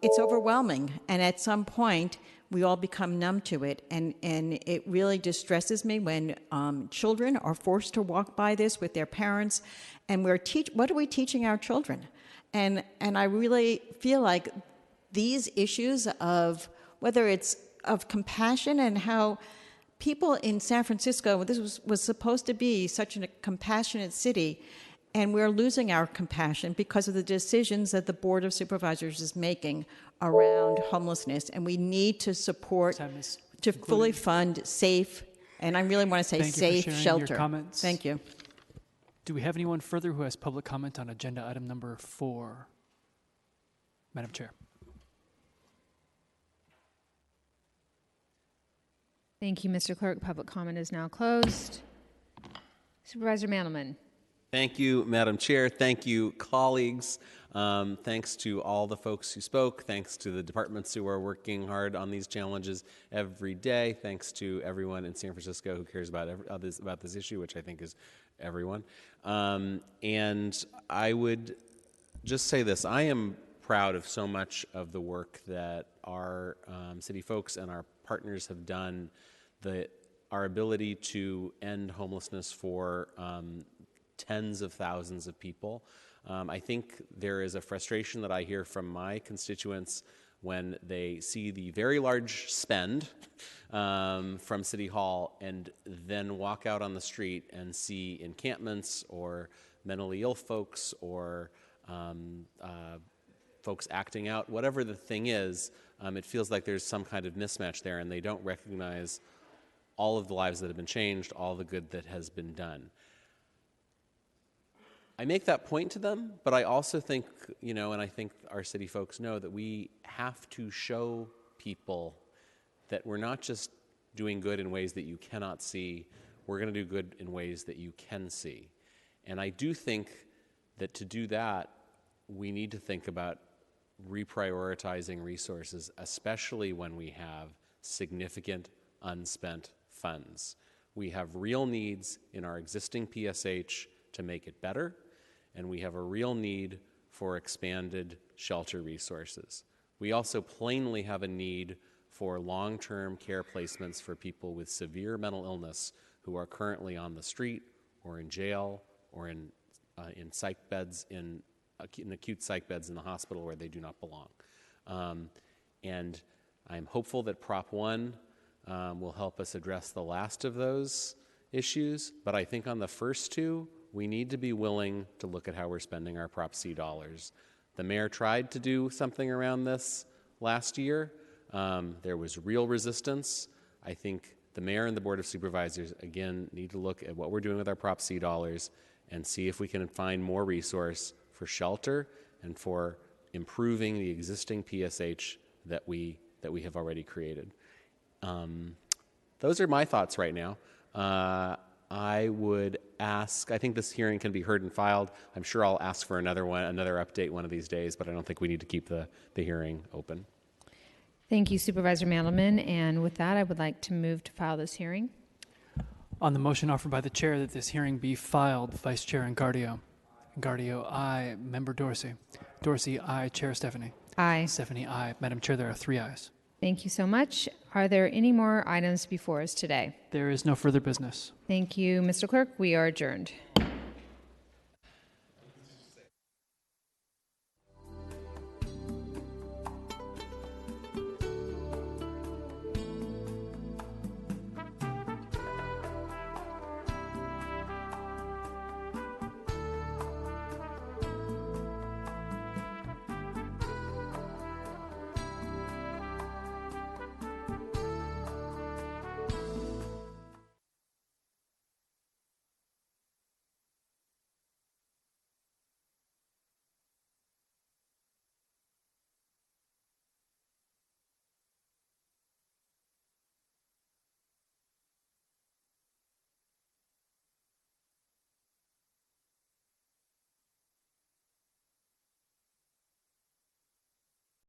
Speaker 4: it's overwhelming. And at some point, we all become numb to it, and it really distresses me when children are forced to walk by this with their parents, and what are we teaching our children? And I really feel like these issues of whether it's of compassion and how people in San Francisco, this was supposed to be such a compassionate city, and we're losing our compassion because of the decisions that the Board of Supervisors is making around homelessness. And we need to support, to fully fund safe, and I really want to say safe shelter.
Speaker 18: Your comments.
Speaker 4: Thank you.
Speaker 18: Do we have anyone further who has public comment on agenda item number 4? Madam Chair.
Speaker 12: Thank you, Mr. Clerk. Public comment is now closed. Supervisor Mandelman.
Speaker 14: Thank you, Madam Chair. Thank you, colleagues. Thanks to all the folks who spoke. Thanks to the departments who are working hard on these challenges every day. Thanks to everyone in San Francisco who cares about this issue, which I think is everyone. And I would just say this. I am proud of so much of the work that our city folks and our partners have done, our ability to end homelessness for tens of thousands of people. I think there is a frustration that I hear from my constituents when they see the very large spend from City Hall and then walk out on the street and see encampments or mentally ill folks or folks acting out, whatever the thing is. It feels like there's some kind of mismatch there, and they don't recognize all of the lives that have been changed, all the good that has been done. I make that point to them, but I also think, and I think our city folks know that we have to show people that we're not just doing good in ways that you cannot see, we're going to do good in ways that you can see. And I do think that to do that, we need to think about reprioritizing resources, especially when we have significant unspent funds. We have real needs in our existing PSH to make it better, and we have a real need for expanded shelter resources. We also plainly have a need for long-term care placements for people with severe mental illness who are currently on the street or in jail or in psych beds, in acute psych beds in the hospital where they do not belong. And I'm hopeful that Prop 1 will help us address the last of those issues, but I think on the first two, we need to be willing to look at how we're spending our Prop C dollars. The mayor tried to do something around this last year. There was real resistance. I think the mayor and the Board of Supervisors, again, need to look at what we're doing with our Prop C dollars and see if we can find more resource for shelter and for improving the existing PSH that we have already created. Those are my thoughts right now. I would ask, I think this hearing can be heard and filed. I'm sure I'll ask for another update one of these days, but I don't think we need to keep the hearing open.
Speaker 12: Thank you, Supervisor Mandelman. And with that, I would like to move to file this hearing.
Speaker 18: On the motion offered by the chair that this hearing be filed, Vice Chair Engardio. Engardio, aye. Member Dorsey. Dorsey, aye. Chair Stephanie.
Speaker 12: Aye.
Speaker 18: Stephanie, aye. Madam Chair, there are 3 ayes.
Speaker 12: Thank you so much. Are there any more items before us today?
Speaker 18: There is no further business.
Speaker 12: Thank you, Mr. Clerk. We are adjourned.